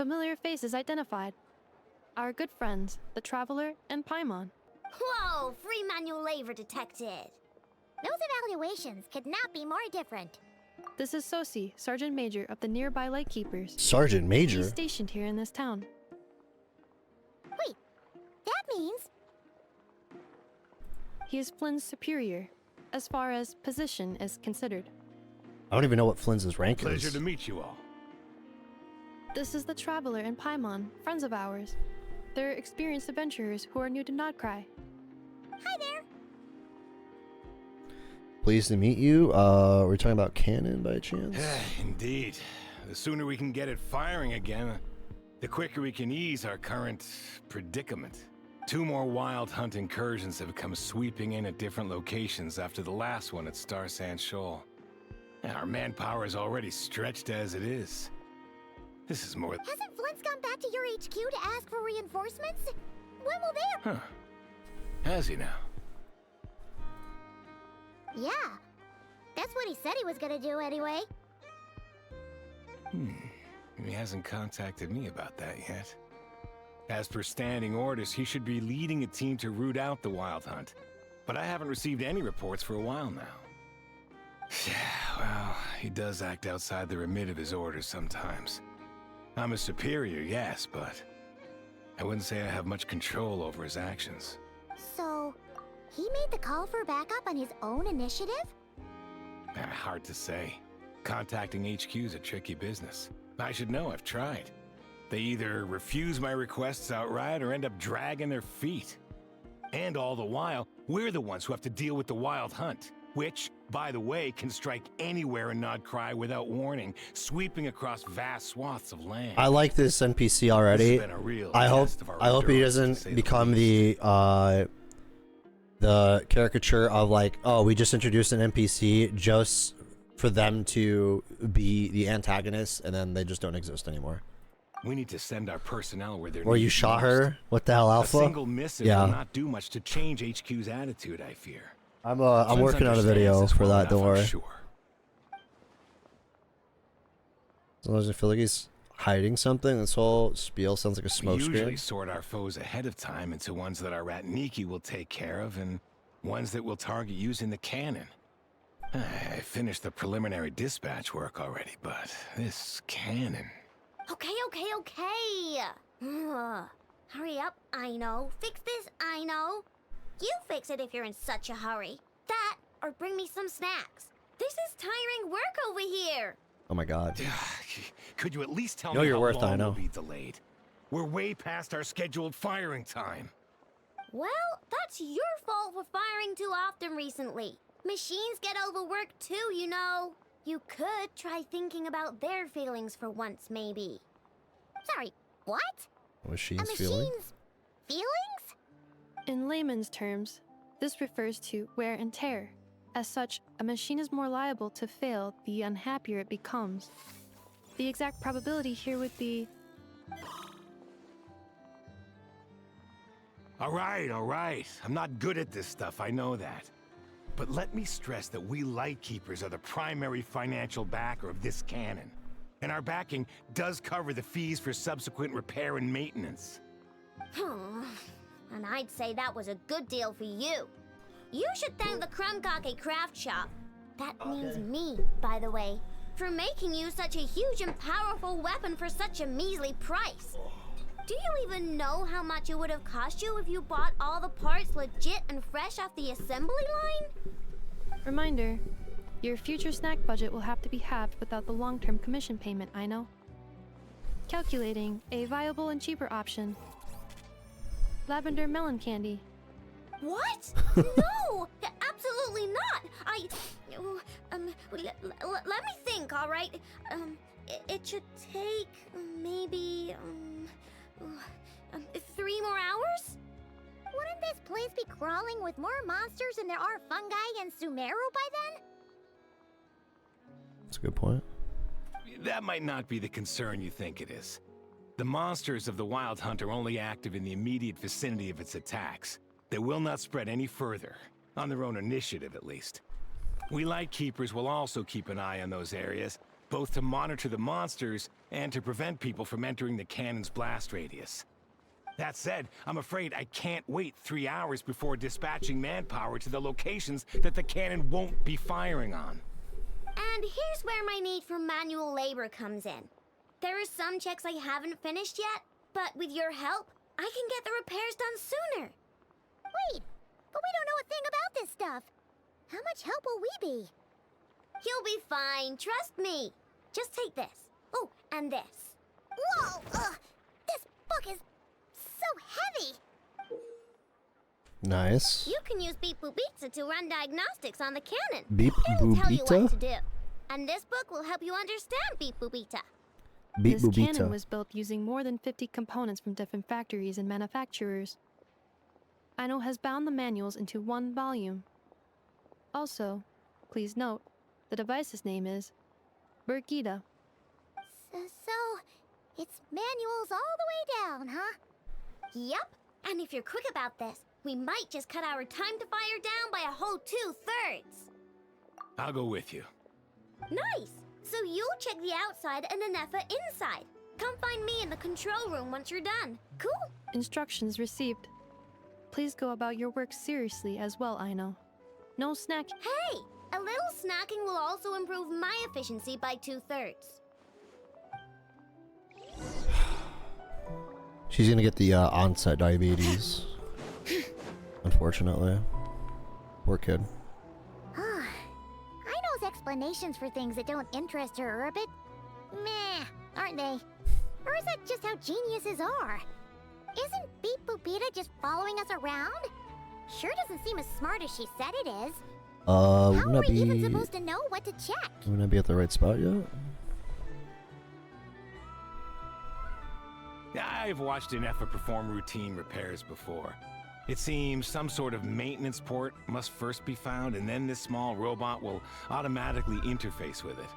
familiar faces identified. Our good friends, the Traveler and Paimon. Whoa, free manual labor detected. Those evaluations could not be more different. This is Sosi, Sergeant Major of the nearby Lightkeepers. Sergeant Major? He's stationed here in this town. Wait, that means... He is Flynn's superior, as far as position is considered. I don't even know what Flynn's rank is. Pleasure to meet you all. This is the Traveler and Paimon, friends of ours. They're experienced adventurers who are new to Nodcry. Hi there. Pleased to meet you. We're talking about cannon by chance? Indeed. The sooner we can get it firing again, the quicker we can ease our current predicament. 2 more wild hunt incursions have come sweeping in at different locations after the last one at Star Sand Shoal. Our manpower is already stretched as it is. This is more... Hasn't Flint's gone back to your HQ to ask for reinforcements? When will they... Huh. Has he now? Yeah. That's what he said he was gonna do anyway. He hasn't contacted me about that yet. As per standing orders, he should be leading a team to root out the wild hunt. But I haven't received any reports for a while now. Yeah, well, he does act outside the remit of his orders sometimes. I'm a superior, yes, but I wouldn't say I have much control over his actions. So, he made the call for backup on his own initiative? Hard to say. Contacting HQ is a tricky business. I should know, I've tried. They either refuse my requests outright or end up dragging their feet. And all the while, we're the ones who have to deal with the wild hunt, which, by the way, can strike anywhere in Nodcry without warning, sweeping across vast swaths of land. I like this NPC already. I hope he doesn't become the caricature of like, oh, we just introduced an NPC just for them to be the antagonist, and then they just don't exist anymore. We need to send our personnel where they're Or you shot her? What the hell, Alpha? A single missive will not do much to change HQ's attitude, I fear. I'm working on a video for that, don't worry. Sure. As long as I feel like he's hiding something, this whole spiel sounds like a smoke We screen. usually sort our foes ahead of time into ones that our Ratniki will take care of, and ones that we'll target using the cannon. I finished the preliminary dispatch work already, but this cannon... Okay. Hurry up, I know. Fix this, I know. You fix it if you're in such a hurry. That, or bring me some snacks. This is tiring work over here. Oh my god. Could you at least tell know me your how worth, long I know. we'll be delayed? We're way past our scheduled firing time. Well, that's your fault for firing too often recently. Machines get overworked too, you know. You could try thinking about their feelings for once, maybe. Sorry, what? Machine's A feeling? machine's feelings? In layman's terms, this refers to wear and tear. As such, a machine is more liable to fail the unhappier it becomes. The exact probability here would be... All right. I'm not good at this stuff, I know that. But let me stress that we Lightkeepers are the primary financial backer of this cannon. And our backing does cover the fees for subsequent repair and maintenance. And I'd say that was a good deal for you. You should thank the Krumkake craft shop. That means me, by the way, for making you such a huge and powerful weapon for such a measly price. Do you even know how much it would have cost you if you bought all the parts legit and fresh off the assembly line? Reminder, your future snack budget will have to be halved without the long-term commission payment, I know. Calculating a viable and cheaper option. Lavender melon candy. What? No! Absolutely not! Let me think, all right? It should take maybe, 3 more hours? Wouldn't this place be crawling with more monsters than there are fungi and Sumeru by then? That's a good point. That might not be the concern you think it is. The monsters of the Wild Hunt are only active in the immediate vicinity of its attacks. They will not spread any further, on their own initiative at least. We Lightkeepers will also keep an eye on those areas, both to monitor the monsters and to prevent people from entering the cannon's blast radius. That said, I'm afraid I can't wait 3 hours before dispatching manpower to the locations that the cannon won't be firing on. And here's where my need for manual labor comes in. There are some checks I haven't finished yet, but with your help, I can get the repairs done sooner. Wait, but we don't know a thing about this stuff. How much help will we be? You'll be fine, trust me. Just take this. Oh, and this. Whoa! This book is so heavy! Nice. You can use Beep Boop Pizza to run diagnostics on the cannon. Beep It'll tell you what Boopita? to do. And this book will help you understand Beep Boopita. Beep This cannon Boopita. was built using more than 50 components from different factories and manufacturers. Aino has bound the manuals into one volume. Also, please note, the device's name is Brigida. So, it's manuals all the way down, huh? Yup. And if you're quick about this, we might just cut our time to fire down by a whole 2/3. I'll go with you. Nice! So you'll check the outside and Anefa inside. Come find me in the control room once you're done. Cool? Instructions received. Please go about your work seriously as well, Aino. No snack. Hey! A little snacking will also improve my efficiency by 2/3. She's gonna get the onset diabetes. Unfortunately. Poor kid. Aino's explanations for things that don't interest her are a bit meh, aren't they? Or is that just how geniuses are? Isn't Beep Boopita just following us around? Sure doesn't seem as smart as she said it is. How Wouldn't are that we even be... supposed to know what to check? Wouldn't that be at the right spot yet? I've watched Anefa perform routine repairs before. It seems some sort of maintenance port must first be found, and then this small robot will automatically interface with it.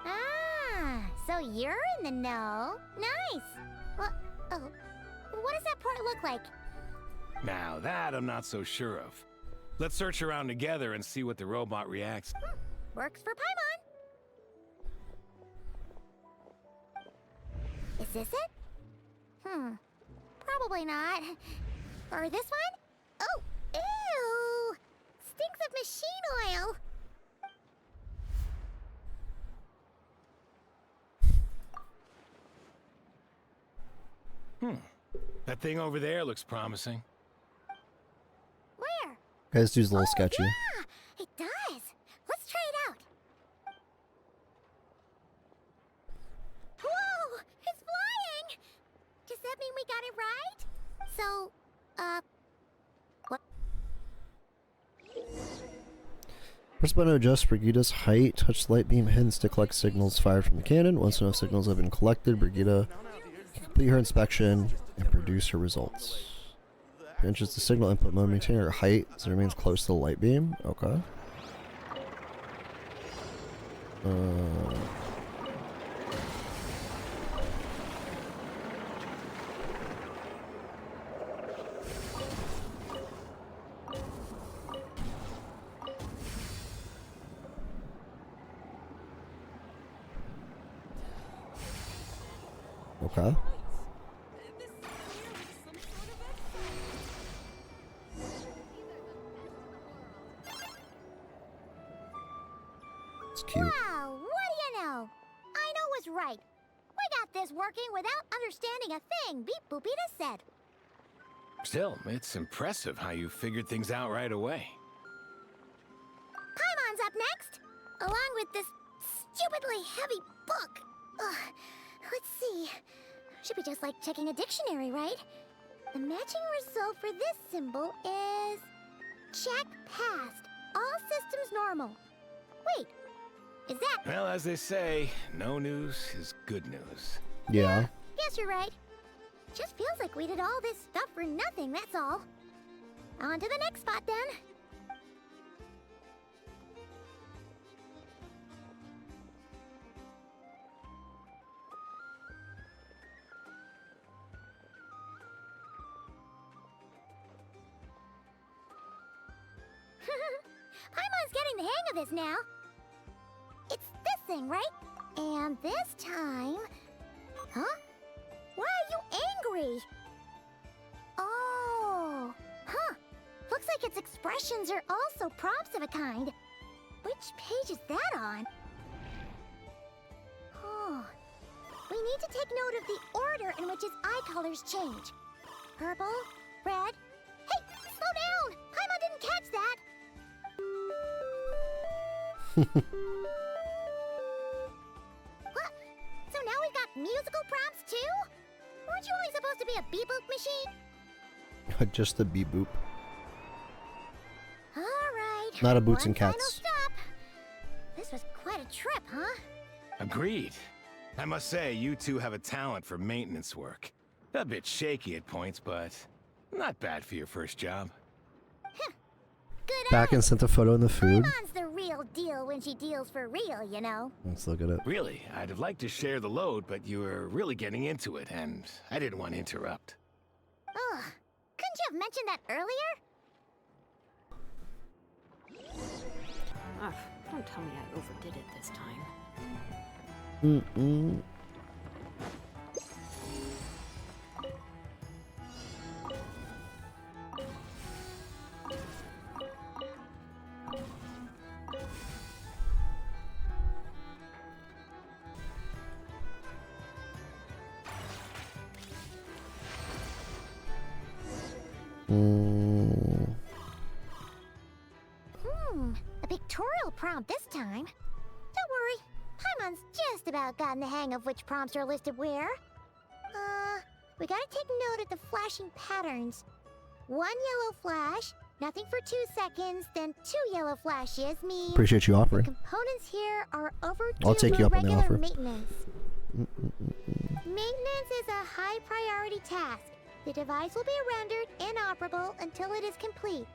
Ah, so you're in the know. Nice. Well, oh, what does that part look like? Now that I'm not so sure of. Let's search around together and see what the robot reacts. Works for Paimon. Is this it? Probably not. Or this one? Oh, ew! Stinks of machine oil. That thing over there looks promising. Where? Guys, dude's a little sketchy. Yeah, it does. Let's try it out. Whoa! It's flying! Does that mean we got it right? So, what? Press button to adjust Brigida's height. Touch light beam hints to collect signals fired from the cannon. Once enough signals have been collected, Brigida can complete her inspection and produce her results. Enters the signal input mode, maintain her height as it remains close to the light beam. Okay. Okay. It's cute. Wow, what do you know? Aino was right. We got this working without understanding a thing Beep Boopita said. Still, it's impressive how you figured things out right away. Paimon's up next, along with this stupidly heavy book. Ugh, let's see. Should be just like checking a dictionary, right? The matching result for this symbol is... check passed. All systems normal. Wait, is that... Well, as they say, no news is good news. Yeah. Guess you're right. Just feels like we did all this stuff for nothing, that's all. On to the next spot, then. Paimon's getting the hang of this now. It's this thing, right? And this time... Huh? Why are you angry? Oh, huh. Looks like its expressions are also prompts of a kind. Which page is that on? Oh. We need to take note of the order in which his eye colors change. Purple, red... Hey, slow down! Paimon didn't catch that! What? So now we've got musical prompts too? Weren't you only supposed to be a beep-boop machine? Just a beep boop. Alright. Not a boots One and final cats. stop. This was quite a trip, huh? Agreed. I must say, you two have a talent for maintenance work. A bit shaky at points, but not bad for your first job. Good Back and sent a photo in the food. Paimon's the real deal when she deals for real, you know. Let's look at it. Really, I'd have liked to share the load, but you were really getting into it, and I didn't want to interrupt. Ugh. Couldn't you have mentioned that earlier? Ugh, don't tell me I overdid it this time. Mm-mm. A pictorial prompt this time. Don't worry, Paimon's just about gotten the hang of which prompts are listed where. We gotta take note of the flashing patterns. 1 yellow flash, nothing for 2 seconds, then 2 yellow flashes mean Appreciate you offering. components here are overdue I'll take for you up on the regular offer. maintenance. Maintenance is a high priority task. The device will be rendered inoperable until it is complete.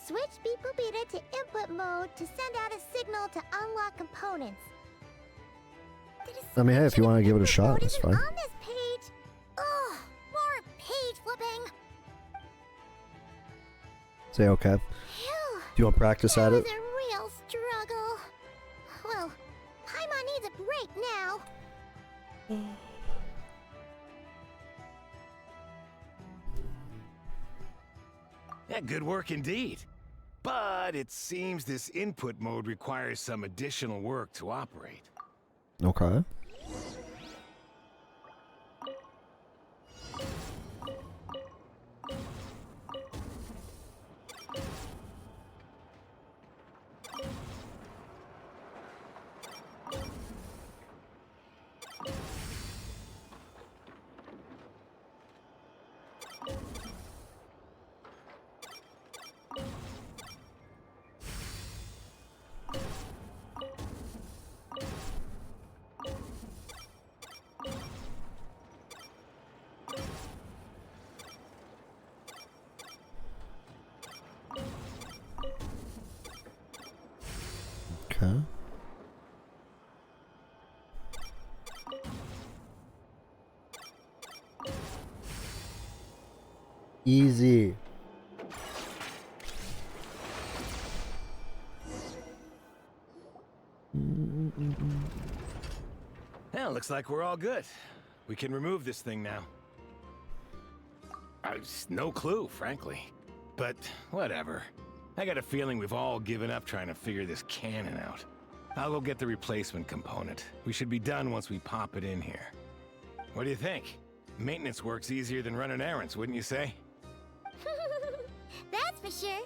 Switch Beep Boopita to input mode to send out a signal to unlock components. I mean, hey, if you want to give it a shot, that's fine. On this page. Ugh, more page flipping. Say okay. Phew, Do you want to practice that at was it? a real struggle. Well, Paimon needs a break now. Yeah, good work indeed. But it seems this input mode requires some additional work to operate. Okay. Okay. Easy. Well, looks like we're all good. We can remove this thing now. No clue, frankly. But whatever. I got a feeling we've all given up trying to figure this cannon out. I'll go get the replacement component. We should be done once we pop it in here. What do you think? Maintenance work's easier than running errands, wouldn't you say? That's for sure.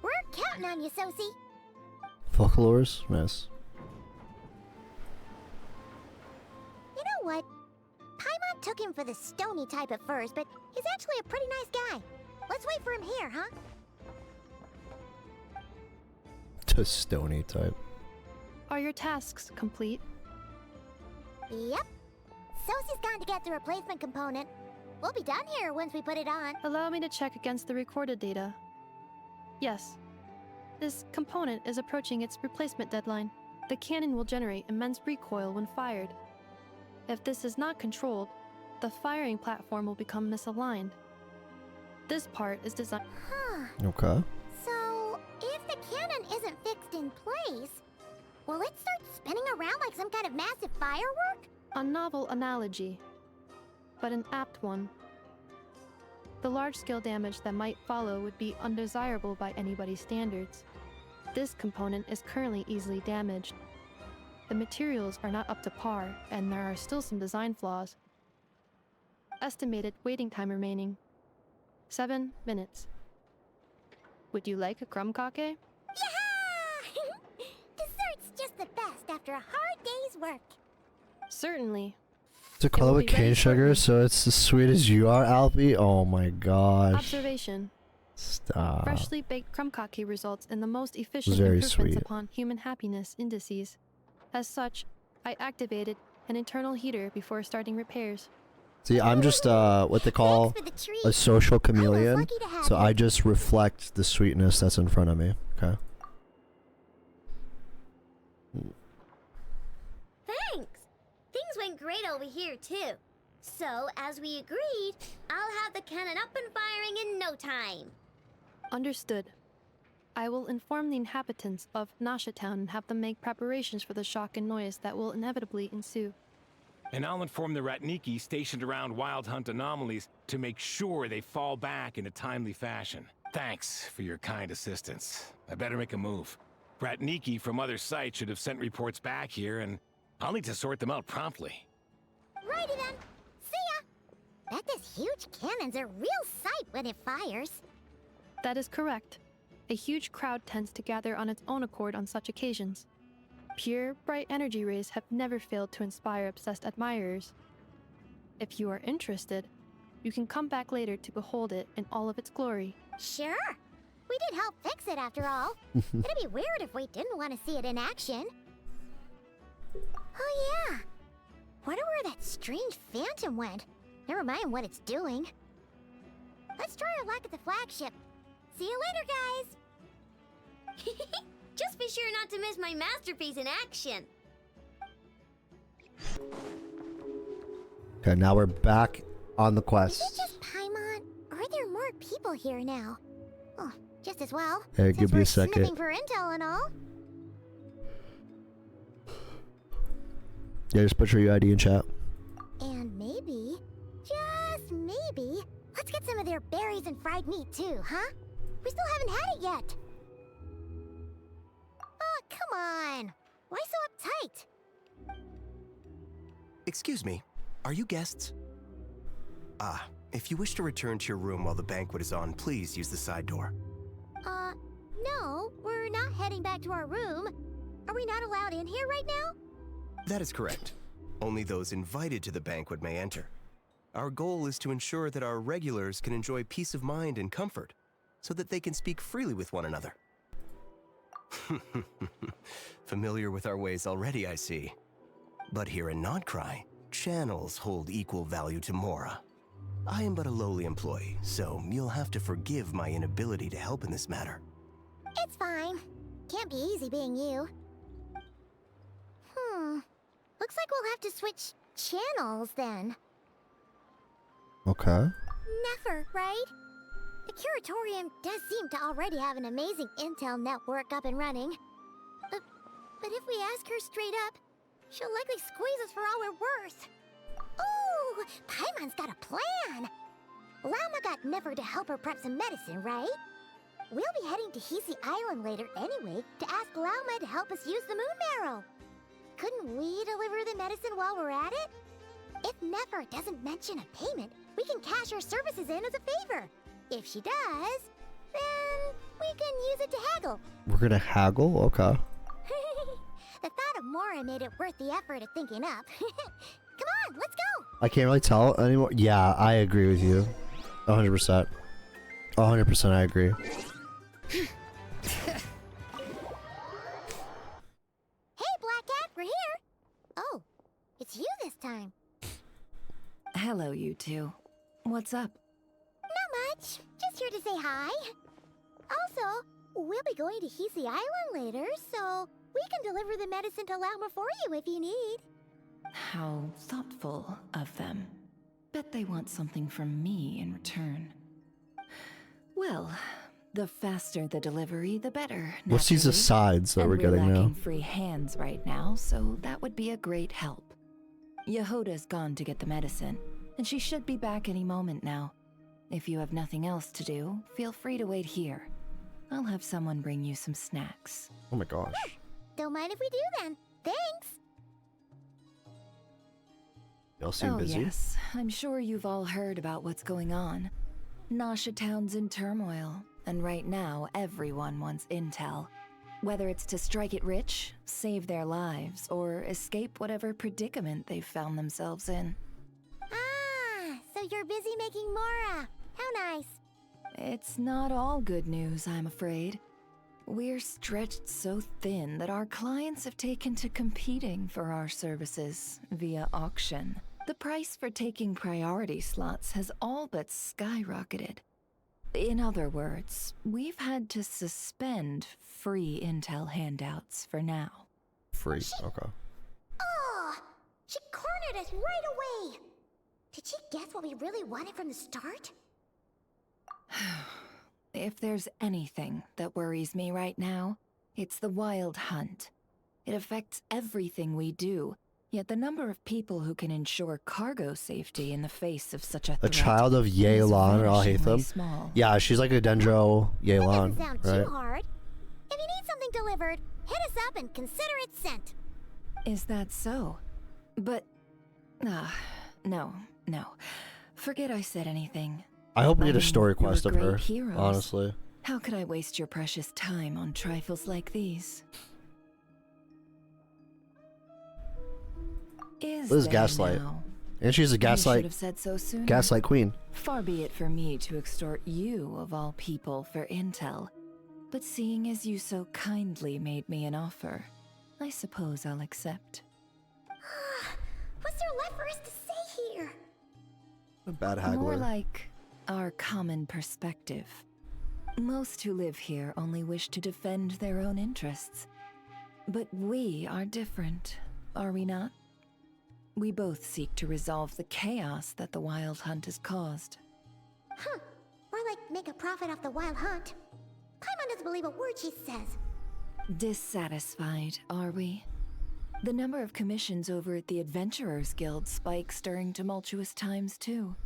We're counting on you, Sosie. Folklores? Yes. You know what? Paimon took him for the stony type at first, but he's actually a pretty nice guy. Let's wait for him here, huh? To stony type. Are your tasks complete? Yep. Sosie's gone to get the replacement component. We'll be done here once we put it on. Allow me to check against the recorded data. Yes. This component is approaching its replacement deadline. The cannon will generate immense recoil when fired. If this is not controlled, the firing platform will become misaligned. This part is designed. Huh. Okay. So, if the cannon isn't fixed in place, Will it start spinning around like some kind of massive firework? A novel analogy, but an apt one. The large-scale damage that might follow would be undesirable by anybody's standards. This component is currently easily damaged. The materials are not up to par, and there are still some design flaws. Estimated waiting time remaining: 7 minutes. Would you like a crumb cake? Yeah! Dessert's just the best after a hard day's work. Certainly. To call it will with be ready cane sugar, shortly. so it's as sweet as you are, Alfie? Oh my gosh. Observation. Stop. Freshly baked crumb cake results in the most efficient Very improvements sweet. upon human happiness indices. As such, I activated an internal heater before starting repairs. See, I'm just what they call Thanks for the treat. a social chameleon, lucky to have so you. I just reflect the sweetness that's in front of me. Okay. Thanks. Things went great over here, too. So, as we agreed, I'll have the cannon up and firing in no time. Understood. I will inform the inhabitants of Nasha Town and have them make preparations for the shock and noise that will inevitably ensue. And I'll inform the Ratniki stationed around Wild Hunt anomalies to make sure they fall back in a timely fashion. Thanks for your kind assistance. I better make a move. Ratniki from other sites should have sent reports back here, and I'll need to sort them out promptly. Righty then. See ya. Bet this huge cannon's a real sight when it fires. That is correct. A huge crowd tends to gather on its own accord on such occasions. Pure, bright energy rays have never failed to inspire obsessed admirers. If you are interested, you can come back later to behold it in all of its glory. Sure. We did help fix it after all. It'd be weird if we didn't want to see it in action. Oh yeah. Wonder where that strange phantom went. Never mind what it's doing. Let's try our luck at the flagship. See you later, guys. Just be sure not to miss my masterpiece in action. Okay, now we're back on the Is it quest. just Paimon, or are there more people here now? Oh, just as well. Hey, since give me we're a second. sniffing for intel and all. Yeah, just put your ID in chat. And maybe, just maybe, let's get some of their berries and fried meat too, huh? We still haven't had it yet. Oh, come on. Why so uptight? Excuse me, are you guests? Ah, if you wish to return to your room while the banquet is on, please use the side door. No, we're not heading back to our room. Are we not allowed in here right now? That is correct. Only those invited to the banquet may enter. Our goal is to ensure that our regulars can enjoy peace of mind and comfort, so that they can speak freely with one another. Familiar with our ways already, I see. But here in Nodcry, channels hold equal value to Mora. I am but a lowly employee, so you'll have to forgive my inability to help in this matter. It's fine. Can't be easy being you. Looks like we'll have to switch channels then. Okay. Never, right? The Curatorium does seem to already have an amazing intel network up and running. But if we ask her straight up, she'll likely squeeze us for all we're worth. Ooh, Paimon's got a plan! Llama got Never to help her prep some medicine, right? We'll be heading to Hisi Island later anyway to ask Llama to help us use the moon marrow. Couldn't we deliver the medicine while we're at it? If Never doesn't mention a payment, we can cash her services in as a favor. If she does, then we can use it to haggle. We're gonna haggle? Okay. The thought of Mora made it worth the effort of thinking up. Come on, let's go! I can't really tell anymore. Yeah, I agree with you. 100%. 100% I agree. Hey, Black Cat, we're here! Oh, it's you this time. Hello, you two. What's up? Not much. Just here to say hi. Also, we'll be going to Hisi Island later, so we can deliver the medicine to Llama for you if you need. How thoughtful of them. Bet they want something from me in return. Well, The faster the delivery, the better. What's these naturally. asides that And we're getting now? lacking free hands right now, so that would be a great help. Yehoda's gone to get the medicine, and she should be back any moment now. If you have nothing else to do, feel free to wait here. I'll have someone bring you some snacks. Oh my gosh. Don't mind if we do then. Thanks. Y'all seem Oh busy. yes, I'm sure you've all heard about what's going on. Nasha Town's in turmoil, and right now everyone wants intel. Whether it's to strike it rich, save their lives, or escape whatever predicament they've found themselves in. Ah, so you're busy making Mora. How nice. It's not all good news, I'm afraid. We're stretched so thin that our clients have taken to competing for our services via auction. The price for taking priority slots has all but skyrocketed. In other words, we've had to suspend free intel handouts for now. Free. Okay. Oh, she cornered us right away. Did she guess what we really wanted from the start? If there's anything that worries me right now, it's the wild hunt. It affects everything we do, yet the number of people who can ensure cargo safety in the face of such a A threat child of is Yelan or vanishingly Alhaitham. small. Yeah, she's like a Dendro That Yelan, doesn't sound right? too hard. If you need something delivered, hit us up and consider it sent. Is that so? But... no. Forget I said anything. I hope we I get a mean, story you're quest of great her, heroes. honestly. How could I waste your precious time on trifles like these? Is What is there Gaslight? now? And she's a You should gaslight have said so sooner. gaslight queen. Far be it for me to extort you, of all people, for intel. But seeing as you so kindly made me an offer, I suppose I'll accept. What's there left for us to say here? A bad More haggler. like our common perspective. Most who live here only wish to defend their own interests. But we are different, are we not? We both seek to resolve the chaos that the Wild Hunt has caused. Huh. More like make a profit off the wild hunt. Paimon doesn't believe a word she says. Dissatisfied, are we? The number of commissions over at the Adventurers Guild spikes during tumultuous times, too.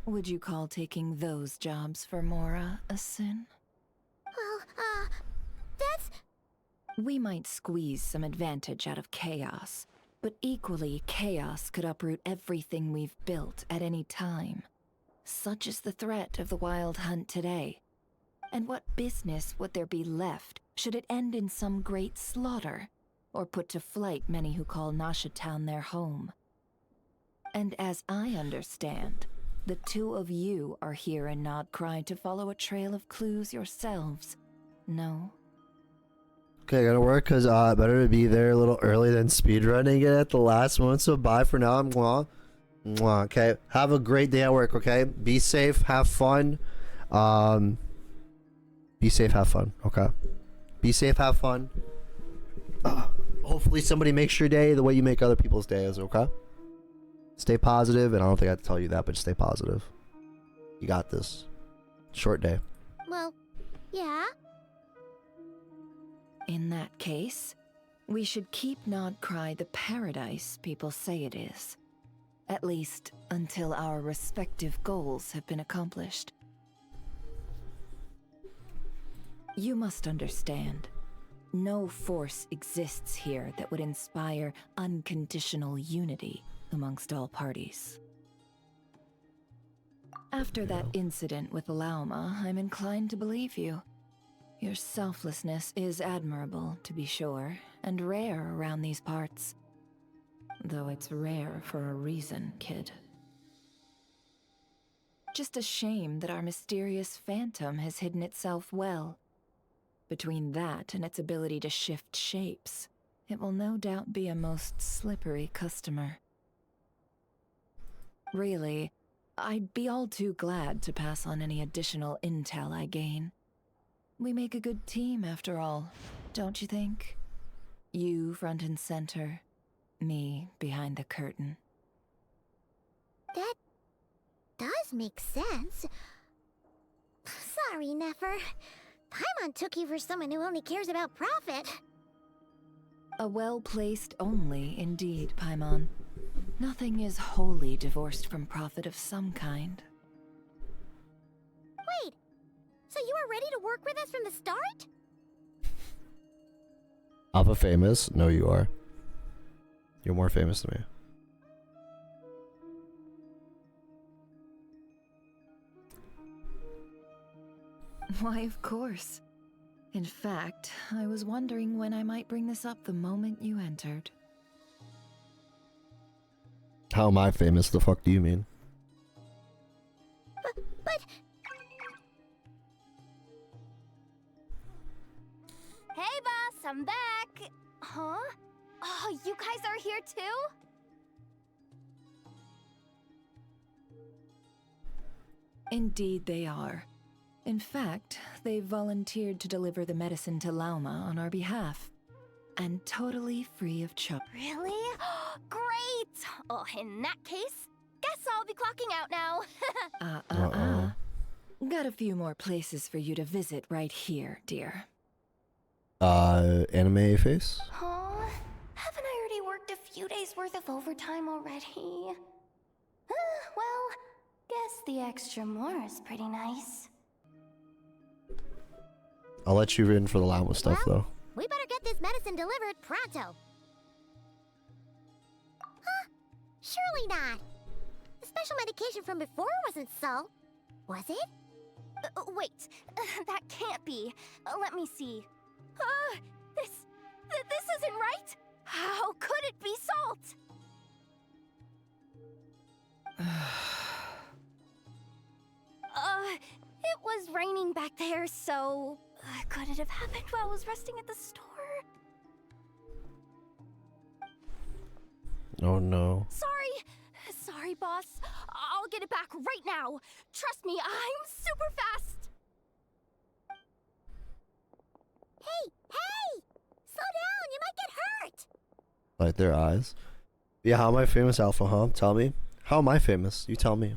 Would you call taking those jobs for Mora a sin? Well, that's... We might squeeze some advantage out of chaos, but equally, chaos could uproot everything we've built at any time. Such is the threat of the Wild Hunt today. And what business would there be left should it end in some great slaughter, or put to flight many who call Nasha Town their home? And as I understand, the two of you are here in Nodcry to follow a trail of clues yourselves. No? Okay, gotta work because better to be there a little early than speedrunning it at the last moment. So bye for now. Mwah. Mwah. Okay, have a great day at work. Okay, be safe, have fun. Be safe, have fun. Okay, be safe, have fun. Hopefully somebody makes your day the way you make other people's days. Okay. Stay positive, and I don't think I have to tell you that, but stay positive. You got this. Short day. Well, yeah. In that case, we should keep Nodcry the paradise people say it is. At least until our respective goals have been accomplished. You must understand, no force exists here that would inspire unconditional unity amongst all parties. After that incident with Lauma, I'm inclined to believe you. Your selflessness is admirable, to be sure, and rare around these parts. Though it's rare for a reason, kid. Just a shame that our mysterious phantom has hidden itself well. Between that and its ability to shift shapes, it will no doubt be a most slippery customer. Really, I'd be all too glad to pass on any additional intel I gain. We make a good team, after all, don't you think? You front and center, me behind the curtain. That does make sense. Sorry, Nefer. Paimon took you for someone who only cares about profit. A well-placed only, indeed, Paimon. Nothing is wholly divorced from profit of some kind. Wait, so you were ready to work with us from the start? Alpha famous? No, you are. You're more famous than me. Why, of course. In fact, I was wondering when I might bring this up the moment you entered. How am I famous? The fuck do you mean? But... Hey, boss, I'm back. Huh? Oh, you guys are here too? Indeed they are. In fact, they've volunteered to deliver the medicine to Lauma on our behalf. And totally free of charge. Really? Great! Oh, in that case, guess I'll be clocking out now. Got a few more places for you to visit right here, dear. Anime face? Huh? Haven't I already worked a few days worth of overtime already? Well, guess the extra more is pretty nice. I'll let you in for the Llama stuff, though. We better get this medicine delivered pronto. Huh? Surely not. The special medication from before wasn't so. Was it? Wait, that can't be. Let me see. This isn't right. How could it be salt? It was raining back there, so could it have happened while I was resting at the store? Oh no. Sorry, boss. I'll get it back right now. Trust me, I'm super fast. Hey! Slow down, you might get hurt. Like their eyes. Yeah, how am I famous, Alpha, huh? Tell me. How am I famous? You tell me.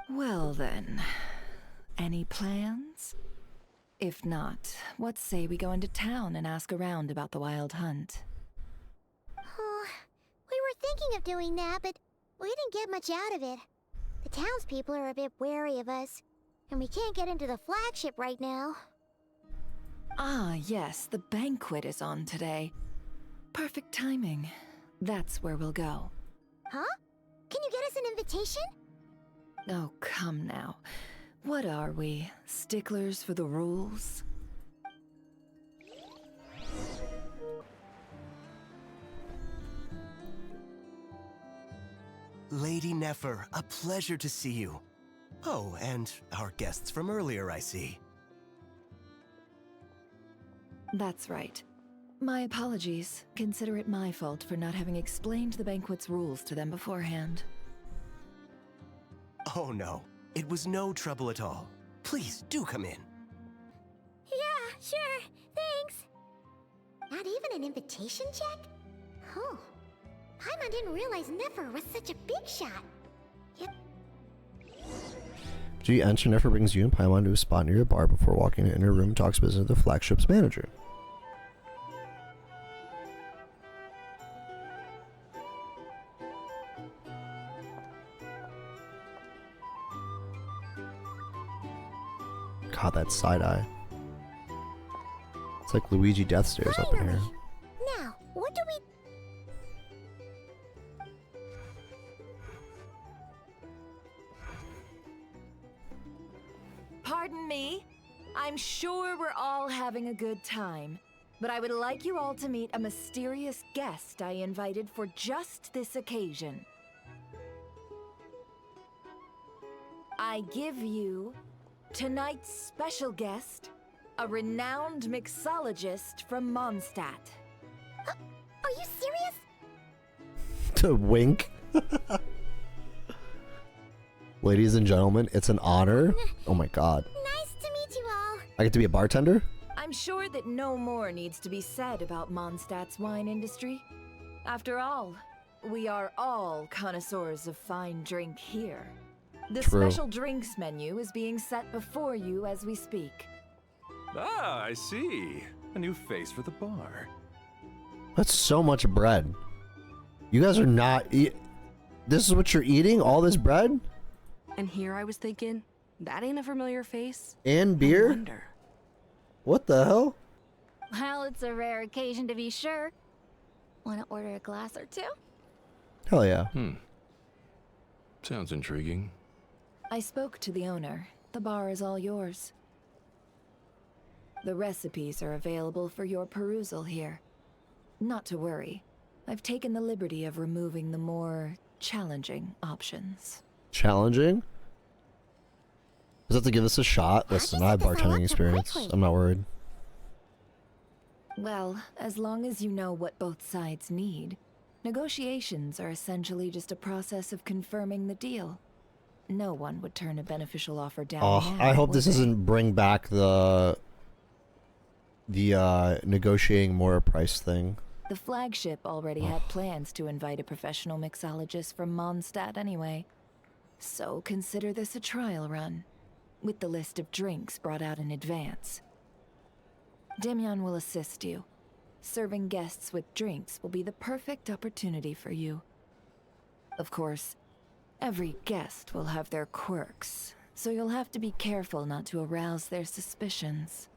Well then, any plans? If not, what say we go into town and ask around about the Wild Hunt? Oh, we were thinking of doing that, but we didn't get much out of it. The townspeople are a bit wary of us, and we can't get into the flagship right now. Ah, yes, the banquet is on today. Perfect timing. That's where we'll go. Huh? Can you get us an invitation? Oh, come now. What are we? Sticklers for the rules? Lady Nefer, a pleasure to see you. Oh, and our guests from earlier, I see. That's right. My apologies. Consider it my fault for not having explained the banquet's rules to them beforehand. Oh no, it was no trouble at all. Please, do come in. Yeah, sure. Thanks. Not even an invitation check? Oh. Paimon didn't realize Nefer was such a big shot. Yep. G enter Nefer brings you and Paimon to a spot near a bar before walking into inner room talks business with the flagship's manager. God, that side eye. It's like Luigi Death Stairs up in here. Now, what do we... Pardon me? I'm sure we're all having a good time, but I would like you all to meet a mysterious guest I invited for just this occasion. I give you tonight's special guest, a renowned mixologist from Mondstadt. Are you serious? To wink. Ladies and gentlemen, it's an honor. Oh my god. Nice to meet you all. I get to be a bartender? I'm sure that no more needs to be said about Mondstadt's wine industry. After all, we are all connoisseurs of fine drink here. The True. special drinks menu is being set before you as we speak. Ah, I see. A new face for the bar. That's so much bread. You guys are not this is what you're eating? All this bread? And here I was thinking, that ain't a familiar face. And No beer? wonder. What the hell? Well, it's a rare occasion to be sure. Want to order a glass or two? Hell yeah. Sounds intriguing. I spoke to the owner. The bar is all yours. The recipes are available for your perusal here. Not to worry. I've taken the liberty of removing the more challenging options. Challenging? Does that have to give us a shot? Listen, I have bartending experience. I'm not worried. Well, as long as you know what both sides need, negotiations are essentially just a process of confirming the deal. No one would turn a beneficial offer down. Oh, now, I hope would this they? doesn't bring back the negotiating more price thing. The flagship already had plans to invite a professional mixologist from Mondstadt anyway. So consider this a trial run, with the list of drinks brought out in advance. Demyon will assist you. Serving guests with drinks will be the perfect opportunity for you. Of course, every guest will have their quirks, so you'll have to be careful not to arouse their suspicions.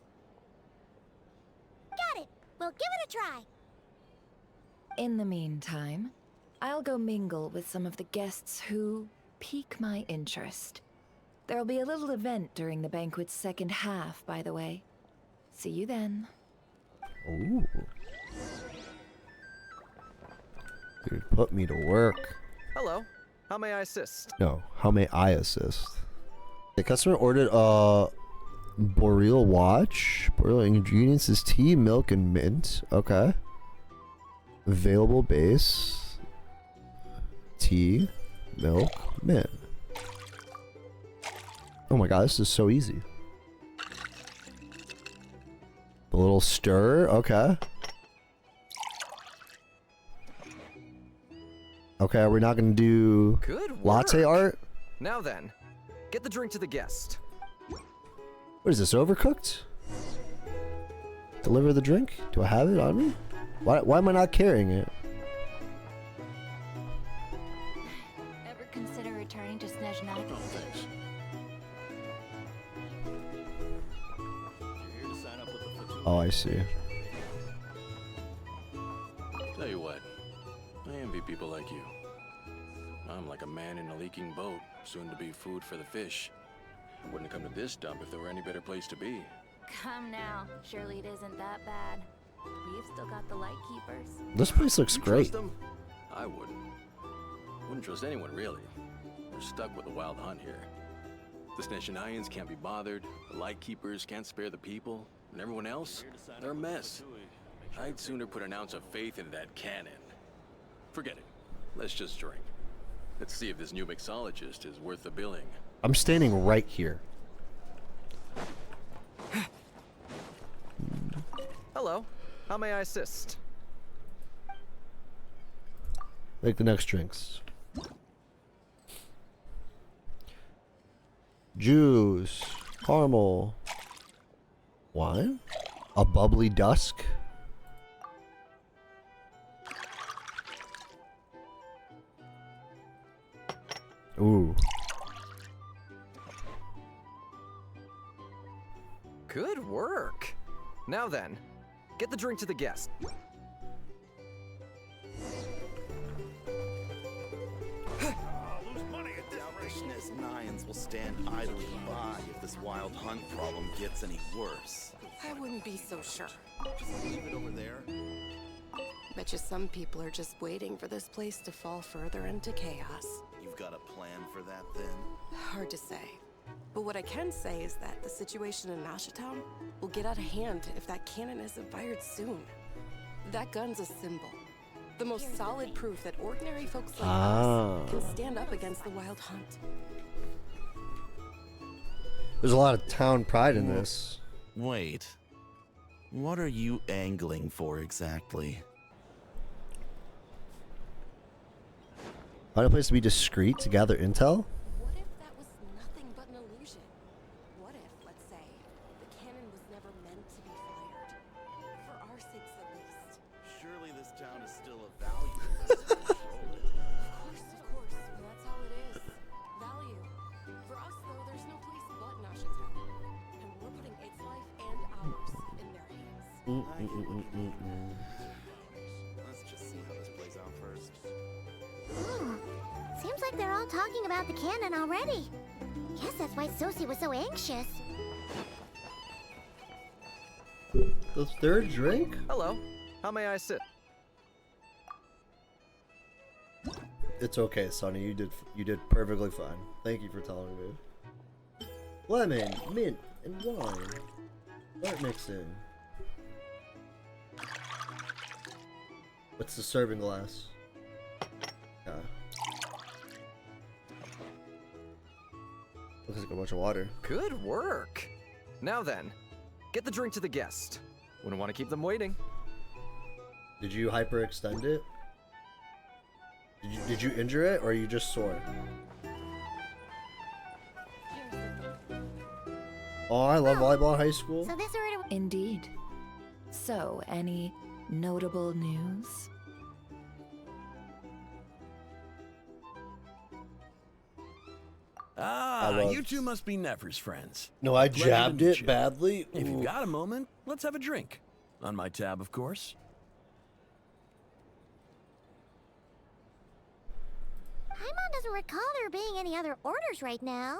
Got it. We'll give it a try. In the meantime, I'll go mingle with some of the guests who pique my interest. There'll be a little event during the banquet's second half, by the way. See you then. Ooh. Dude, put me to work. Hello. How may I assist? No, how may I assist? The customer ordered a Boreal watch. Boreal ingredients is tea, milk, and mint. Okay. Available base. Tea, milk, mint. Oh my god, this is so easy. A little stir, okay. Okay, we're not gonna do Good work. latte art? Now then, get the drink to the guest. What is this, overcooked? Deliver the drink? Do I have it on me? Why am I not carrying it? Ever consider returning to Snezhnaya? Oh, I see. Tell you what, I envy people like you. I'm like a man in a leaking boat, soon to be food for the fish. I wouldn't come to this dump if there were any better place to be. Come now. Surely it isn't that bad. We've still got the light keepers. This place looks You great. trust them? I wouldn't. Wouldn't trust anyone, really. We're stuck with the wild hunt here. The Snezhnayans can't be bothered, the light keepers can't spare the people, and everyone else, they're a mess. I'd sooner put an ounce of faith into that cannon. Forget it. Let's just drink. Let's see if this new mixologist is worth the billing. I'm standing right here. Hello. How may I assist? Make the next drinks. Juice. Caramel. Wine? A bubbly dusk? Ooh. Good work. Now then, get the drink to the guest. Nines will stand idly by if this wild hunt problem gets any worse. I wouldn't be so sure. Just leave it over there. Bet you some people are just waiting for this place to fall further into chaos. You've got a plan for that then? Hard to say. But what I can say is that the situation in Nashatown will get out of hand if that cannon isn't fired soon. That gun's a symbol. The most solid proof that ordinary folks like us can stand up against the wild hunt. There's a lot of town pride in this. Wait. What are you angling for exactly? Find a place to be discreet to gather intel? What if that was nothing but an illusion? What if, let's say, the cannon was never they're all talking about the cannon already. Guess that's why Sosie was so anxious. The third drink? Hello. How may I sit? It's okay, Sonny. You did perfectly fine. Thank you for telling me. Lemon, mint, and wine. Start mixing. What's the serving glass? Yeah. Looks like a bunch of water. Good work. Now then, get the drink to the guest. Wouldn't want to keep them waiting. Did you hyperextend it? Did you injure it, or are you just sore? Oh, I love volleyball in high school. So this order. Indeed. So, any notable news? You two must be Nefer's friends. No, I Pleasure to jabbed meet it you. badly. If Ooh. you've got a moment, let's have a drink. On my tab, of course. Paimon doesn't recall there being any other orders right now.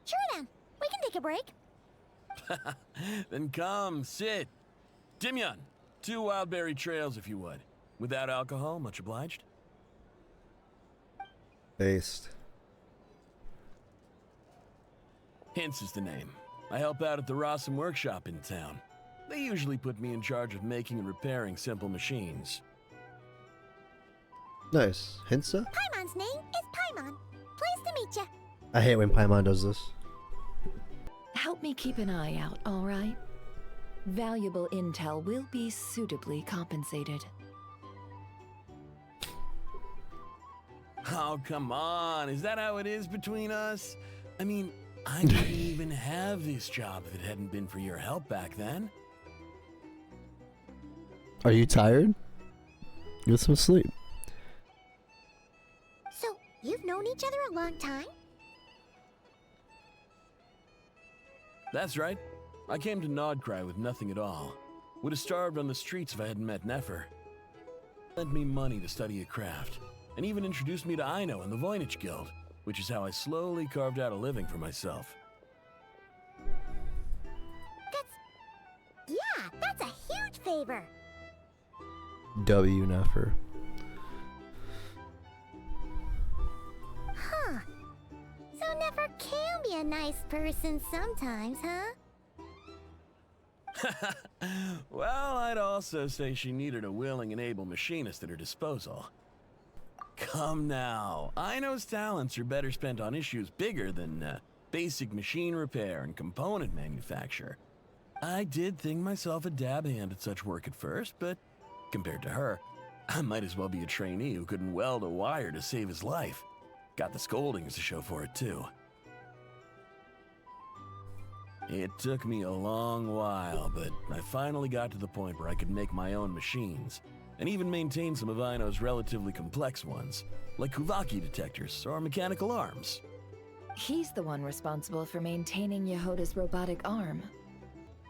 Sure then, we can take a break. Then come, sit. Dimyon, 2 wildberry trails if you would. Without alcohol, much obliged. Based. Hints is the name. I help out at the Rossum workshop in town. They usually put me in charge of making and repairing simple machines. Nice. Hinsa? Paimon's name is Paimon. Pleased to meet ya. I hate when Paimon does this. Help me keep an eye out, all right? Valuable intel will be suitably compensated. Oh, come on. Is that how it is between us? I mean, I wouldn't even have this job if it hadn't been for your help back then. Are you tired? Get some sleep. So, you've known each other a long time? That's right. I came to Nodcry with nothing at all. Would have starved on the streets if I hadn't met Nefer. Lent me money to study a craft, and even introduced me to Aino and the Voynich Guild, which is how I slowly carved out a living for myself. That's a huge favor. W. Nefer. Huh. So Nefer can be a nice person sometimes, huh? Well, I'd also say she needed a willing and able machinist at her disposal. Come now, Aino's talents are better spent on issues bigger than basic machine repair and component manufacture. I did think myself a dab hand at such work at first, but compared to her, I might as well be a trainee who couldn't weld a wire to save his life. Got the scoldings to show for it, too. It took me a long while, but I finally got to the point where I could make my own machines, and even maintain some of Aino's relatively complex ones, like Kuvaki detectors or mechanical arms. He's the one responsible for maintaining Yehoda's robotic arm.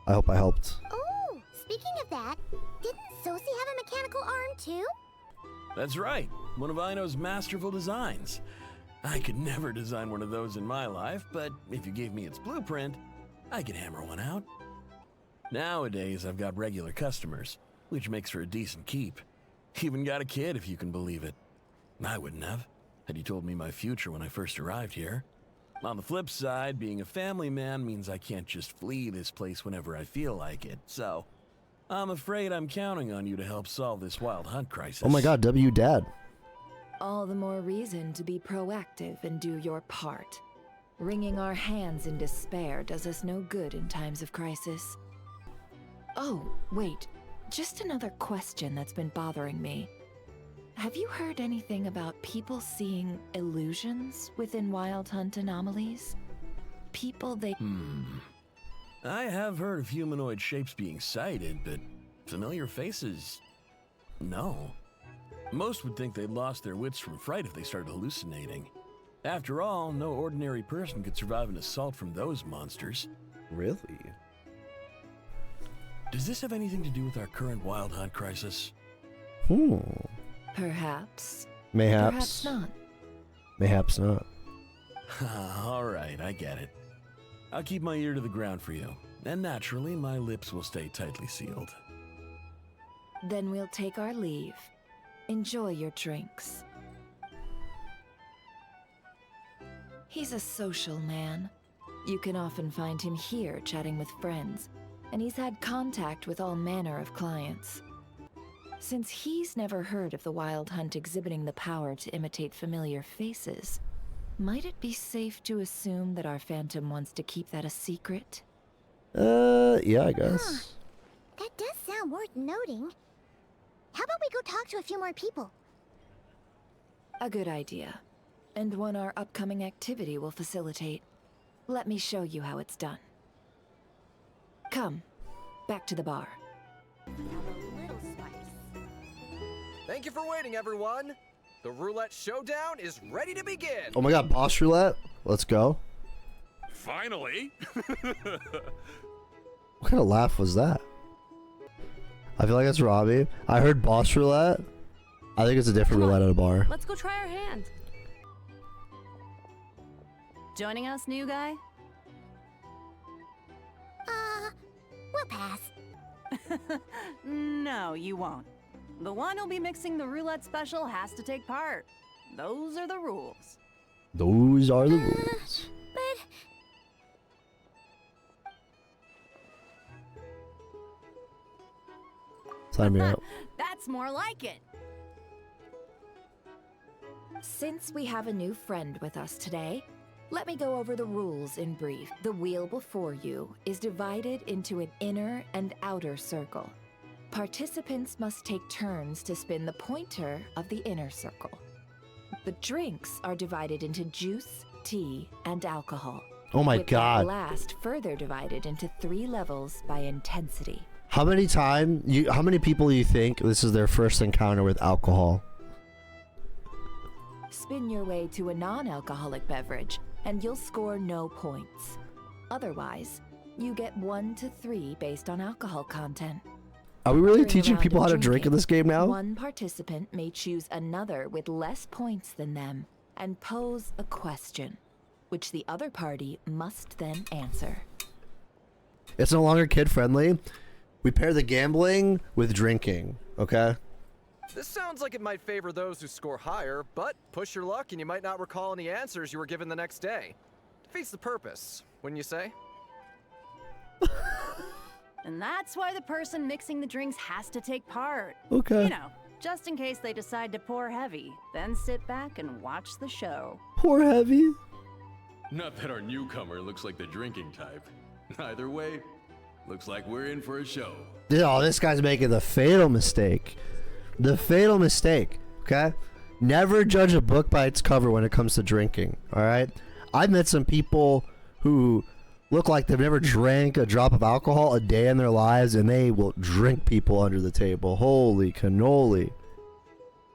I hope I helped. Oh, speaking of that, didn't Sosie have a mechanical arm too? That's right, one of Aino's masterful designs. I could never design one of those in my life, but if you gave me its blueprint, I could hammer one out. Nowadays, I've got regular customers, which makes for a decent keep. Even got a kid, if you can believe it. I wouldn't have, had you told me my future when I first arrived here. On the flip side, being a family man means I can't just flee this place whenever I feel like it, so I'm afraid I'm counting on you to help solve this wild hunt crisis. Oh my god, W Dad. All the more reason to be proactive and do your part. Wringing our hands in despair does us no good in times of crisis. Oh, wait. Just another question that's been bothering me. Have you heard anything about people seeing illusions within Wild Hunt anomalies? People they... I have heard of humanoid shapes being sighted, but familiar faces? No. Most would think they'd lost their wits from fright if they started hallucinating. After all, no ordinary person could survive an assault from those monsters. Really? Does this have anything to do with our current Wild Hunt crisis? Perhaps. Mayhaps. Perhaps not. Mayhaps not. All right, I get it. I'll keep my ear to the ground for you, and naturally, my lips will stay tightly sealed. Then we'll take our leave. Enjoy your drinks. He's a social man. You can often find him here chatting with friends, and he's had contact with all manner of clients. Since he's never heard of the Wild Hunt exhibiting the power to imitate familiar faces, might it be safe to assume that our Phantom wants to keep that a secret? Yeah, I guess. That does sound worth noting. How about we go talk to a few more people? A good idea, and one our upcoming activity will facilitate. Let me show you how it's done. Come, back to the bar. Thank you for waiting, everyone. The roulette showdown is ready to begin. Oh my god, boss roulette? Let's go. Finally. What kind of laugh was that? I feel like it's Robbie. I heard boss roulette. I think it's a different roulette at a bar. Let's go try our hand. Joining us, new guy? We'll pass. No, you won't. The one who'll be mixing the roulette special has to take part. Those are the rules. Those are the rules. But Sign me up. That's more like it. Since we have a new friend with us today, let me go over the rules in brief. The wheel before you is divided into an inner and outer circle. Participants must take turns to spin the pointer of the inner circle. The drinks are divided into juice, tea, and alcohol. Oh my with god. That last further divided into 3 levels by intensity. How many people do you think this is their first encounter with alcohol? Spin your way to a non-alcoholic beverage, and you'll score no points. Otherwise, you get 1 to 3 based on alcohol content. Are we really During a teaching round people of how to drink in this game now? One participant may choose another with less points than them and pose a question, which the other party must then answer. It's no longer kid-friendly. We pair the gambling with drinking, okay? This sounds like it might favor those who score higher, but push your luck and you might not recall any answers you were given the next day. Defeats the purpose, wouldn't you say? And that's why the person mixing the drinks has to take part. Okay. You know, just in case they decide to pour heavy, then sit back and watch the show. Poor Heavy. Not that our newcomer looks like the drinking type. Either way, looks like we're in for a show. Oh, this guy's making the fatal mistake. The fatal mistake, okay? Never judge a book by its cover when it comes to drinking, alright? I've met some people who look like they've never drank a drop of alcohol a day in their lives, and they will drink people under the table. Holy cannoli.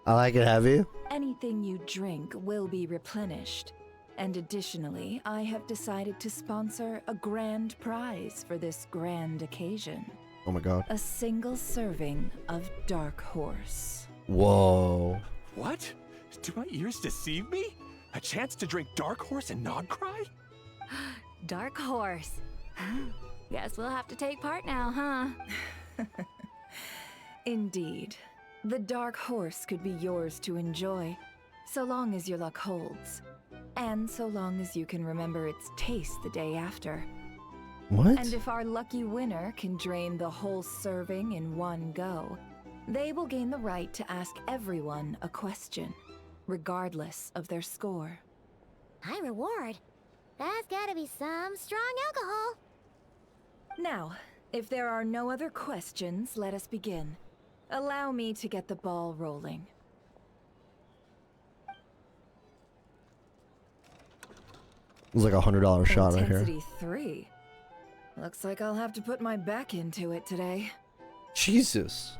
I like it heavy. Anything you drink will be replenished. And additionally, I have decided to sponsor a grand prize for this grand occasion. Oh my god. A single serving of Dark Horse. Whoa. What? Do my ears deceive me? A chance to drink Dark Horse and not cry? Dark Horse. Guess we'll have to take part now, huh? Indeed. The Dark Horse could be yours to enjoy, so long as your luck holds. And so long as you can remember its taste the day after. What? And if our lucky winner can drain the whole serving in one go, they will gain the right to ask everyone a question, regardless of their score. high reward. That's gotta be some strong alcohol. Now, if there are no other questions, let us begin. Allow me to get the ball rolling. It was like $100 shot right here. Intensity 3. Looks like I'll have to put my back into it today. Jesus.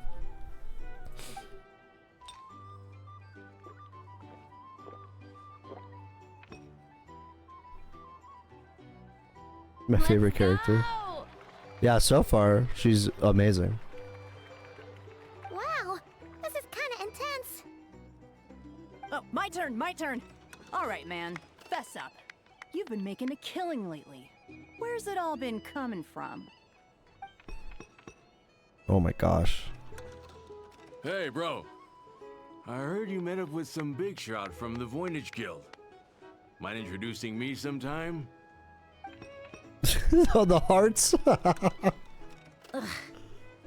My favorite character. Yeah, so far, she's amazing. Wow, this is kinda intense. Oh, my turn, my turn. All right, man. Fess up. You've been making a killing lately. Where's it all been coming from? Oh my gosh. Hey, bro. I heard you met up with some big shot from the Voynich Guild. Mind introducing me sometime? Oh, the hearts.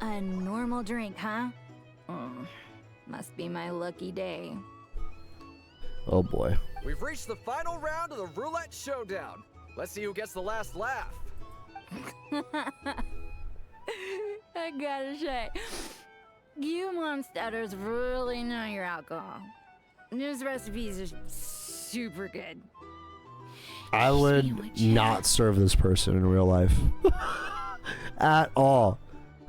A normal drink, huh? Must be my lucky day. Oh boy. We've reached the final round of the roulette showdown. Let's see who gets the last laugh. I gotta say, you monsters really know your alcohol. This recipe is super good. I would not serve this person in real life. At all.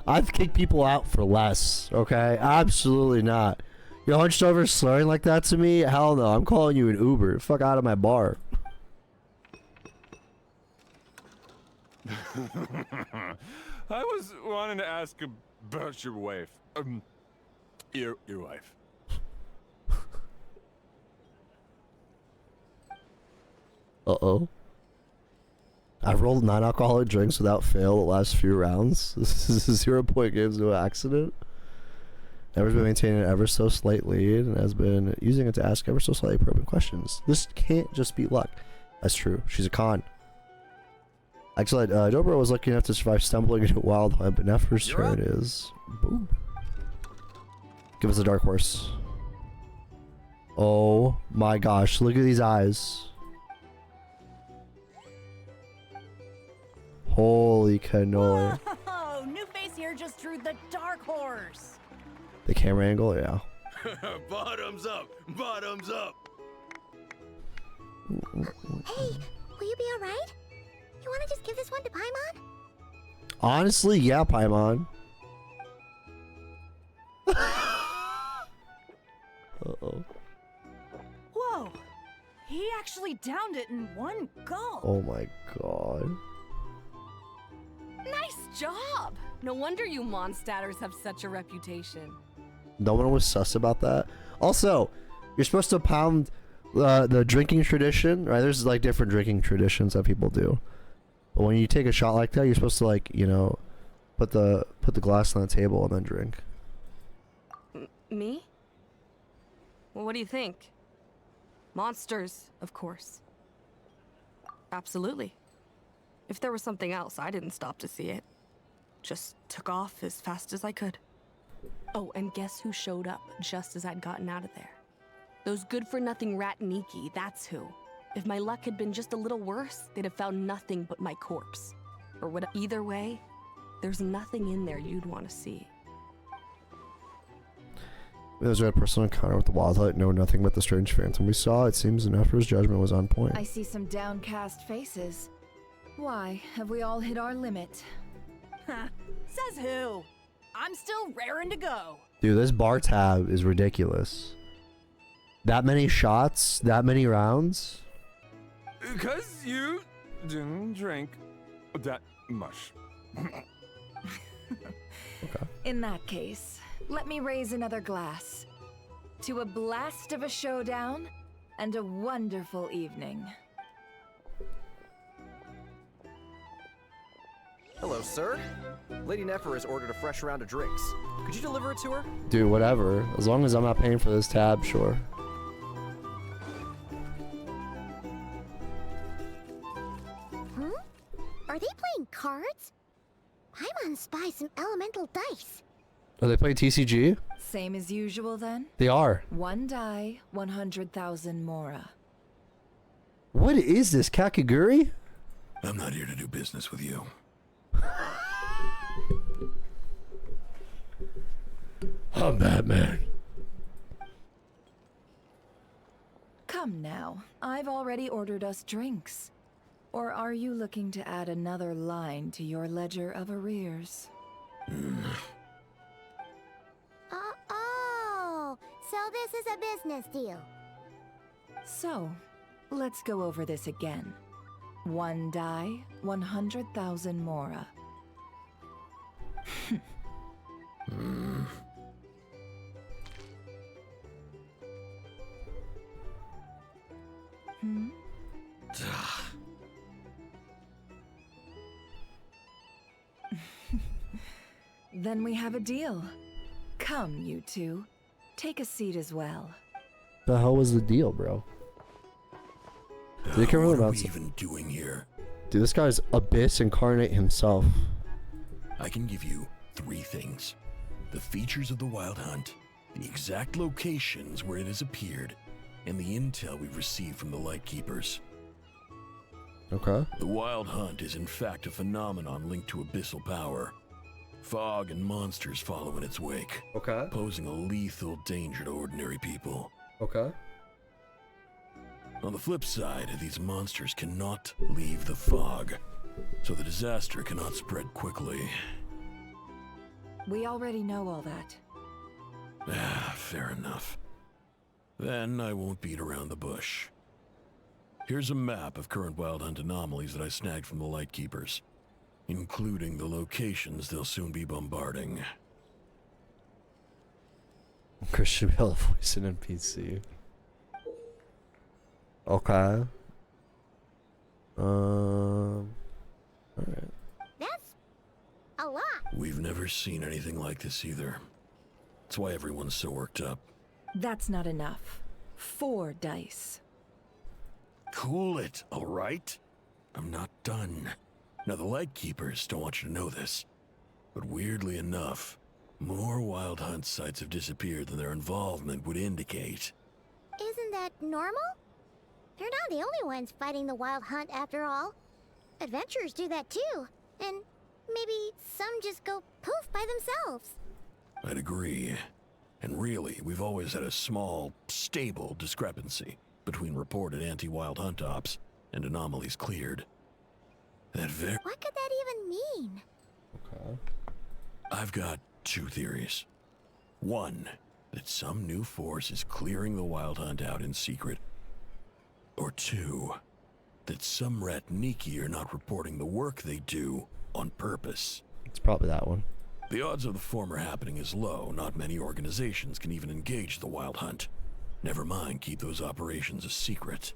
I've kicked people out for less, okay? Absolutely not. You're hunched over slurring like that to me? Hell no, I'm calling you an Uber. Fuck out of my bar. I was wanting to ask about your wife. Your wife. Uh-oh. I've rolled 9 alcoholic drinks without fail the last few rounds. This is a 0-point games no accident. Never's been maintaining an ever so slight lead and has been using it to ask ever so slightly probing questions. This can't just be luck. That's true. She's a con. Excellent. Dobro was lucky enough to survive stumbling into a wild hunt, but Nefer's turn is... Boom. Give us a dark horse. Oh my gosh. Look at these eyes. Holy cannoli. Oh, new face here just drew the dark horse. The camera angle, yeah. Bottoms up! Bottoms up! Hey, will you be alright? You wanna just give this one to Paimon? Honestly, yeah, Paimon. Uh-oh. Whoa, he actually downed it in one gulp. Oh my god. Nice job! No wonder you monstatters have such a reputation. No one was sus about that. Also, you're supposed to pound the drinking tradition, right? There's like different drinking traditions that people do. But when you take a shot like that, you're supposed to like, you know, put the glass on the table and then drink. Me? Well, what do you think? Monsters, of course. Absolutely. If there was something else, I didn't stop to see it. Just took off as fast as I could. Oh, and guess who showed up just as I'd gotten out of there? Those good-for-nothing rat Niki, that's who. If my luck had been just a little worse, they'd have found nothing but my corpse. Or what? Either way, there's nothing in there you'd want to see. Those who had personal encounter with the Wild Hunt know nothing but the strange phantom we saw. It seems Nefer's judgment was on point. I see some downcast faces. Why, have we all hit our limit? Says who? I'm still raring to go. Dude, this bar tab is ridiculous. That many shots? That many rounds? Because you didn't drink that much. Okay. In that case, let me raise another glass. To a blast of a showdown and a wonderful evening. Hello, sir. Lady Nefer has ordered a fresh round of drinks. Could you deliver it to her? Dude, whatever. As long as I'm not paying for this tab, sure. Are they playing cards? Paimon spies some elemental dice. Are they playing TCG? Same as usual then? They are. 1 die, 100,000 Mora. What is this, Kakiguri? I'm not here to do business with you. I'm Batman. Come now, I've already ordered us drinks. Or are you looking to add another line to your ledger of arrears? Oh, so this is a business deal. So, let's go over this again. 1 die, 100,000 Mora. hmm? Then we have a deal. Come, you two. Take a seat as well. The hell was the deal, bro? They can really What are we bounce. even doing here? Dude, this guy's Abyss incarnate himself. I can give you 3 things. The features of the Wild Hunt, the exact locations where it has appeared, and the intel we've received from the Lightkeepers. Okay. The Wild Hunt is in fact a phenomenon linked to abyssal power. Fog and monsters follow in its wake, Okay. posing a lethal danger to ordinary people. Okay. On the flip side, these monsters cannot leave the fog, so the disaster cannot spread quickly. We already know all that. Fair enough. Then I won't beat around the bush. Here's a map of current Wild Hunt anomalies that I snagged from the Lightkeepers, including the locations they'll soon be bombarding. Chris should be able to voice an NPC. Okay. Alright. That's a lot. We've never seen anything like this either. That's why everyone's so worked up. That's not enough. 4 dice. Cool it, all right? I'm not done. Now, the Lightkeepers don't want you to know this, but weirdly enough, more Wild Hunt sites have disappeared than their involvement would indicate. Isn't that normal? They're not the only ones fighting the Wild Hunt after all. Adventurers do that too. And maybe some just go poof by themselves. I'd agree. And really, we've always had a small, stable discrepancy between reported anti-Wild Hunt ops and anomalies cleared. What could that even mean? Okay. I've got 2 theories. One, that some new force is clearing the Wild Hunt out in secret. Or 2, that some Ratniki are not reporting the work they do on purpose. It's probably that one. The odds of the former happening is low. Not many organizations can even engage the Wild Hunt. Never mind keep those operations a secret.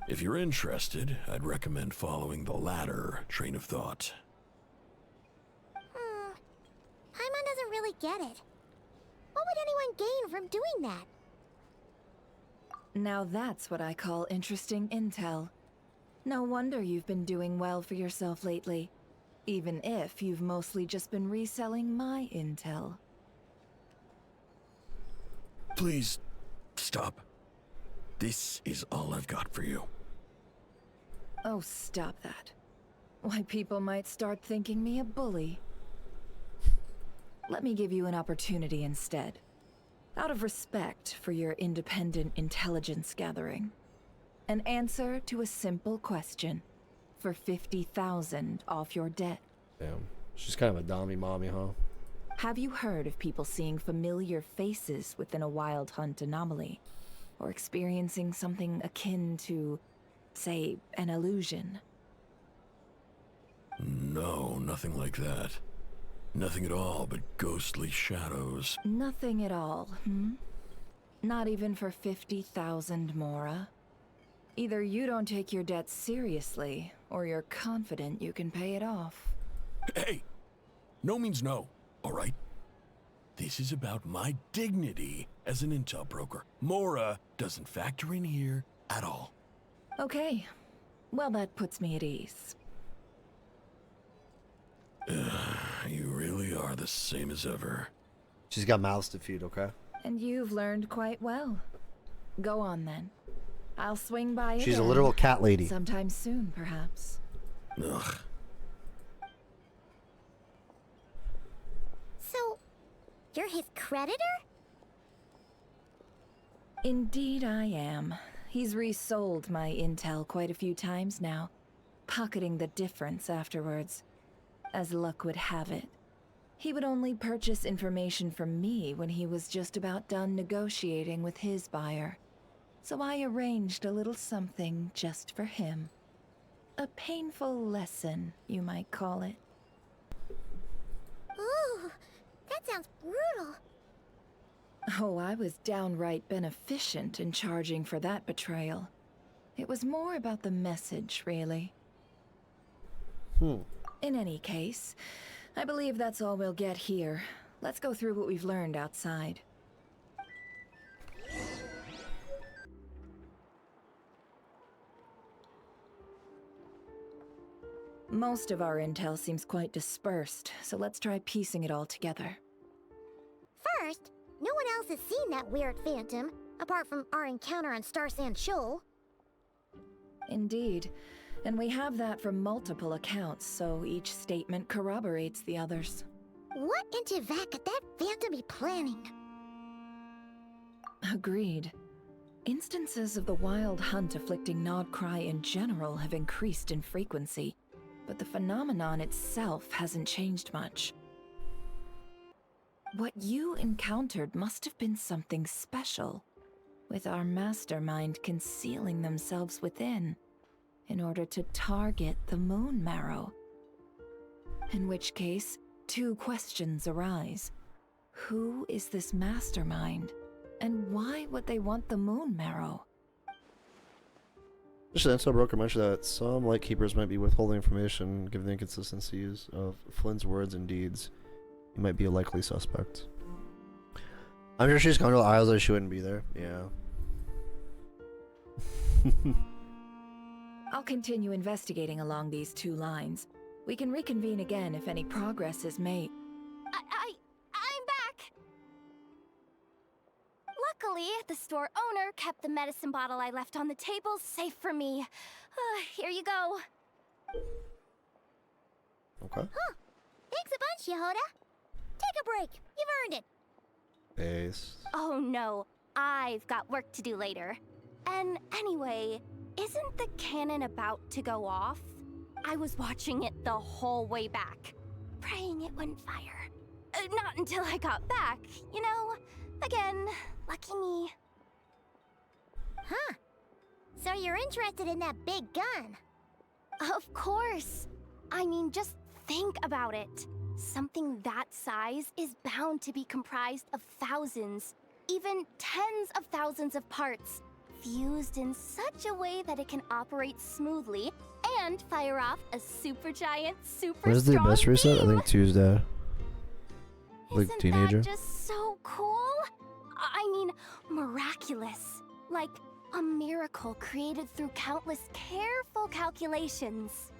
If you're interested, I'd recommend following the latter train of thought. Paimon doesn't really get it. What would anyone gain from doing that? Now that's what I call interesting intel. No wonder you've been doing well for yourself lately. Even if you've mostly just been reselling my intel. Please, stop. This is all I've got for you. Oh, stop that. Why, people might start thinking me a bully. Let me give you an opportunity instead. Out of respect for your independent intelligence gathering. An answer to a simple question. For 50,000 off your debt. Damn. She's kind of a dommy mommy, huh? Have you heard of people seeing familiar faces within a Wild Hunt anomaly? Or experiencing something akin to, say, an illusion? No, nothing like that. Nothing at all but ghostly shadows. Nothing at all, hmm? Not even for 50,000 Mora? Either you don't take your debt seriously, or you're confident you can pay it off. Hey! No means no, all right? This is about my dignity as an intel broker. Mora doesn't factor in here at all. Okay. Well, that puts me at ease. You really are the same as ever. She's got mouths to feed, okay? And you've learned quite well. Go on, then. I'll swing by She's a again. literal cat lady. Sometime soon, perhaps. Ugh. So, you're his creditor? Indeed I am. He's resold my intel quite a few times now, pocketing the difference afterwards. As luck would have it, he would only purchase information from me when he was just about done negotiating with his buyer. So I arranged a little something just for him. A painful lesson, you might call it. Ooh, that sounds brutal. Oh, I was downright beneficent in charging for that betrayal. It was more about the message, really. In any case, I believe that's all we'll get here. Let's go through what we've learned outside. Most of our intel seems quite dispersed, so let's try piecing it all together. First, no one else has seen that weird phantom, apart from our encounter on Star Sand Shoal. Indeed. And we have that from multiple accounts, so each statement corroborates the others. What in Tivat could that phantom be planning? Agreed. Instances of the wild hunt afflicting Nodcry in general have increased in frequency, but the phenomenon itself hasn't changed much. What you encountered must have been something special, with our mastermind concealing themselves within, in order to target the Moon Marrow. In which case, two questions arise. Who is this mastermind? And why would they want the Moon Marrow? Just an intel broker mentioned that some Lightkeepers might be withholding information given the inconsistencies of Flynn's words and deeds. He might be a likely suspect. I'm sure she's gone to the Isles that she wouldn't be there. Yeah. I'll continue investigating along these two lines. We can reconvene again if any progress is made. I'm back! Luckily, the store owner kept the medicine bottle I left on the table safe for me. Here you go. Okay. Huh. Thanks a bunch, Yehoda. Take a break. You've earned it. Base. Oh no, I've got work to do later. And anyway, isn't the cannon about to go off? I was watching it the whole way back, praying it wouldn't fire. Not until I got back, you know? Again, lucky me. Huh. So you're interested in that big gun? Of course. I mean, just think about it. Something that size is bound to be comprised of thousands, even tens of thousands of parts, fused in such a way that it can operate smoothly and fire off a supergiant, super When's the strong best reset? I beam. think Tuesday. Like Isn't teenager. that just so cool? I mean, miraculous. Like a miracle created through countless careful calculations.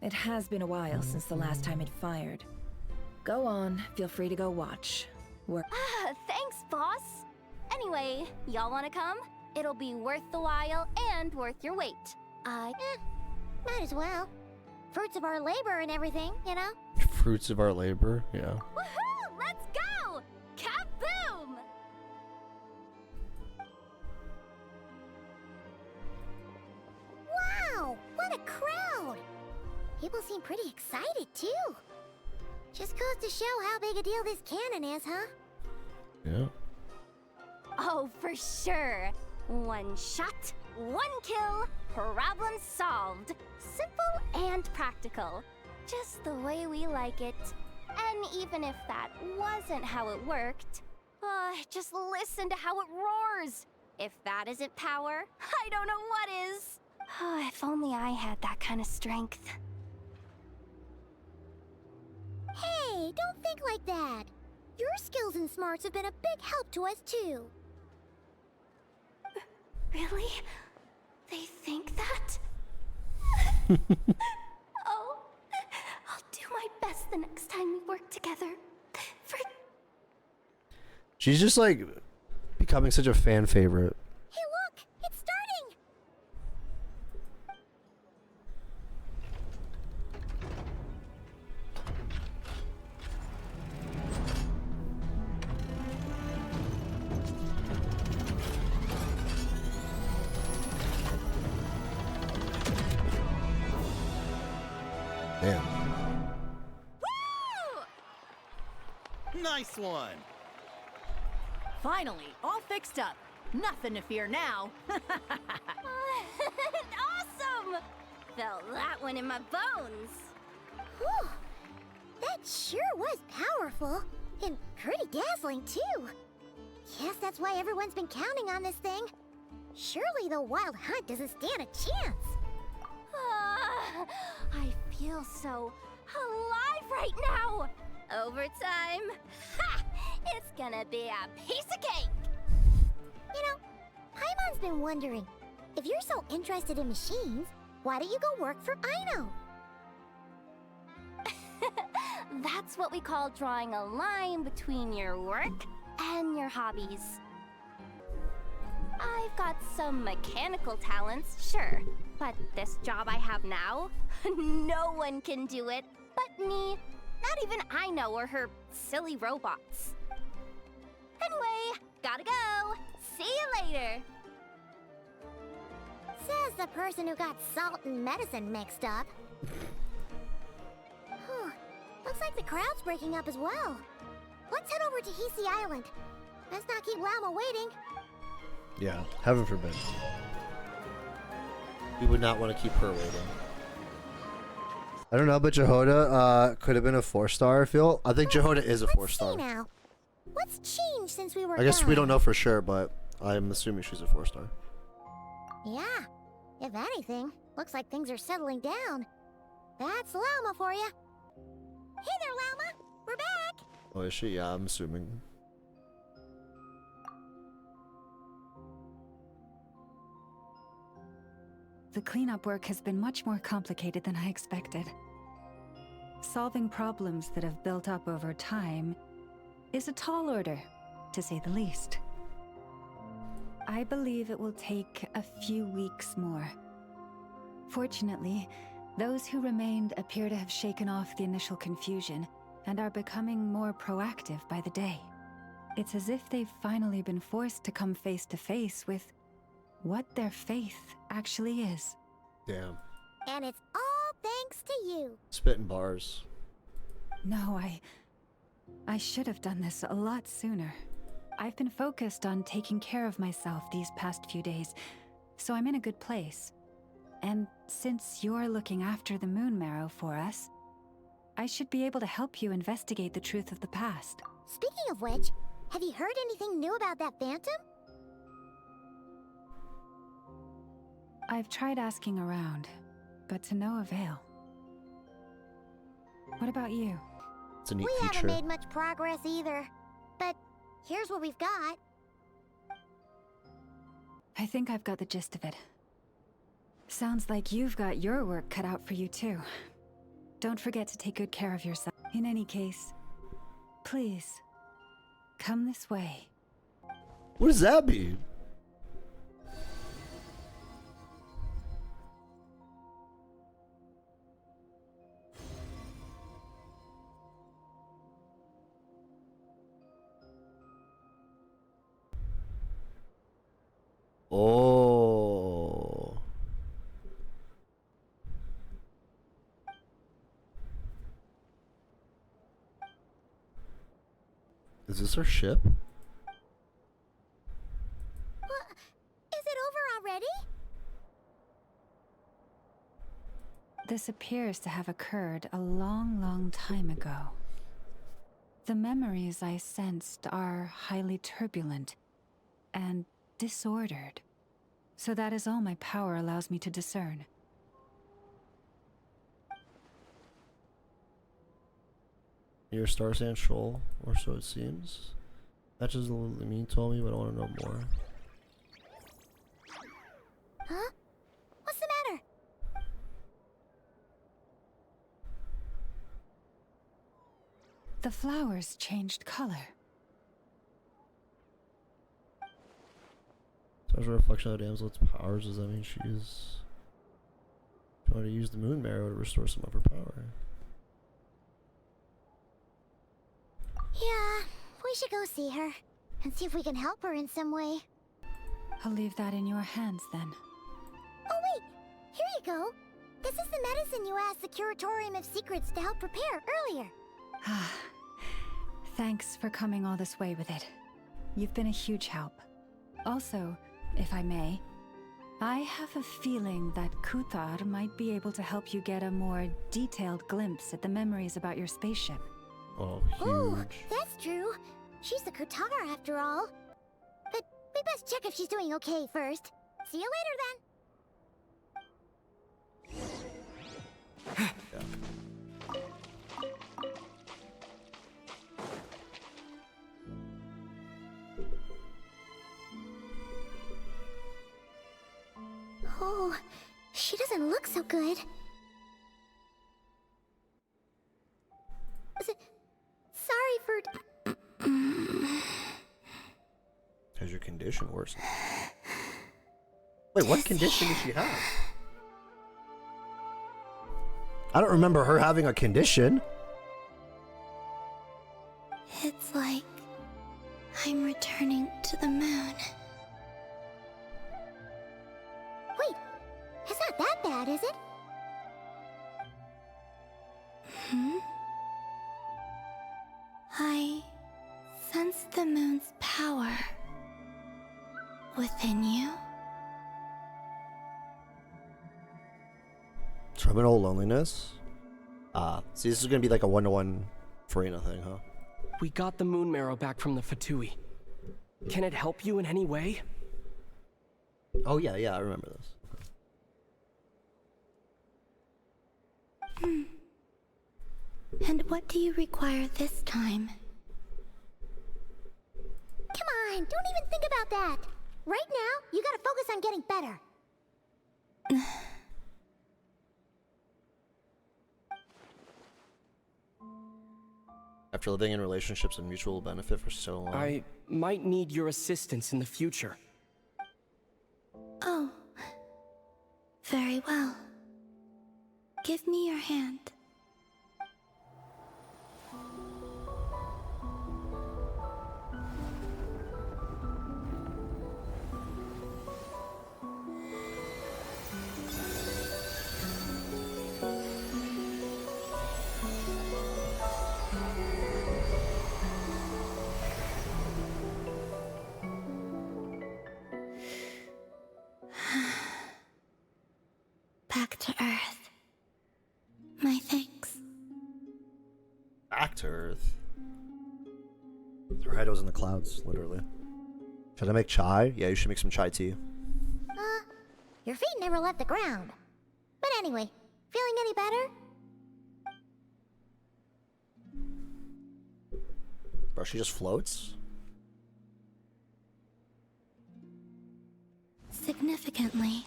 It has been a while since the last time it fired. Go on, feel free to go watch. Thanks, boss. Anyway, y'all wanna come? It'll be worth the while and worth your wait. Might as well. Fruits of our labor and everything, you know? Fruits of our labor, yeah. Woohoo! Let's go! Kaboom! Wow! What a crowd! People seem pretty excited, too. Just goes to show how big a deal this cannon is, huh? Yeah. Oh, for sure. One shot, one kill, problem solved. Simple and practical. Just the way we like it. And even if that wasn't how it worked, just listen to how it roars. If that isn't power, I don't know what is. Oh, if only I had that kind of strength. Hey, don't think like that. Your skills and smarts have been a big help to us, too. Really? They think that? Oh, I'll do my best the next time we work together. She's just like becoming such a fan favorite. Hey, look! It's starting! Damn. Nice one! Finally, all fixed up. Nothing to fear now. Awesome! Felt that one in my bones. Whew! That sure was powerful. And pretty dazzling, too. Guess that's why everyone's been counting on this thing. Surely the Wild Hunt doesn't stand a chance. I feel so alive right now. Overtime. Ha! It's gonna be a piece of cake. You know, Paimon's been wondering, if you're so interested in machines, why don't you go work for Aino? That's what we call drawing a line between your work and your hobbies. I've got some mechanical talents, sure, but this job I have now, no one can do it but me. Not even Aino or her silly robots. Anyway, gotta go. See you later. Says the person who got salt and medicine mixed up. Looks like the crowd's breaking up as well. Let's head over to Hisi Island. Let's not keep Llama waiting. Yeah, heaven forbid. We would not want to keep her waiting. I don't know, but Jehoda could have been a 4-star, I feel. I think Jehoda is a 4-star. See now. What's changed since we were I guess gone? we don't know for sure, but I'm assuming she's a 4-star. Yeah. If anything, looks like things are settling down. That's Llama for you. Hey there, Llama. We're back. Oh, is she? Yeah, I'm assuming. The cleanup work has been much more complicated than I expected. Solving problems that have built up over time is a tall order, to say the least. I believe it will take a few weeks more. Fortunately, those who remained appear to have shaken off the initial confusion and are becoming more proactive by the day. It's as if they've finally been forced to come face to face with what their faith actually is. Damn. And it's all thanks to you. Spitting bars. No, I should have done this a lot sooner. I've been focused on taking care of myself these past few days, so I'm in a good place. And since you're looking after the Moon Marrow for us, I should be able to help you investigate the truth of the past. Speaking of which, have you heard anything new about that Phantom? I've tried asking around, but to no avail. What about you? It's a neat We feature. haven't made much progress either, but here's what we've got. I think I've got the gist of it. Sounds like you've got your work cut out for you too. Don't forget to take good care of yourself. In any case, please, come this way. What does that mean? Oh. Is this our ship? Is it over already? This appears to have occurred a long, long time ago. The memories I sensed are highly turbulent and disordered. So that is all my power allows me to discern. You're a Star Sand Shoal, or so it seems. Matches what Lemine told me, but I want to know more. Huh? What's the matter? The flowers changed color. So as a reflection of the damsel's powers, does that mean she's trying to use the Moon Marrow to restore some of her power? Yeah, we should go see her and see if we can help her in some way. I'll leave that in your hands then. Oh wait, here you go. This is the medicine you asked the Curatorium of Secrets to help prepare earlier. Thanks for coming all this way with it. You've been a huge help. Also, if I may, I have a feeling that Kuthar might be able to help you get a more detailed glimpse at the memories about your spaceship. Oh, Ooh, huge. that's true. She's the Kutara after all. But we best check if she's doing okay first. See you later then. Oh, she doesn't look so good. Sorry for... Has your condition worsened? Wait, what condition does she have? I don't remember her having a condition. It's like I'm returning to the moon. Wait, it's not that bad, is it? I sense the moon's power within you. Terminal loneliness? See, this is gonna be like a one-to-one Farina thing, huh? We got the moon marrow back from the Fatui. Can it help you in any way? Oh yeah, I remember this. And what do you require this time? Come on, don't even think about that. Right now, you gotta focus on getting better. After living in relationships of mutual benefit for so long. I might need your assistance in the future. Oh. Very well. Give me your hand. Back to Earth. My thanks. Back to Earth. Her head was in the clouds, literally. Should I make chai? Yeah, you should make some chai tea. Your feet never left the ground. But anyway, feeling any better? Bro, she just floats? Significantly.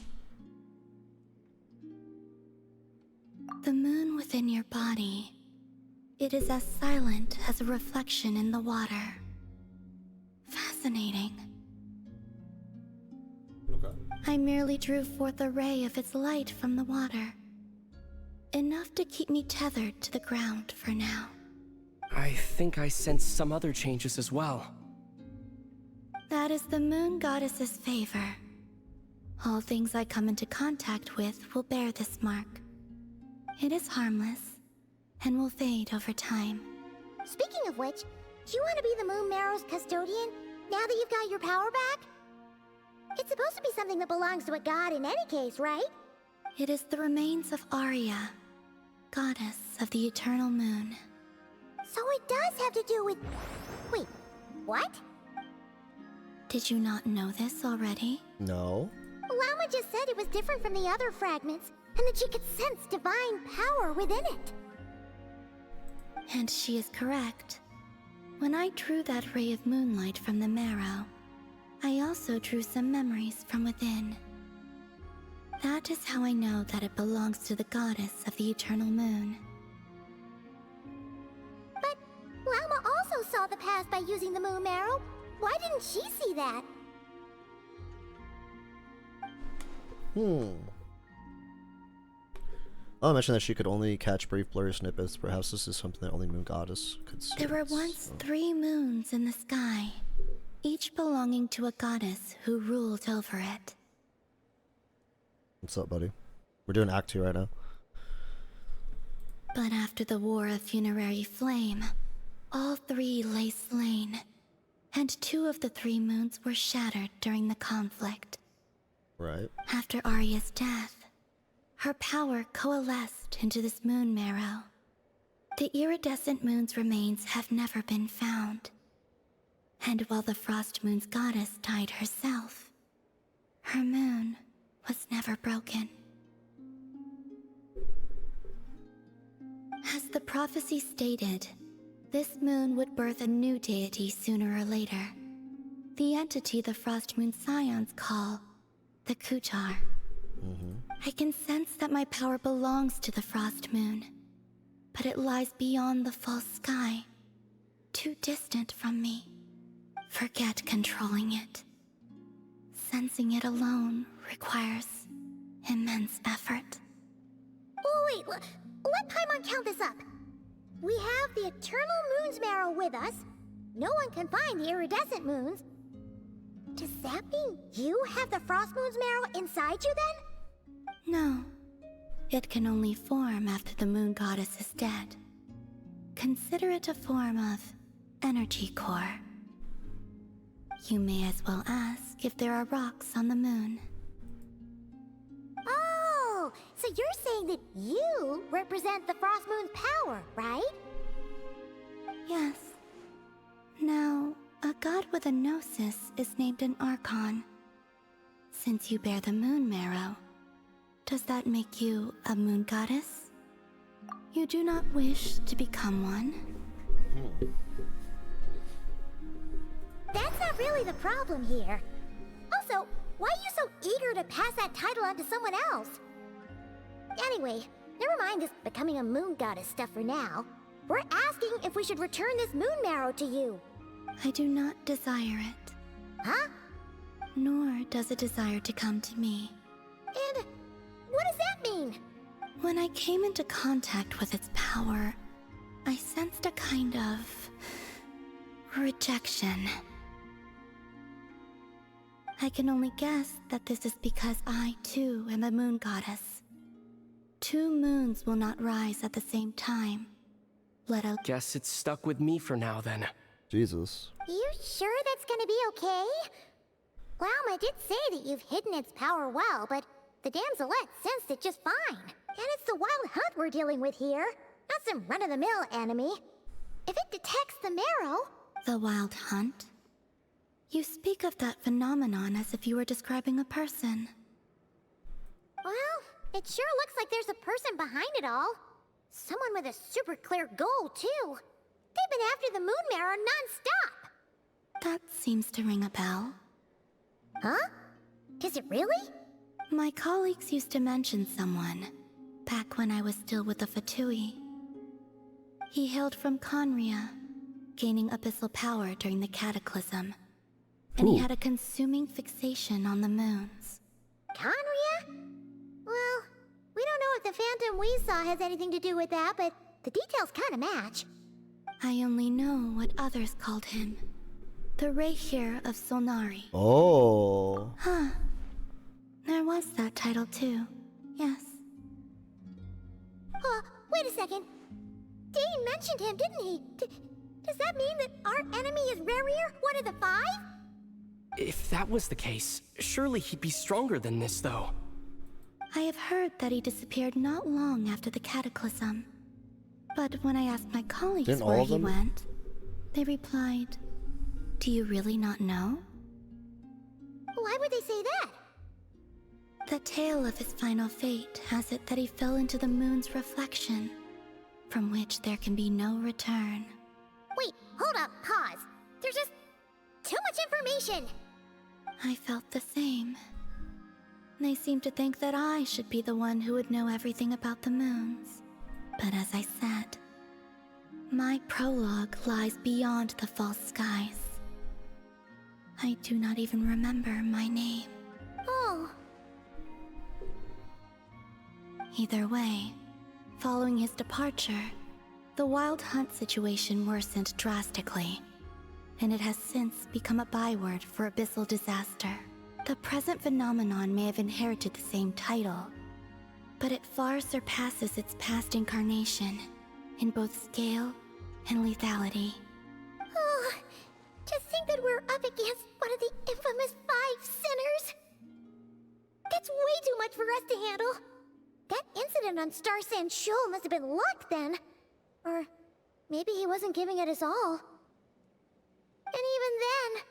The moon within your body, it is as silent as a reflection in the water. Fascinating. Okay. I merely drew forth a ray of its light from the water. Enough to keep me tethered to the ground for now. I think I sense some other changes as well. That is the moon goddess's favor. All things I come into contact with will bear this mark. It is harmless, and will fade over time. Speaking of which, do you want to be the Moon Marrow's custodian, now that you've got your power back? It's supposed to be something that belongs to a god in any case, right? It is the remains of Arya, goddess of the eternal moon. So it does have to do with... Wait, what? Did you not know this already? No. Llama just said it was different from the other fragments, and that she could sense divine power within it. And she is correct. When I drew that ray of moonlight from the marrow, I also drew some memories from within. That is how I know that it belongs to the goddess of the eternal moon. But Llama also saw the past by using the moon marrow. Why didn't she see that? Oh, I mentioned that she could only catch brief blurry snippets. Perhaps this is something that only Moon Goddess could see. There were once 3 moons in the sky, each belonging to a goddess who ruled over it. What's up, buddy? We're doing Act 2 right now. But after the War of Funerary Flame, all 3 lay slain, and 2 of the 3 moons were shattered during the conflict. Right. After Arya's death, her power coalesced into this moon marrow. The iridescent moon's remains have never been found. And while the frost moon's goddess died herself, her moon was never broken. As the prophecy stated, this moon would birth a new deity sooner or later. The entity the Frost Moon Scions call the Kutar. I can sense that my power belongs to the Frost Moon, but it lies beyond the false sky, too distant from me. Forget controlling it. Sensing it alone requires immense effort. Oh, wait, let Paimon count this up. We have the Eternal Moon's Marrow with us. No one can find the iridescent moons. Does that mean you have the Frost Moon's Marrow inside you then? No. It can only form after the moon goddess is dead. Consider it a form of energy core. You may as well ask if there are rocks on the moon. Oh, so you're saying that you represent the Frost Moon's power, right? Yes. Now, a god with a gnosis is named an Archon. Since you bear the moon marrow, does that make you a moon goddess? You do not wish to become one? That's not really the problem here. Also, why are you so eager to pass that title on to someone else? Anyway, never mind this becoming a moon goddess stuff for now. We're asking if we should return this moon marrow to you. I do not desire it. Huh? Nor does it desire to come to me. And what does that mean? When I came into contact with its power, I sensed a kind of rejection. I can only guess that this is because I, too, am a moon goddess. Two moons will not rise at the same time. Guess it's stuck with me for now, then. Jesus. You sure that's gonna be okay? Lauma did say that you've hidden its power well, but the damselette sensed it just fine. And it's the wild hunt we're dealing with here, not some run-of-the-mill enemy. If it detects the marrow... The wild hunt? You speak of that phenomenon as if you were describing a person. Well, it sure looks like there's a person behind it all. Someone with a super clear goal, too. They've been after the moon marrow non-stop. That seems to ring a bell. Huh? Does it really? My colleagues used to mention someone, back when I was still with the Fatui. He hailed from Conria, gaining abyssal power during the Cataclysm. And he had a consuming fixation on the moons. Conria? Well, we don't know if the phantom we saw has anything to do with that, but the details kind of match. I only know what others called him. The Rehir of Solnari. Oh. Huh. There was that title too. Yes. Wait a second. Dane mentioned him, didn't he? Does that mean that our enemy is Rehir, one of the five? If that was the case, surely he'd be stronger than this, though. I have heard that he disappeared not long after the Cataclysm. But when I asked my colleagues where he went, they replied, "Do you really not know?" Why would they say that? The tale of his final fate has it that he fell into the moon's reflection, from which there can be no return. Wait, hold up, pause. There's just too much information. I felt the same. They seemed to think that I should be the one who would know everything about the moons. But as I said, my prologue lies beyond the false skies. I do not even remember my name. Oh. Either way, following his departure, the wild hunt situation worsened drastically, and it has since become a byword for abyssal disaster. The present phenomenon may have inherited the same title, but it far surpasses its past incarnation in both scale and lethality. Oh, to think that we're up against one of the infamous 5 sinners. That's way too much for us to handle. That incident on Star Sand Shoal must have been luck then. Or maybe he wasn't giving it his all. And even then,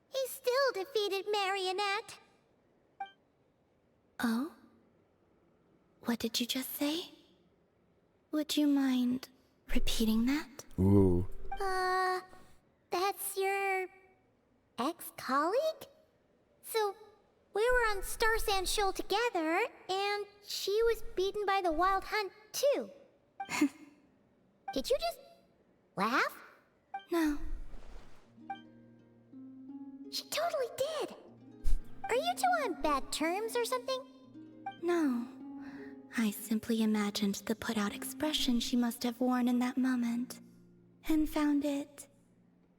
he still defeated Marionette. Oh? What did you just say? Would you mind repeating that? Ooh. That's your ex-colleague? So, we were on Star Sand Shoal together, and she was beaten by the Wild Hunt, too. Did you just laugh? No. She totally did. Are you two on bad terms or something? No. I simply imagined the put-out expression she must have worn in that moment, and found it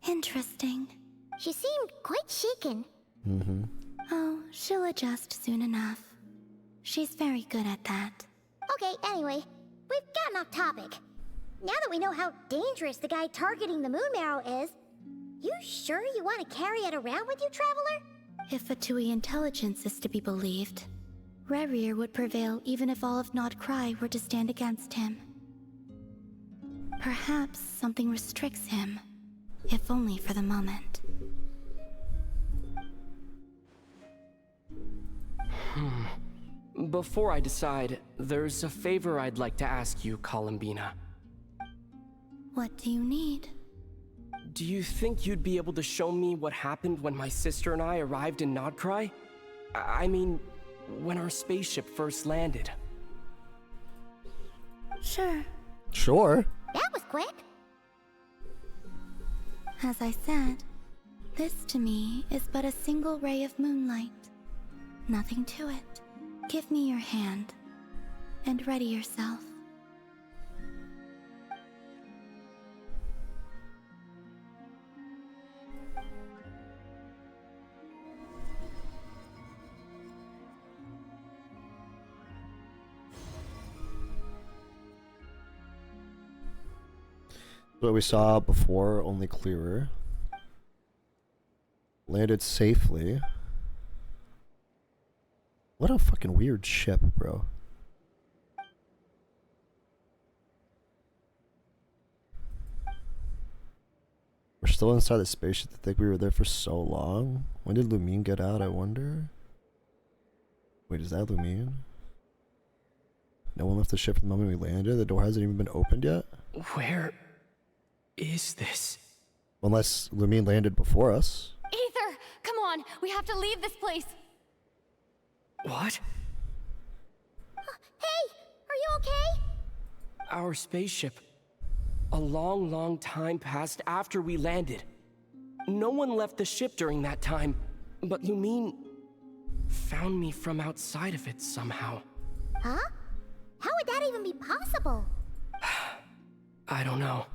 interesting. She seemed quite shaken. Mm-hmm. Oh, she'll adjust soon enough. She's very good at that. Okay, anyway, we've gotten off topic. Now that we know how dangerous the guy targeting the Moon Marrow is, you sure you want to carry it around with you, Traveler? If Fatui intelligence is to be believed, Rerir would prevail even if all of Nod Cry were to stand against him. Perhaps something restricts him, if only for the moment. Before I decide, there's a favor I'd like to ask you, Columbina. What do you need? Do you think you'd be able to show me what happened when my sister and I arrived in Nodcry? I mean, when our spaceship first landed. Sure. Sure. That was quick. As I said, this to me is but a single ray of moonlight. Nothing to it. Give me your hand, and ready yourself. What we saw before, only clearer. Landed safely. What a fucking weird ship, bro. We're still inside the spaceship. I think we were there for so long. When did Lumine get out, I wonder? Wait, is that Lumine? No one left the ship the moment we landed? The door hasn't even been opened yet? Where is this? Unless Lumine landed before us. Aether! Come on! We have to leave this place! What? Hey! Are you okay? Our spaceship. A long, long time passed after we landed. No one left the ship during that time, but Lumine found me from outside of it somehow. Huh? How would that even be possible? I don't know.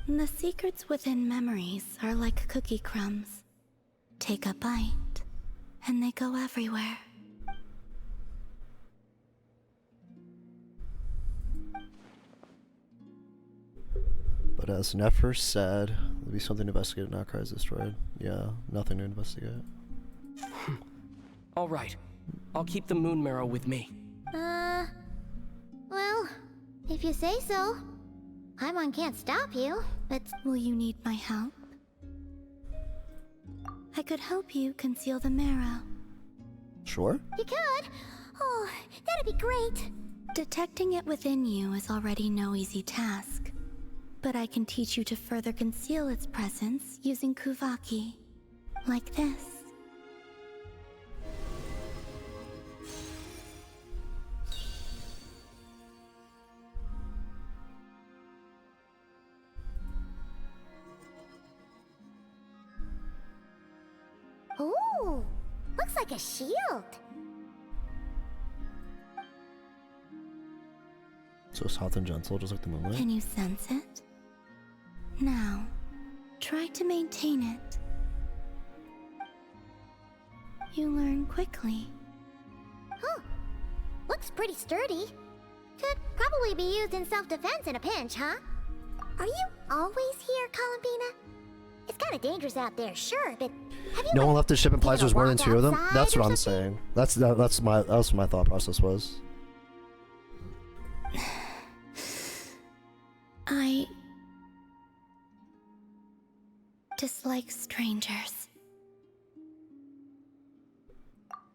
The secrets within memories are like cookie crumbs. Take a bite, and they go everywhere. But as Nefer said, there'll be something to investigate if Nodcry is destroyed. Yeah, nothing to investigate. Alright. I'll keep the Moon Marrow with me. Well, if you say so. Paimon can't stop you, but... Will you need my help? I could help you conceal the marrow. Sure. You could? Oh, that'd be great. Detecting it within you is already no easy task. But I can teach you to further conceal its presence using Kuvaki. Like this. Ooh, looks like a shield. So soft and gentle, just like the moonlight. Can you sense it? Now, try to maintain it. You learn quickly. Huh. Looks pretty sturdy. Could probably be used in self-defense in a pinch, huh? Are you always here, Columbina? It's kind of dangerous out there, sure, but have you No one left the ship implies taken a there's more than walk two of them. outside That's or what I'm something? saying. That's my thought process was. I dislike strangers.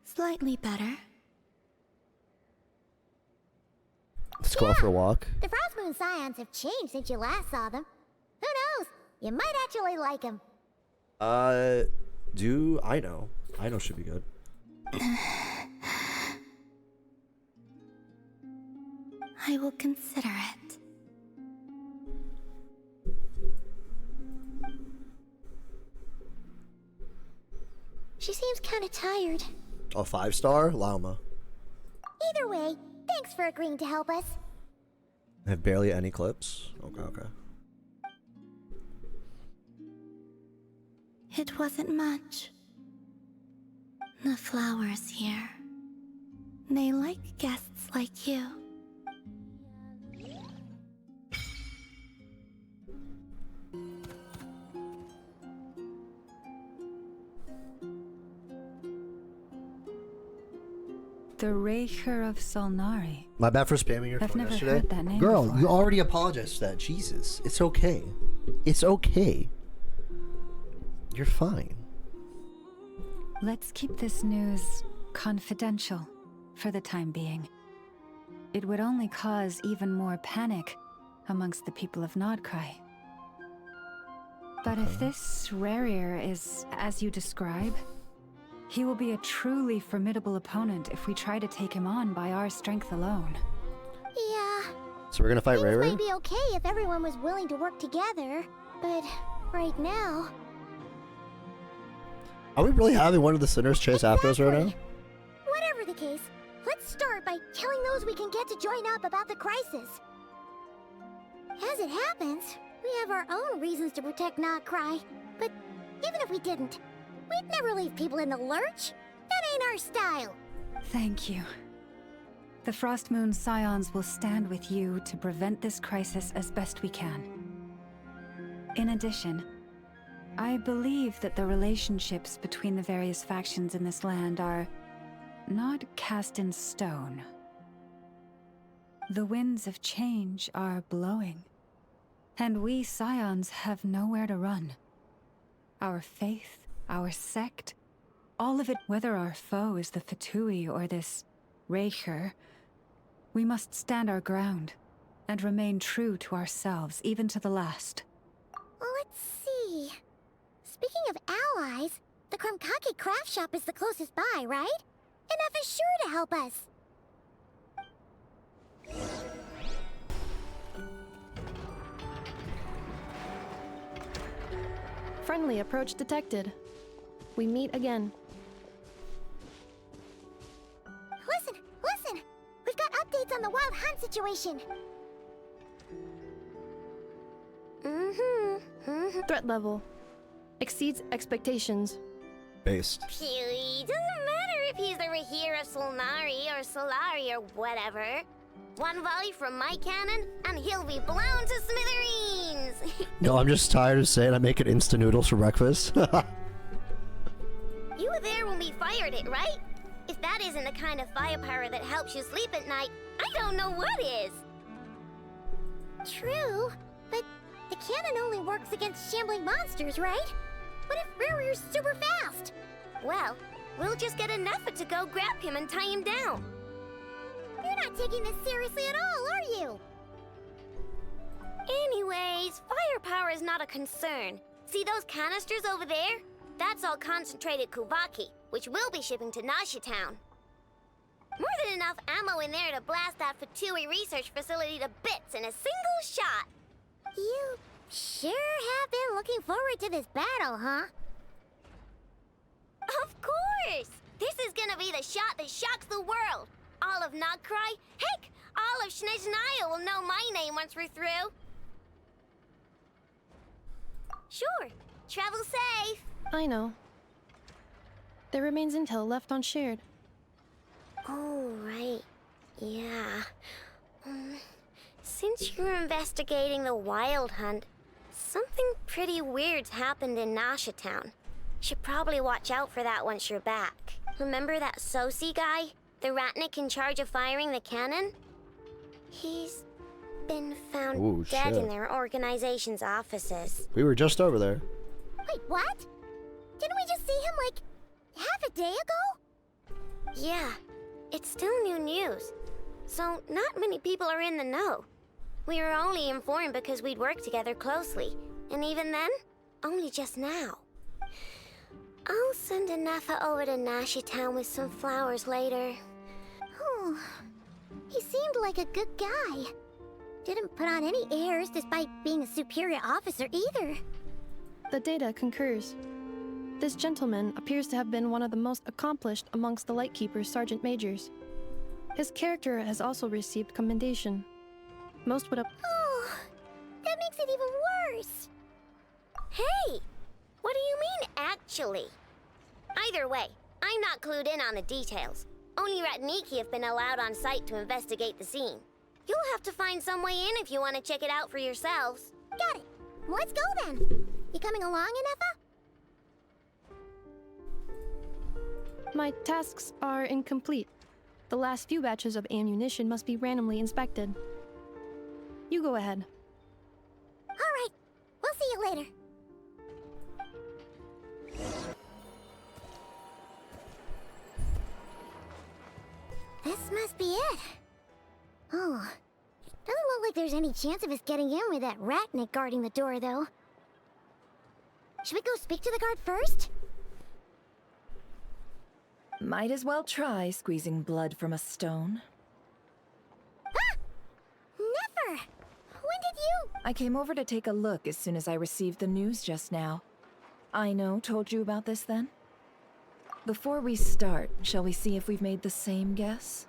Slightly better. Let's go out for a walk. The Frost Moon Scions have changed since you last saw them. Who knows? You might actually like them. Do I know? I know should be good. I will consider it. She seems kind of tired. A 5-star? Lauma. Either way, thanks for agreeing to help us. I have barely any clips. Okay. It wasn't much. The flowers here. They like guests like you. The Raker of Solnari. My bad for spamming your I've phone never yesterday. heard that name Girl, before. you already apologized for that. Jesus. It's okay. It's okay. You're fine. Let's keep this news confidential for the time being. It would only cause even more panic amongst the people of Nodcry. But if this Rarier is as you describe, he will be a truly formidable opponent if we try to take him on by our strength alone. Yeah. So we're gonna fight Things Ray might be okay if everyone was willing to work together, but right now... Are we really having one of the sinners chase after us right now? Whatever the case, let's start by telling those we can get to join up about the crisis. As it happens, we have our own reasons to protect Nodcry, but even if we didn't, we'd never leave people in the lurch. That ain't our style. Thank you. The Frostmoon Scions will stand with you to prevent this crisis as best we can. In addition, I believe that the relationships between the various factions in this land are not cast in stone. The winds of change are blowing, and we Scions have nowhere to run. Our faith, our sect, all of it, whether our foe is the Fatui or this Raker, we must stand our ground and remain true to ourselves, even to the last. Let's see. Speaking of allies, the Krumkake craft shop is the closest by, right? And F is sure to help us. Friendly approach detected. We meet again. Listen! We've got updates on the Wild Hunt situation. Threat level exceeds expectations. Based. Phew, doesn't matter if he's the Rahir of Solnari or Solari or whatever. One volley from my cannon, and he'll be blown to smithereens! No, I'm just tired of saying I make it instant noodles for breakfast. You were there when we fired it, right? If that isn't the kind of firepower that helps you sleep at night, I don't know what is. True, but the cannon only works against shambling monsters, right? What if Rarier's super fast? Well, we'll just get an effort to go grab him and tie him down. You're not taking this seriously at all, are you? Anyways, firepower is not a concern. See those canisters over there? That's all concentrated Kuvaki, which we'll be shipping to Nasha Town. More than enough ammo in there to blast that Fatui research facility to bits in a single shot. You sure have been looking forward to this battle, huh? Of course! This is gonna be the shot that shocks the world. All of Nodcry, heck, all of Snezhnaya will know my name once we're through. Sure, travel safe. I know. There remains intel left unshared. Oh, right. Yeah. Since you're investigating the Wild Hunt, something pretty weird's happened in Nasha Town. Should probably watch out for that once you're back. Remember that Sosi guy? The Ratnik in charge of firing the cannon? He's been found Ooh, dead in shit. their organization's offices. We were just over there. Wait, what? Didn't we just see him like half a day ago? Yeah, it's still new news. So not many people are in the know. We were only informed because we'd worked together closely. And even then, only just now. I'll send a Nefa over to Nashi Town with some flowers later. Oh, he seemed like a good guy. Didn't put on any airs despite being a superior officer either. The data concurs. This gentleman appears to have been one of the most accomplished amongst the Lightkeeper's Sergeant Majors. His character has also received commendation. Most would Oh, that makes it even worse. Hey! What do you mean, actually? Either way, I'm not clued in on the details. Only Ratniki have been allowed on site to investigate the scene. You'll have to find some way in if you want to check it out for yourselves. Got it. Let's go then. You coming along, Anefa? My tasks are incomplete. The last few batches of ammunition must be randomly inspected. You go ahead. All right. We'll see you later. This must be it. Oh, doesn't look like there's any chance of us getting in with that Ratnik guarding the door, though. Should we go speak to the guard first? Might as well try squeezing blood from a stone. Ah! Never! When did you... I came over to take a look as soon as I received the news just now. Aino told you about this then? Before we start, shall we see if we've made the same guess?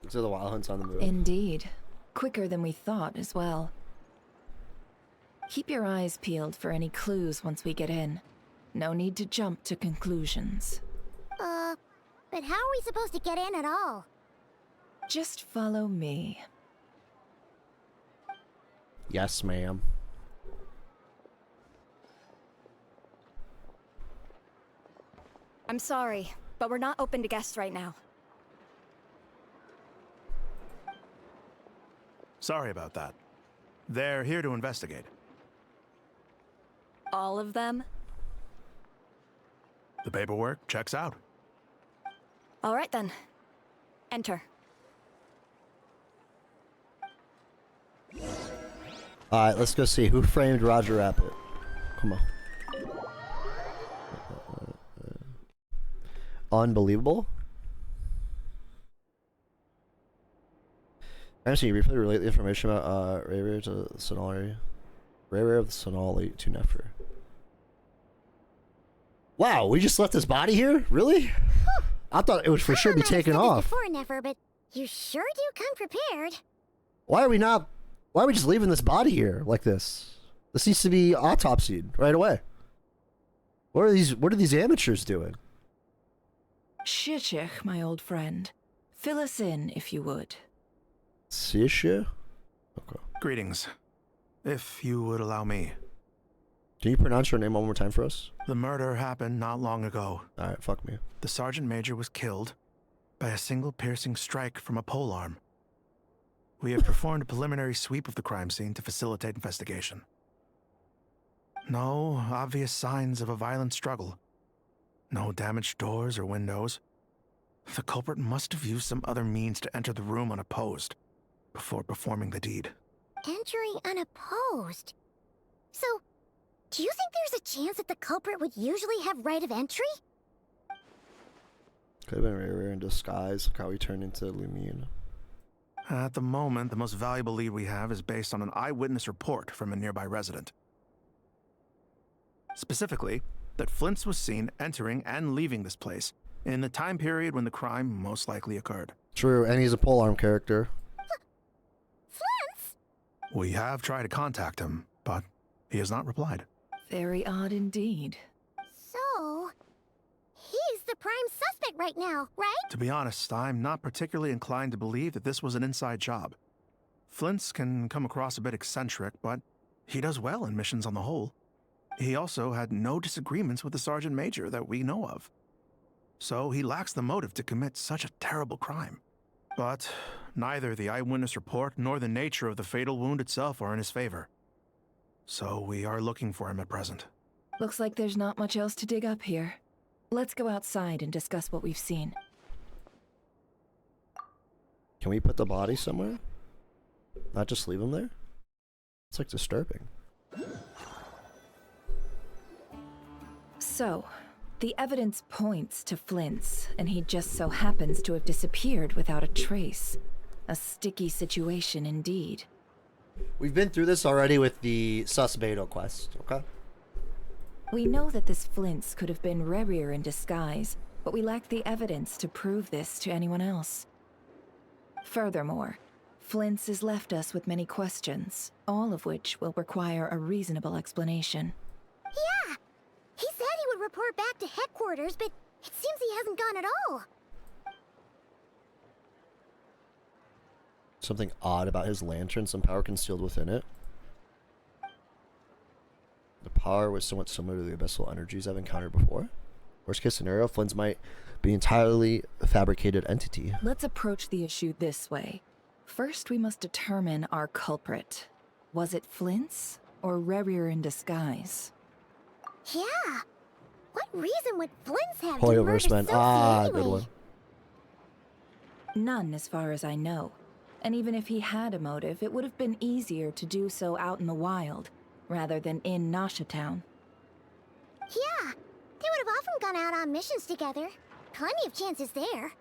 So the Wild Hunt's on the move. Indeed. Quicker than we thought as well. Keep your eyes peeled for any clues once we get in. No need to jump to conclusions. But how are we supposed to get in at all? Just follow me. Yes, ma'am. I'm sorry, but we're not open to guests right now. Sorry about that. They're here to investigate. All of them? The paperwork checks out. All right then. Enter. Alright, let's go see. Who framed Roger Rabbit? Come on. Unbelievable. Actually, you briefly relate the information about Raywear to Sonali. Raywear of the Sonali to Nefer. Wow, we just left this body here? Really? I thought it would for sure be taken off. Before, Nefer, but you sure do come prepared. Why are we not? Why are we just leaving this body here like this? This needs to be autopsied right away. What are these amateurs doing? Shishich, my old friend. Fill us in, if you would. Sisha? Okay. Greetings. If you would allow me. Can you pronounce your name one more time for us? The murder happened not long ago. Alright, fuck me. The Sergeant Major was killed by a single piercing strike from a polearm. We have performed a preliminary sweep of the crime scene to facilitate investigation. No obvious signs of a violent struggle. No damaged doors or windows. The culprit must have used some other means to enter the room unopposed before performing the deed. Entering unopposed? So, do you think there's a chance that the culprit would usually have right of entry? Could have been Raywear in disguise, like how he turned into Lumine. At the moment, the most valuable lead we have is based on an eyewitness report from a nearby resident. Specifically, that Flint's was seen entering and leaving this place in the time period when the crime most likely occurred. True, and he's a polearm character. Flint's? We have tried to contact him, but he has not replied. Very odd indeed. So, he's the prime suspect right now, right? To be honest, I'm not particularly inclined to believe that this was an inside job. Flint's can come across a bit eccentric, but he does well in missions on the whole. He also had no disagreements with the Sergeant Major that we know of. So he lacks the motive to commit such a terrible crime. But neither the eyewitness report nor the nature of the fatal wound itself are in his favor. So we are looking for him at present. Looks like there's not much else to dig up here. Let's go outside and discuss what we've seen. Can we put the body somewhere? Not just leave him there? It's like disturbing. So, the evidence points to Flint's, and he just so happens to have disappeared without a trace. A sticky situation indeed. We've been through this already with the Susbeto quest, okay? We know that this Flint's could have been Rerir in disguise, but we lack the evidence to prove this to anyone else. Furthermore, Flint's has left us with many questions, all of which will require a reasonable explanation. Yeah! He said he would report back to headquarters, but it seems he hasn't gone at all. Something odd about his lantern, some power concealed within it. The power was somewhat similar to the abyssal energies I've encountered before. Worst case scenario, Flynn's might be entirely a fabricated entity. Let's approach the issue this way. First, we must determine our culprit. Was it Flint's or Rerir in disguise? Yeah! What reason would Flint's have to Hoyo murder versus man. Sophie Ah, anyway? good one. None, as far as I know. And even if he had a motive, it would have been easier to do so out in the wild, rather than in Nasha Town. Yeah! They would have often gone out on missions together. Plenty of chances there.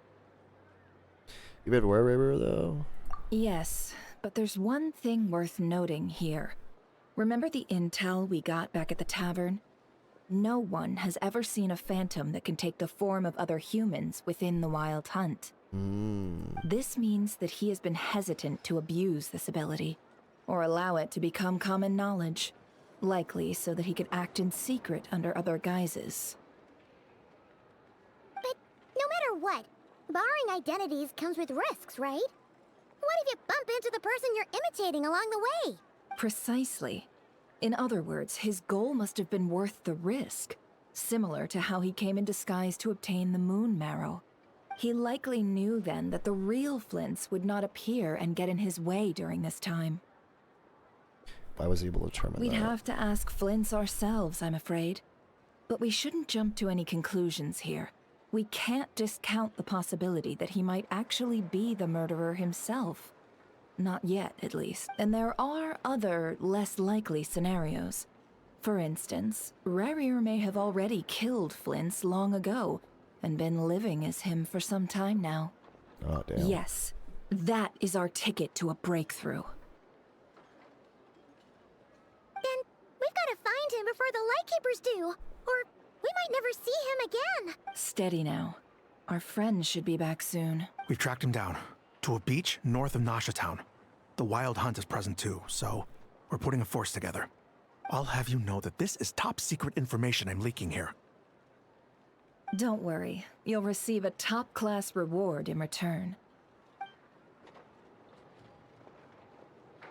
You been where, Rerir, though? Yes, but there's one thing worth noting here. Remember the intel we got back at the tavern? No one has ever seen a phantom that can take the form of other humans within the Wild Hunt. This means that he has been hesitant to abuse this ability, or allow it to become common knowledge, likely so that he could act in secret under other guises. But no matter what, borrowing identities comes with risks, right? What if you bump into the person you're imitating along the way? Precisely. In other words, his goal must have been worth the risk, similar to how he came in disguise to obtain the moon marrow. He likely knew then that the real Flint's would not appear and get in his way during this time. I was able to determine We'd that. have to ask Flint's ourselves, I'm afraid. But we shouldn't jump to any conclusions here. We can't discount the possibility that he might actually be the murderer himself. Not yet, at least. And there are other, less likely scenarios. For instance, Rerir may have already killed Flint's long ago, and been living as him for some time now. Oh, damn. Yes, that is our ticket to a breakthrough. Then we've got to find him before the Lightkeepers do, or we might never see him again. Steady now. Our friend should be back soon. We've tracked him down to a beach north of Nasha Town. The Wild Hunt is present too, so we're putting a force together. I'll have you know that this is top secret information I'm leaking here. Don't worry, you'll receive a top-class reward in return.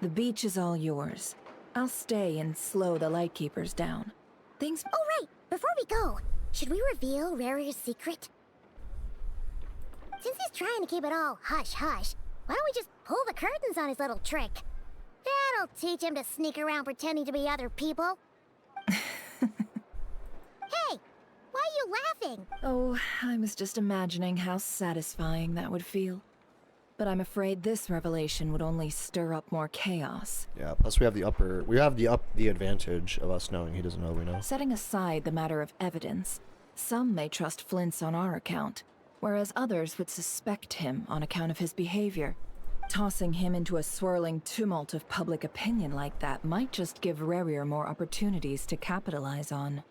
The beach is all yours. I'll stay and slow the Lightkeepers down. Things— Oh, right! Before we go, should we reveal Rerir's secret? Since he's trying to keep it all hush-hush, why don't we just pull the curtains on his little trick? That'll teach him to sneak around pretending to be other people. Hey! Why are you laughing? Oh, I was just imagining how satisfying that would feel. But I'm afraid this revelation would only stir up more chaos. Yeah, plus we have the advantage of us knowing he doesn't know we know. Setting aside the matter of evidence, some may trust Flint's on our account, whereas others would suspect him on account of his behavior. Tossing him into a swirling tumult of public opinion like that might just give Rerir more opportunities to capitalize on.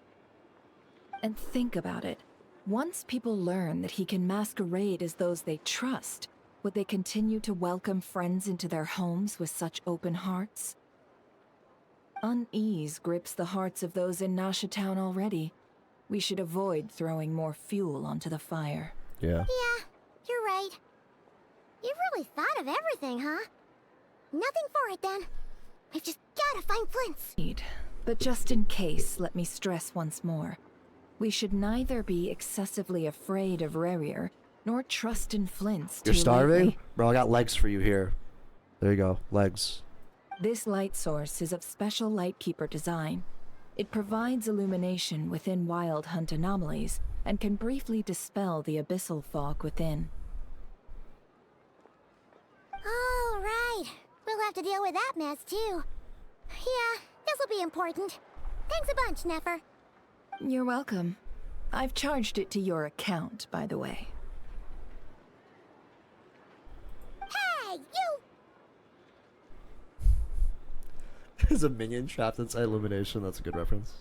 And think about it. Once people learn that he can masquerade as those they trust, would they continue to welcome friends into their homes with such open hearts? Unease grips the hearts of those in Nasha Town already. We should avoid throwing more fuel onto the fire. Yeah. Yeah, you're right. You've really thought of everything, huh? Nothing for it, then. We've just gotta find Flint's. But just in case, let me stress once more. We should neither be excessively afraid of Rerir, nor trust in Flint's. You're too starving? lately. Bro, I got legs for you here. There you go, legs. This light source is of special Lightkeeper design. It provides illumination within Wild Hunt anomalies and can briefly dispel the abyssal fog within. All right. We'll have to deal with that mess, too. Yeah, this'll be important. Thanks a bunch, Nefer. You're welcome. I've charged it to your account, by the way. Hey, you! There's a minion trapped inside illumination. That's a good reference.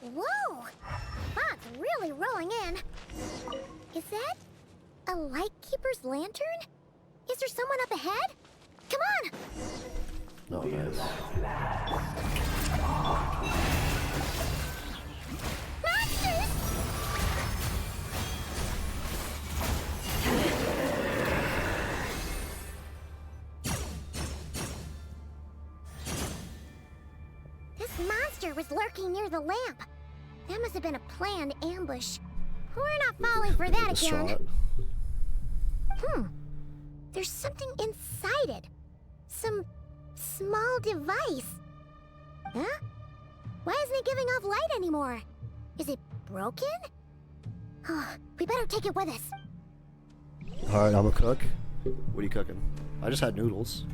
Whoa! Fog's really rolling in. Is that a Lightkeeper's lantern? Is there someone up ahead? Come on! No, guys. Monsters! This monster was lurking near the lamp. That must have been a planned ambush. We're not falling for that again. There's something inside it. Some small device. Huh? Why isn't it giving off light anymore? Is it broken? Oh, we better take it with us. Alright, I'm a cook. What are you cooking? I just had noodles.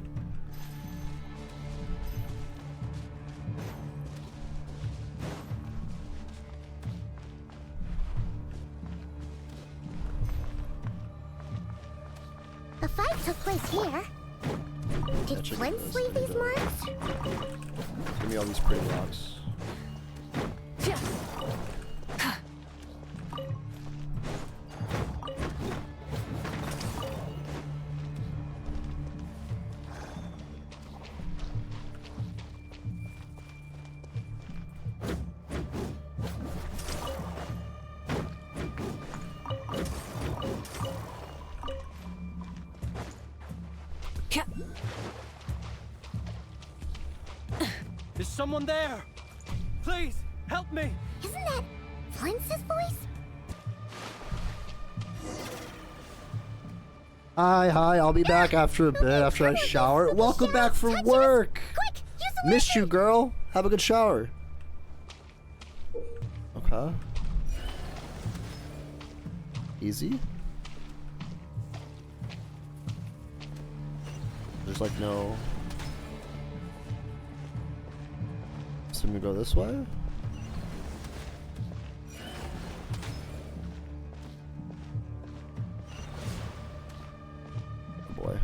The fight took place here. Did Flint leave these marks? Give me all these pretty rocks. Is someone there? Please, help me! Isn't that Flint's voice? Hi, I'll be back after a bit, after I shower. Welcome back from work! Quick, use the Missed you, girl! Have a good shower. Okay. Easy. There's like no... So we go this way? Oh boy.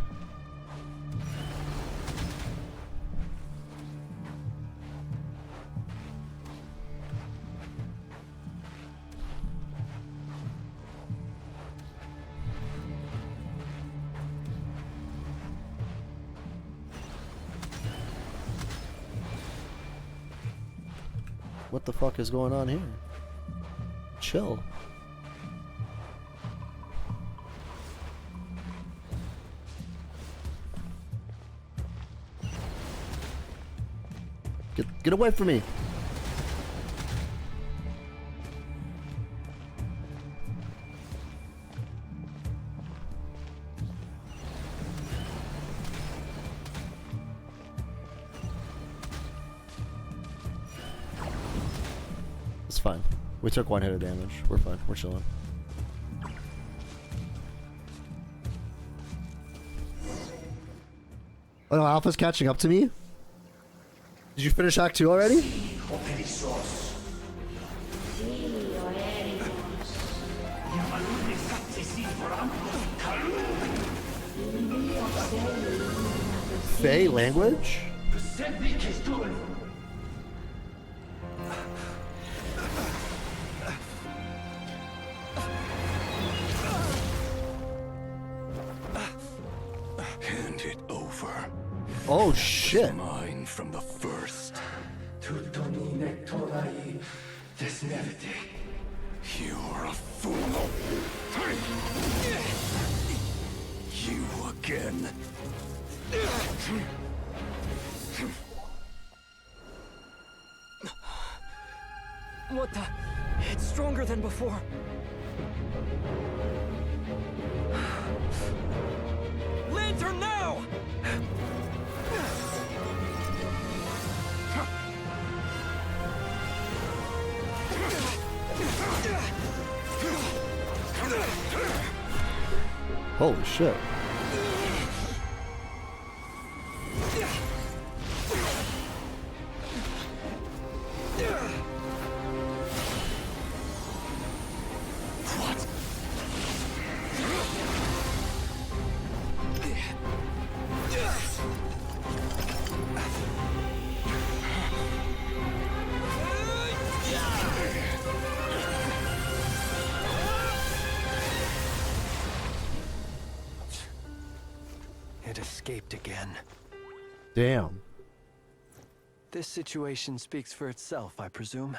What the fuck is going on here? Chill. Get away from me. It's fine. We took one hit of damage. We're fine. We're chilling. Oh, Alpha's catching up to me? Did you finish Act 2 already? Fey language? Hand it over. Oh shit. Mine from the first. You're a fool. You again. What the? It's stronger than before. Lantern now! Holy shit. It escaped again. Damn. This situation speaks for itself, I presume.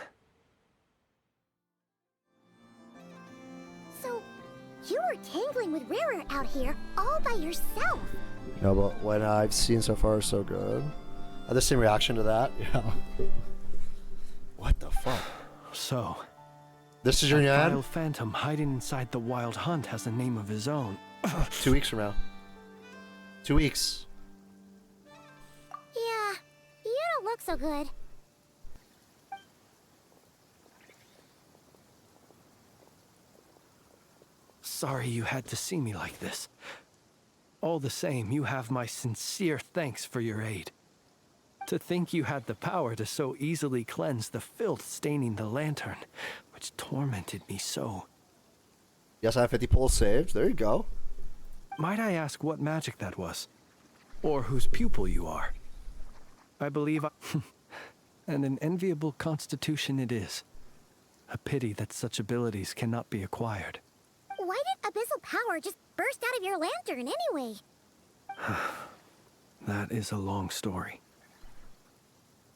So, you were tangling with Rara out here all by yourself. No, but what I've seen so far is so good. Had the same reaction to that? Yeah. What the fuck? So, this is your that ad? vile phantom hiding inside the Wild Hunt has a name of his own. 2 weeks from now. 2 weeks. Yeah, you don't look so good. Sorry you had to see me like this. All the same, you have my sincere thanks for your aid. To think you had the power to so easily cleanse the filth staining the lantern, which tormented me so. Yes, I have 50 pulls saved. There you go. Might I ask what magic that was? Or whose pupil you are? I believe and an enviable constitution it is. A pity that such abilities cannot be acquired. Why did abyssal power just burst out of your lantern anyway? That is a long story.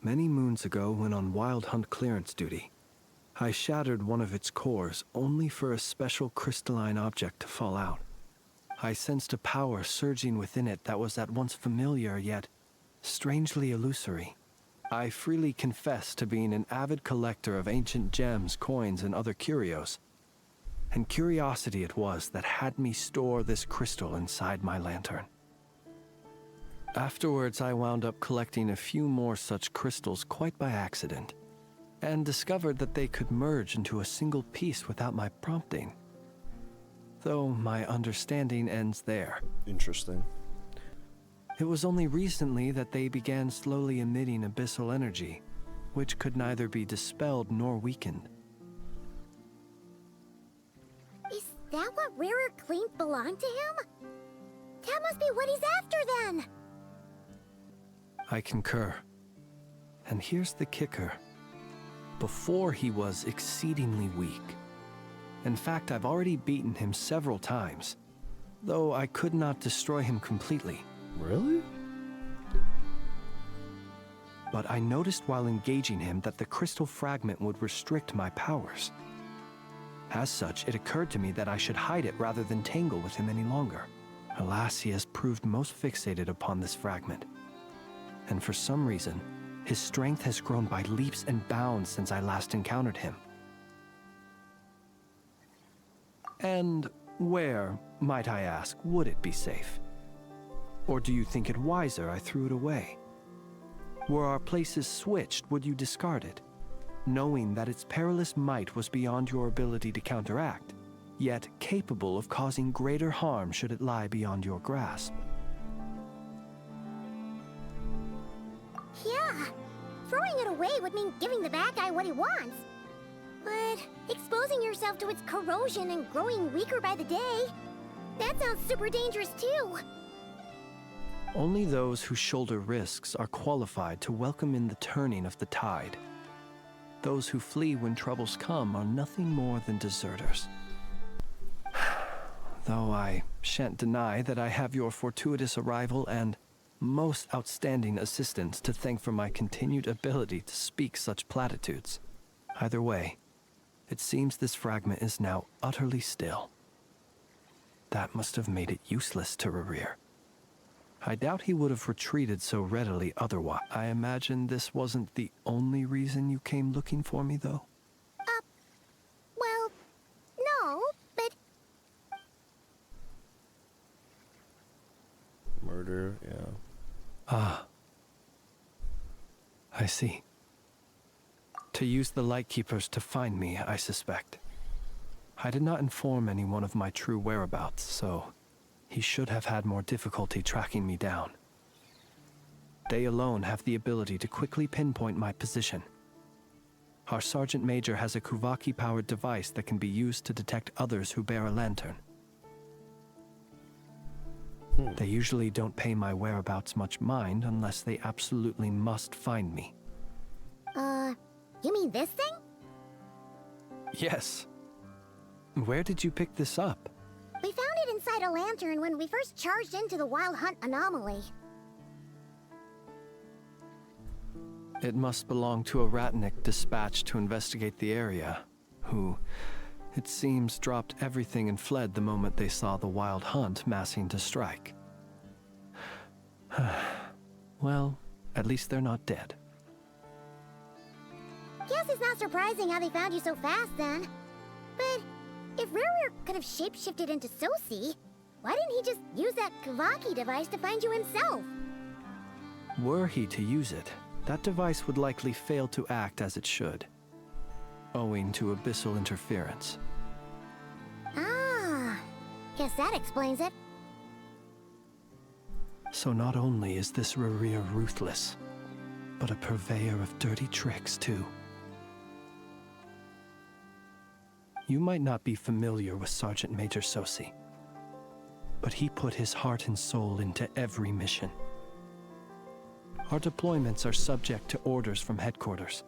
Many moons ago, when on Wild Hunt clearance duty, I shattered one of its cores only for a special crystalline object to fall out. I sensed a power surging within it that was at once familiar yet strangely illusory. I freely confess to being an avid collector of ancient gems, coins, and other curios. And curiosity it was that had me store this crystal inside my lantern. Afterwards, I wound up collecting a few more such crystals quite by accident, and discovered that they could merge into a single piece without my prompting. Though my understanding ends there. Interesting. It was only recently that they began slowly emitting abyssal energy, which could neither be dispelled nor weakened. Is that what Rara claimed belonged to him? That must be what he's after then! I concur. And here's the kicker. Before he was exceedingly weak. In fact, I've already beaten him several times, though I could not destroy him completely. Really? But I noticed while engaging him that the crystal fragment would restrict my powers. As such, it occurred to me that I should hide it rather than tangle with him any longer. Alas, he has proved most fixated upon this fragment. And for some reason, his strength has grown by leaps and bounds since I last encountered him. And where, might I ask, would it be safe? Or do you think it wiser I threw it away? Were our places switched, would you discard it, knowing that its perilous might was beyond your ability to counteract, yet capable of causing greater harm should it lie beyond your grasp? Yeah, throwing it away would mean giving the bad guy what he wants. But exposing yourself to its corrosion and growing weaker by the day, that sounds super dangerous too. Only those who shoulder risks are qualified to welcome in the turning of the tide. Those who flee when troubles come are nothing more than deserters. Though I shan't deny that I have your fortuitous arrival and most outstanding assistance to thank for my continued ability to speak such platitudes. Either way, it seems this fragment is now utterly still. That must have made it useless to Rerir. I doubt he would have retreated so readily otherwise. I imagine this wasn't the only reason you came looking for me, though? order, yeah. Ah. I see. To use the Lightkeepers to find me, I suspect. I did not inform anyone of my true whereabouts, so he should have had more difficulty tracking me down. They alone have the ability to quickly pinpoint my position. Our Sergeant Major has a Kuvaki-powered device that can be used to detect others who bear a lantern. They usually don't pay my whereabouts much mind unless they absolutely must find me. You mean this thing? Yes. Where did you pick this up? We found it inside a lantern when we first charged into the Wild Hunt anomaly. It must belong to a Ratnik dispatched to investigate the area, who, it seems, dropped everything and fled the moment they saw the Wild Hunt massing to strike. Well, at least they're not dead. Guess it's not surprising how they found you so fast then. But if Rurir could have shapeshifted into Sosi, why didn't he just use that Kavaki device to find you himself? Were he to use it, that device would likely fail to act as it should, owing to abyssal interference. Ah, guess that explains it. So not only is this Rurir ruthless, but a purveyor of dirty tricks too. You might not be familiar with Sergeant Major Sosi, but he put his heart and soul into every mission. Our deployments are subject to orders from headquarters,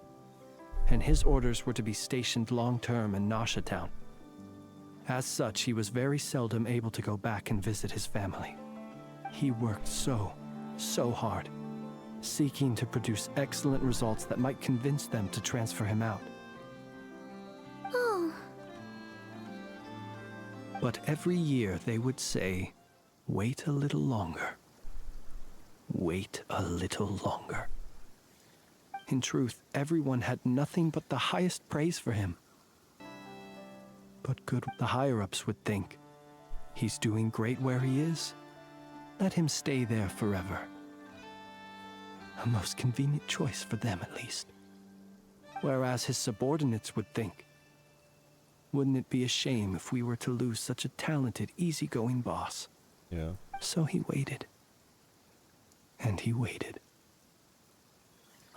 and his orders were to be stationed long-term in Nasha Town. As such, he was very seldom able to go back and visit his family. He worked so hard, seeking to produce excellent results that might convince them to transfer him out. Oh. But every year they would say, "Wait a little longer. Wait a little longer." In truth, everyone had nothing but the highest praise for him. But good the higher-ups would think, he's doing great where he is. Let him stay there forever. A most convenient choice for them, at least. Whereas his subordinates would think, wouldn't it be a shame if we were to lose such a talented, easygoing boss? Yeah. So he waited. And he waited.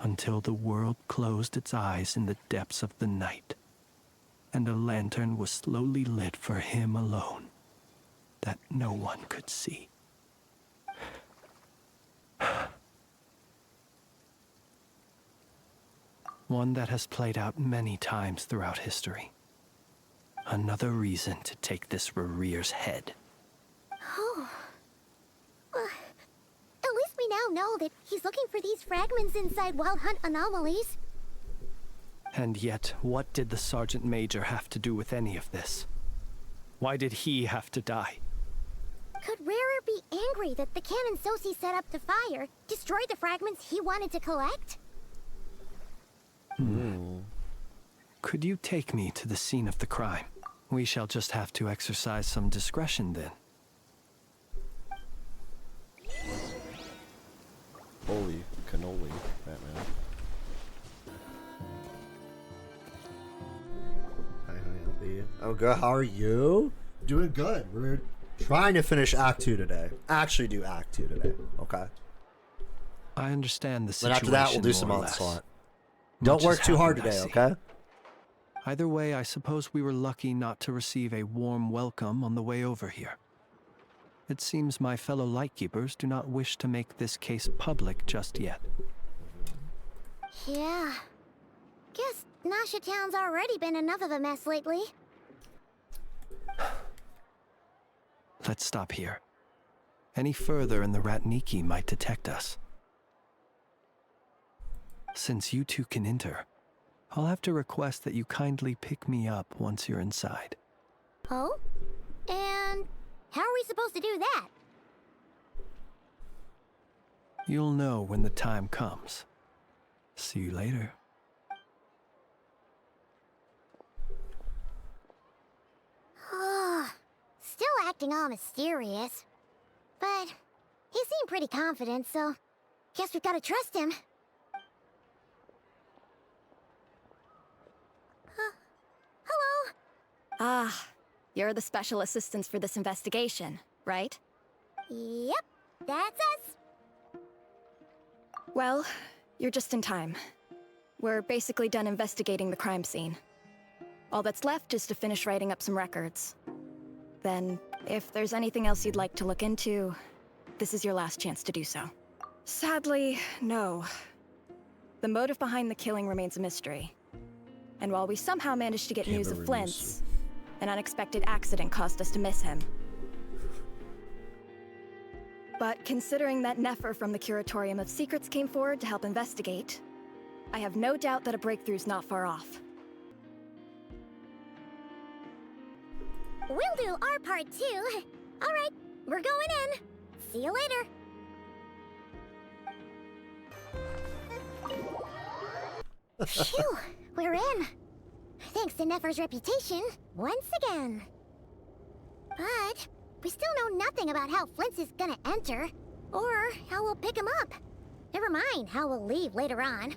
Until the world closed its eyes in the depths of the night, and a lantern was slowly lit for him alone, that no one could see. One that has played out many times throughout history. Another reason to take this Rurir's head. Oh. At least we now know that he's looking for these fragments inside Wild Hunt anomalies. And yet, what did the Sergeant Major have to do with any of this? Why did he have to die? Could Rarer be angry that the cannon Sosi set up to fire destroyed the fragments he wanted to collect? Could you take me to the scene of the crime? We shall just have to exercise some discretion then. Holy cannoli, Batman. Hi, Abby. Oh, good. How are you? Doing good. We're trying to finish Act 2 today. Actually do Act 2 today, okay? I understand the Then situation. after that, we'll do some onslaught. Don't work too hard today, okay? Either way, I suppose we were lucky not to receive a warm welcome on the way over here. It seems my fellow Lightkeepers do not wish to make this case public just yet. Yeah. Guess Nasha Town's already been enough of a mess lately. Let's stop here. Any further and the Ratniki might detect us. Since you two can enter, I'll have to request that you kindly pick me up once you're inside. Oh? And how are we supposed to do that? You'll know when the time comes. See you later. Still acting all mysterious. But he seemed pretty confident, so guess we've got to trust him. Hello? Ah, you're the special assistants for this investigation, right? Yep, that's us. Well, you're just in time. We're basically done investigating the crime scene. All that's left is to finish writing up some records. Then, if there's anything else you'd like to look into, this is your last chance to do so. Sadly, no. The motive behind the killing remains a mystery. And while we somehow managed to get news of Flint's, an unexpected accident caused us to miss him. But considering that Nefer from the Curatorium of Secrets came forward to help investigate, I have no doubt that a breakthrough's not far off. We'll do our part too. All right, we're going in. See you later. Phew, we're in. Thanks to Nefer's reputation, once again. But we still know nothing about how Flint's is gonna enter, or how we'll pick him up. Never mind how we'll leave later on.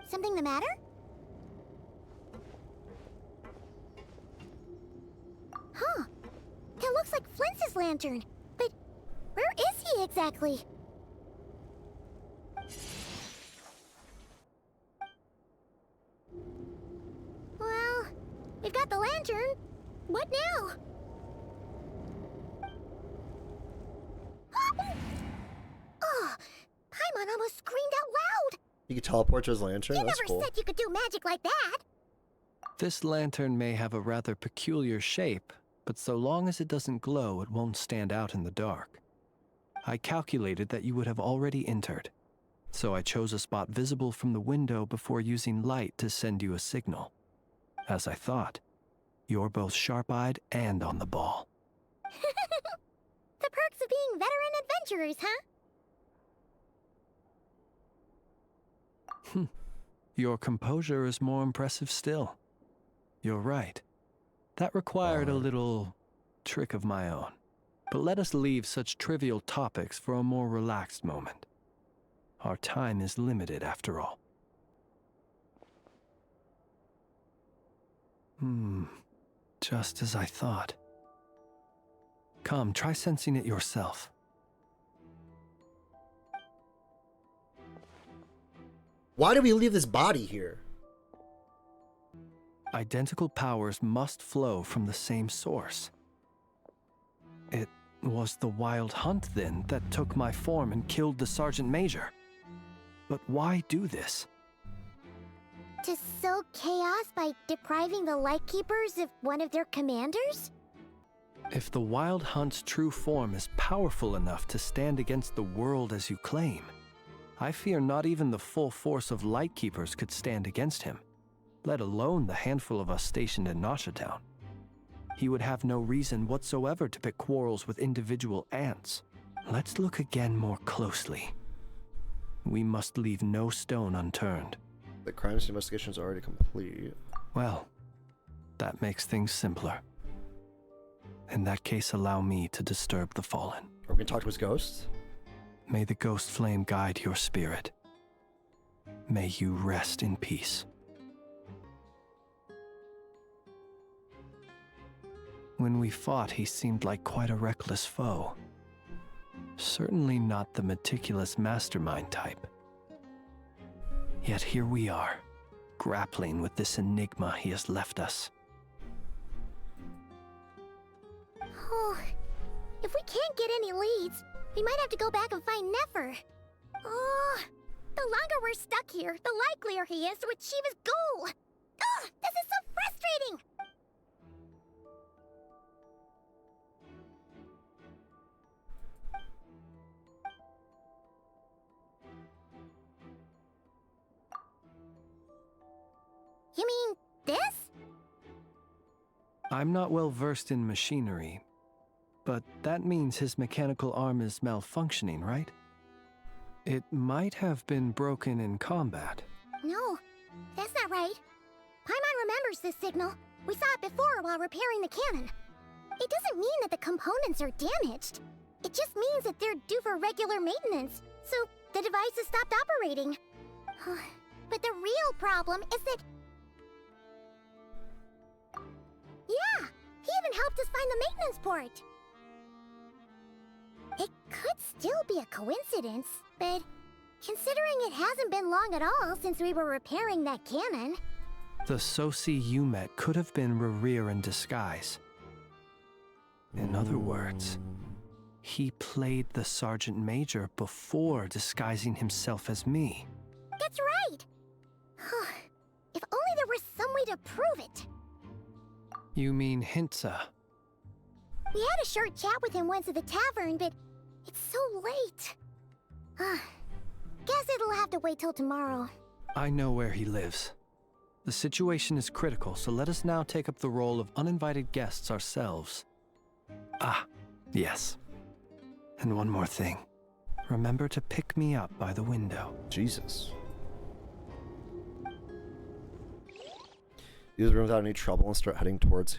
Something the matter? Huh. That looks like Flint's lantern. But where is he exactly? Well, we've got the lantern. What now? Oh, Paimon almost screamed out loud. You could teleport to his lantern? You That's never cool. said you could do magic like that. This lantern may have a rather peculiar shape, but so long as it doesn't glow, it won't stand out in the dark. I calculated that you would have already entered, so I chose a spot visible from the window before using light to send you a signal. As I thought, you're both sharp-eyed and on the ball. The perks of being veteran adventurers, huh? Your composure is more impressive still. You're right. That required a little trick of my own. But let us leave such trivial topics for a more relaxed moment. Our time is limited after all. Just as I thought. Come, try sensing it yourself. Why do we leave this body here? Identical powers must flow from the same source. It was the Wild Hunt, then, that took my form and killed the Sergeant Major. But why do this? To sow chaos by depriving the Lightkeepers of one of their commanders? If the Wild Hunt's true form is powerful enough to stand against the world as you claim, I fear not even the full force of Lightkeepers could stand against him, let alone the handful of us stationed in Nashatown. He would have no reason whatsoever to pick quarrels with individual ants. Let's look again more closely. We must leave no stone unturned. The crimes investigation is already complete. Well, that makes things simpler. In that case, allow me to disturb the fallen. Are we gonna talk to his ghost? May the ghost flame guide your spirit. May you rest in peace. When we fought, he seemed like quite a reckless foe. Certainly not the meticulous mastermind type. Yet here we are, grappling with this enigma he has left us. Oh, if we can't get any leads, we might have to go back and find Nefer. Oh, the longer we're stuck here, the likelier he is to achieve his goal. Ugh, this is so frustrating! You mean this? I'm not well versed in machinery, but that means his mechanical arm is malfunctioning, right? It might have been broken in combat. No, that's not right. Paimon remembers this signal. We saw it before while repairing the cannon. It doesn't mean that the components are damaged. It just means that they're due for regular maintenance, so the device has stopped operating. But the real problem is that... Yeah, he even helped us find the maintenance port. It could still be a coincidence, but considering it hasn't been long at all since we were repairing that cannon... The Sosi you met could have been Rerir in disguise. In other words, he played the Sergeant Major before disguising himself as me. That's right! If only there were some way to prove it. You mean Hintsa? We had a short chat with him once at the tavern, but it's so late. Guess it'll have to wait till tomorrow. I know where he lives. The situation is critical, so let us now take up the role of uninvited guests ourselves. Ah, yes. And one more thing. Remember to pick me up by the window. Jesus. Use the room without any trouble and start heading towards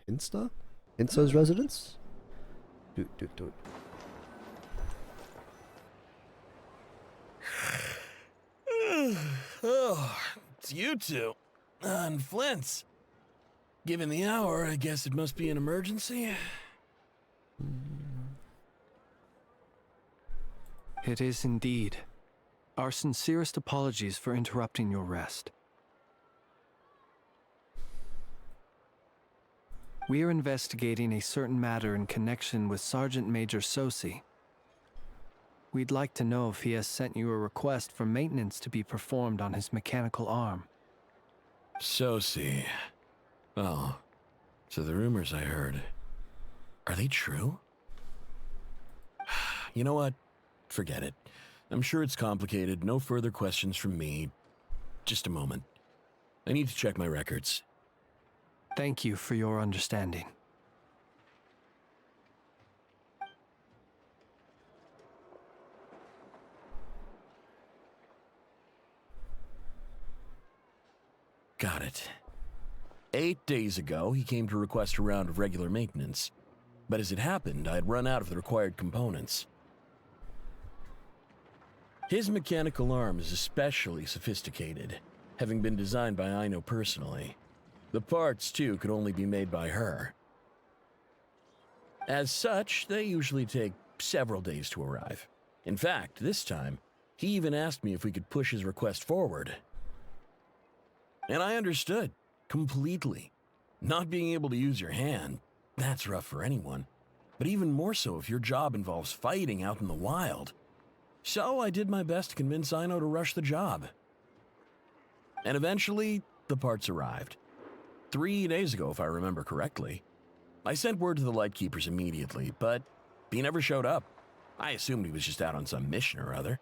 Hinsa's residence? Do it. Oh, it's you two. And Flint's. Given the hour, I guess it must be an emergency. It is indeed. Our sincerest apologies for interrupting your rest. We are investigating a certain matter in connection with Sergeant Major Sosi. We'd like to know if he has sent you a request for maintenance to be performed on his mechanical arm. Sosi. Oh, so the rumors I heard, are they true? You know what? Forget it. I'm sure it's complicated. No further questions from me. Just a moment. I need to check my records. Thank you for your understanding. Got it. 8 days ago, he came to request a round of regular maintenance. But as it happened, I had run out of the required components. His mechanical arm is especially sophisticated, having been designed by Aino personally. The parts, too, could only be made by her. As such, they usually take several days to arrive. In fact, this time, he even asked me if we could push his request forward. And I understood, completely. Not being able to use your hand, that's rough for anyone. But even more so if your job involves fighting out in the wild. So I did my best to convince Aino to rush the job. And eventually, the parts arrived. 3 days ago, if I remember correctly. I sent word to the Lightkeepers immediately, but he never showed up. I assumed he was just out on some mission or other.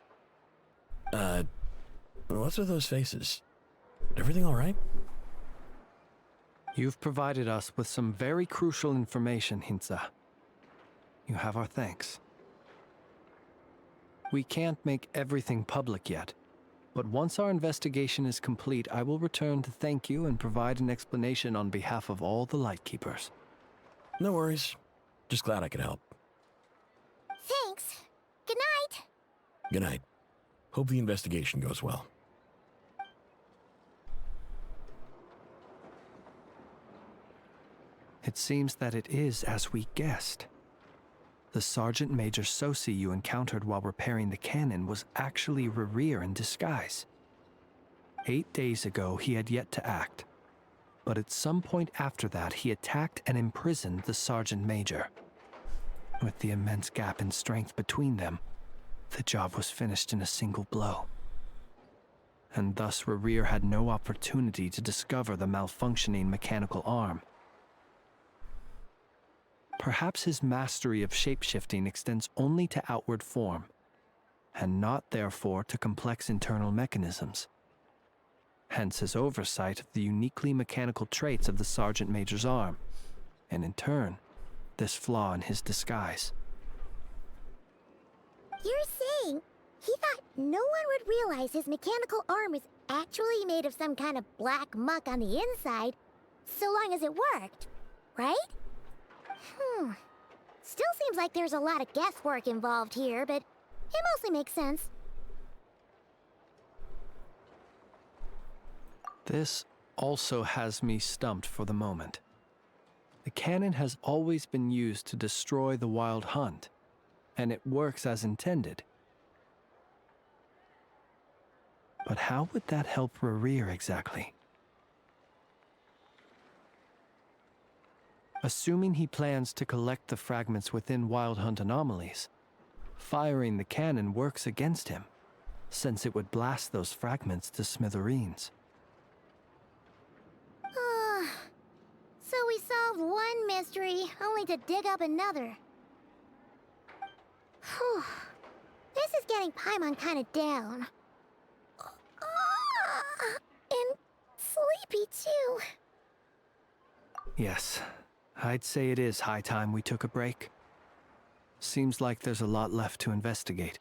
What's with those faces? Everything all right? You've provided us with some very crucial information, Hintsa. You have our thanks. We can't make everything public yet, but once our investigation is complete, I will return to thank you and provide an explanation on behalf of all the Lightkeepers. No worries. Just glad I could help. Thanks. Good night. Good night. Hope the investigation goes well. It seems that it is as we guessed. The Sergeant Major Sosi you encountered while repairing the cannon was actually Rerir in disguise. 8 days ago, he had yet to act. But at some point after that, he attacked and imprisoned the Sergeant Major. With the immense gap in strength between them, the job was finished in a single blow. And thus Rerir had no opportunity to discover the malfunctioning mechanical arm. Perhaps his mastery of shapeshifting extends only to outward form, and not therefore to complex internal mechanisms. Hence his oversight of the uniquely mechanical traits of the Sergeant Major's arm, and in turn, this flaw in his disguise. You're saying he thought no one would realize his mechanical arm is actually made of some kind of black muck on the inside, so long as it worked, right? Still seems like there's a lot of guesswork involved here, but it mostly makes sense. This also has me stumped for the moment. The cannon has always been used to destroy the Wild Hunt, and it works as intended. But how would that help Rerir exactly? Assuming he plans to collect the fragments within Wild Hunt anomalies, firing the cannon works against him, since it would blast those fragments to smithereens. So we solved one mystery, only to dig up another. Whew. This is getting Paimon kind of down. And sleepy too. Yes, I'd say it is high time we took a break. Seems like there's a lot left to investigate.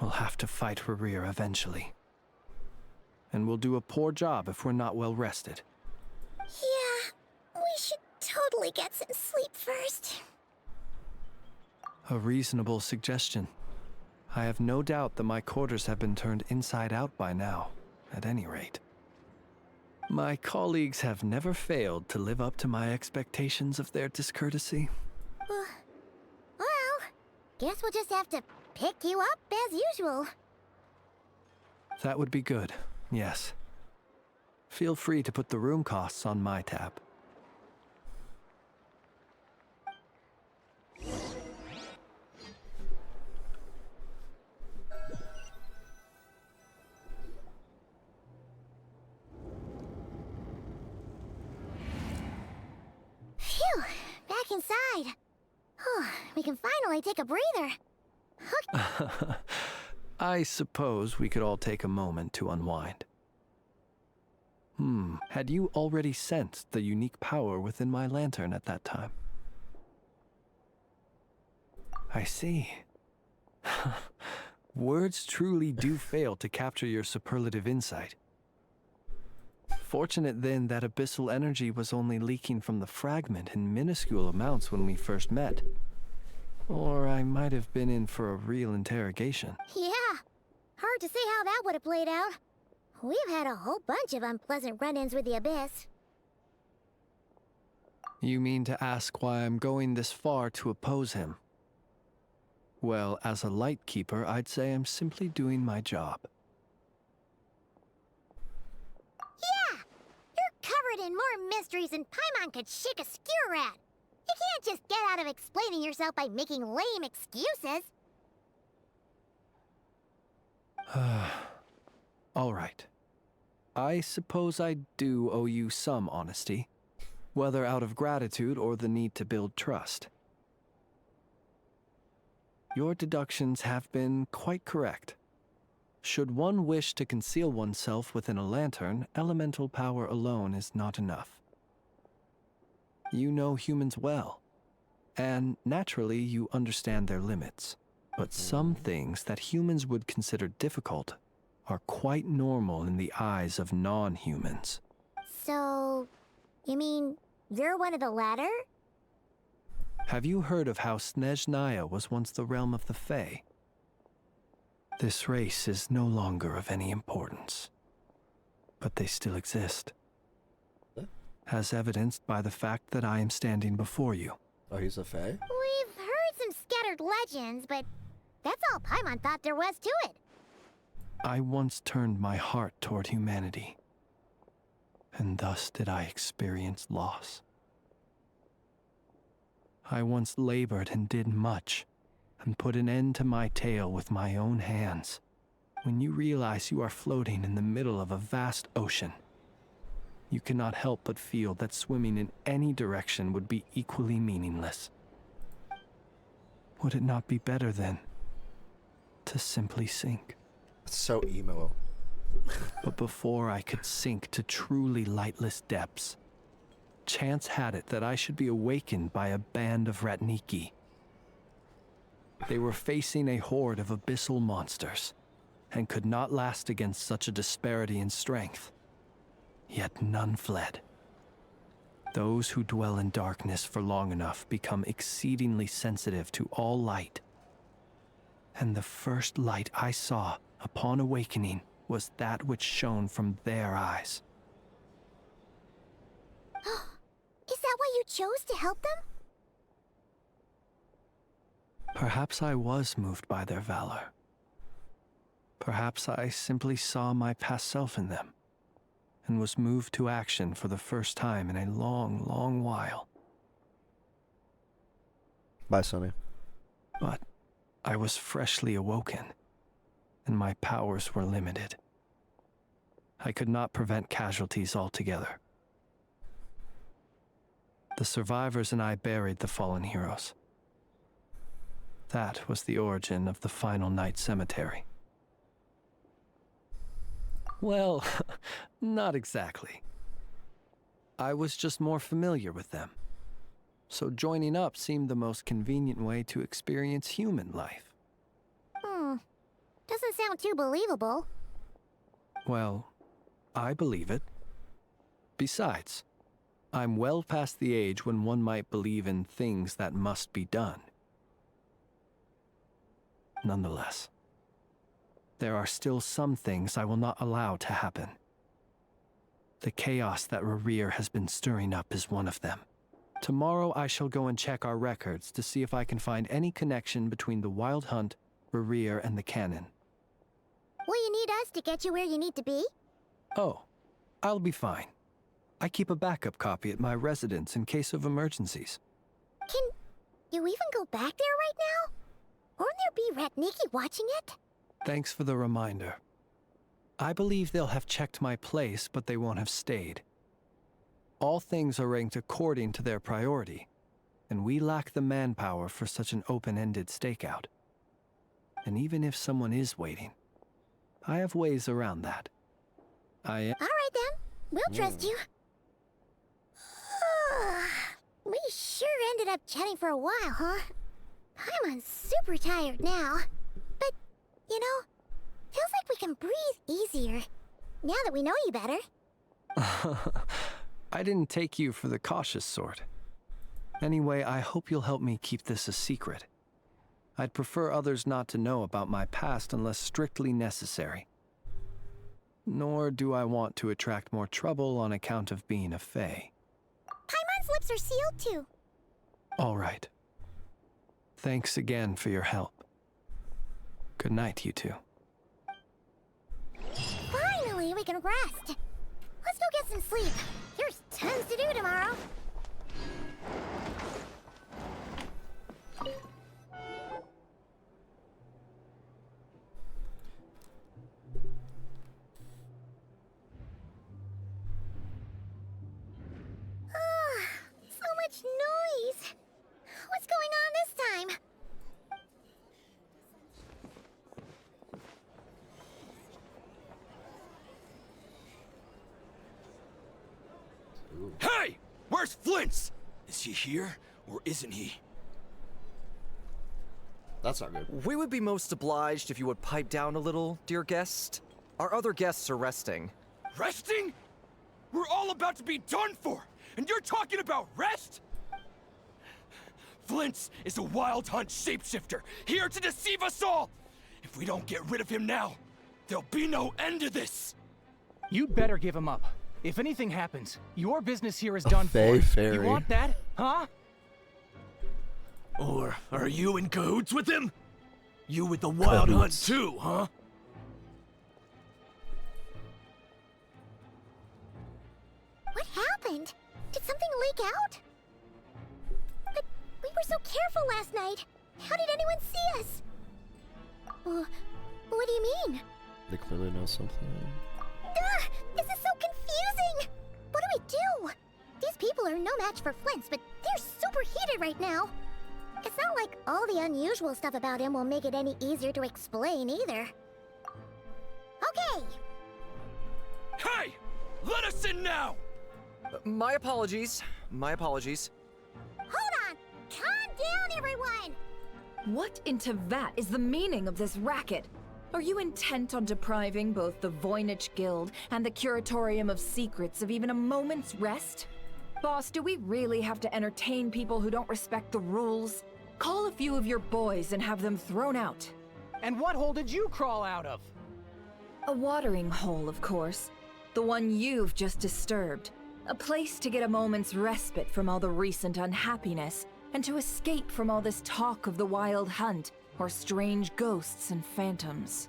We'll have to fight Rerir eventually. And we'll do a poor job if we're not well rested. Yeah, we should totally get some sleep first. A reasonable suggestion. I have no doubt that my quarters have been turned inside out by now, at any rate. My colleagues have never failed to live up to my expectations of their discourtesy. Well, guess we'll just have to pick you up as usual. That would be good, yes. Feel free to put the room costs on my tab. Phew, back inside. We can finally take a breather. I suppose we could all take a moment to unwind. Had you already sensed the unique power within my lantern at that time? I see. Words truly do fail to capture your superlative insight. Fortunate then that abyssal energy was only leaking from the fragment in minuscule amounts when we first met. Or I might have been in for a real interrogation. Yeah, hard to say how that would have played out. We've had a whole bunch of unpleasant run-ins with the Abyss. You mean to ask why I'm going this far to oppose him? Well, as a Lightkeeper, I'd say I'm simply doing my job. Yeah! You're covered in more mysteries than Paimon could shake a skewer at. You can't just get out of explaining yourself by making lame excuses. All right. I suppose I do owe you some honesty, whether out of gratitude or the need to build trust. Your deductions have been quite correct. Should one wish to conceal oneself within a lantern, elemental power alone is not enough. You know humans well, and naturally you understand their limits. But some things that humans would consider difficult are quite normal in the eyes of non-humans. So, you mean you're one of the latter? Have you heard of how Snezhnaya was once the realm of the Fae? This race is no longer of any importance, but they still exist. As evidenced by the fact that I am standing before you. Oh, he's a Fae? We've heard some scattered legends, but that's all Paimon thought there was to it. I once turned my heart toward humanity, and thus did I experience loss. I once labored and did much, and put an end to my tale with my own hands. When you realize you are floating in the middle of a vast ocean, you cannot help but feel that swimming in any direction would be equally meaningless. Would it not be better, then, to simply sink? So emo. But before I could sink to truly lightless depths, chance had it that I should be awakened by a band of Ratniki. They were facing a horde of abyssal monsters, and could not last against such a disparity in strength. Yet none fled. Those who dwell in darkness for long enough become exceedingly sensitive to all light. And the first light I saw upon awakening was that which shone from their eyes. Is that why you chose to help them? Perhaps I was moved by their valor. Perhaps I simply saw my past self in them, and was moved to action for the first time in a long, long while. Bye, Sonny. But I was freshly awoken, and my powers were limited. I could not prevent casualties altogether. The survivors and I buried the fallen heroes. That was the origin of the Final Night Cemetery. Well, not exactly. I was just more familiar with them. So joining up seemed the most convenient way to experience human life. Doesn't sound too believable. Well, I believe it. Besides, I'm well past the age when one might believe in things that must be done. Nonetheless, there are still some things I will not allow to happen. The chaos that Rerir has been stirring up is one of them. Tomorrow I shall go and check our records to see if I can find any connection between the Wild Hunt, Rerir, and the Cannon. Will you need us to get you where you need to be? Oh, I'll be fine. I keep a backup copy at my residence in case of emergencies. Can you even go back there right now? Won't there be Ratniki watching it? Thanks for the reminder. I believe they'll have checked my place, but they won't have stayed. All things are ranked according to their priority, and we lack the manpower for such an open-ended stakeout. And even if someone is waiting, I have ways around that. All right then, we'll trust you. We sure ended up chatting for a while, huh? I'm super tired now. But, you know, feels like we can breathe easier, now that we know you better. I didn't take you for the cautious sort. Anyway, I hope you'll help me keep this a secret. I'd prefer others not to know about my past unless strictly necessary. Nor do I want to attract more trouble on account of being a Fae. Paimon's lips are sealed too. All right. Thanks again for your help. Good night, you two. Finally, we can rest. Let's go get some sleep. There's tons to do tomorrow. So much noise. What's going on this time? Hey! Where's Flint's? Is he here, or isn't he? That's not good. We would be most obliged if you would pipe down a little, dear guest. Our other guests are resting. Resting? We're all about to be done for, and you're talking about rest? Flint's is a Wild Hunt shapeshifter, here to deceive us all! If we don't get rid of him now, there'll be no end to this! You'd better give him up. If anything happens, your business here is done Fae for. Fairy. You want that, huh? Or are you in cahoots with him? You with the Wild Hunt too, huh? What happened? Did something leak out? But we were so careful last night. How did anyone see us? What do you mean? They clearly know something. This is so confusing! What do? These people are no match for Flint's, but they're super heated right now. It's not like all the unusual stuff about him will make it any easier to explain either. Okay! Hey! Let us in now! My apologies. My apologies. Hold on! Calm down, everyone! What in Tevat is the meaning of this racket? Are you intent on depriving both the Voynich Guild and the Curatorium of Secrets of even a moment's rest? Boss, do we really have to entertain people who don't respect the rules? Call a few of your boys and have them thrown out. And what hole did you crawl out of? A watering hole, of course. The one you've just disturbed. A place to get a moment's respite from all the recent unhappiness, and to escape from all this talk of the Wild Hunt, or strange ghosts and phantoms.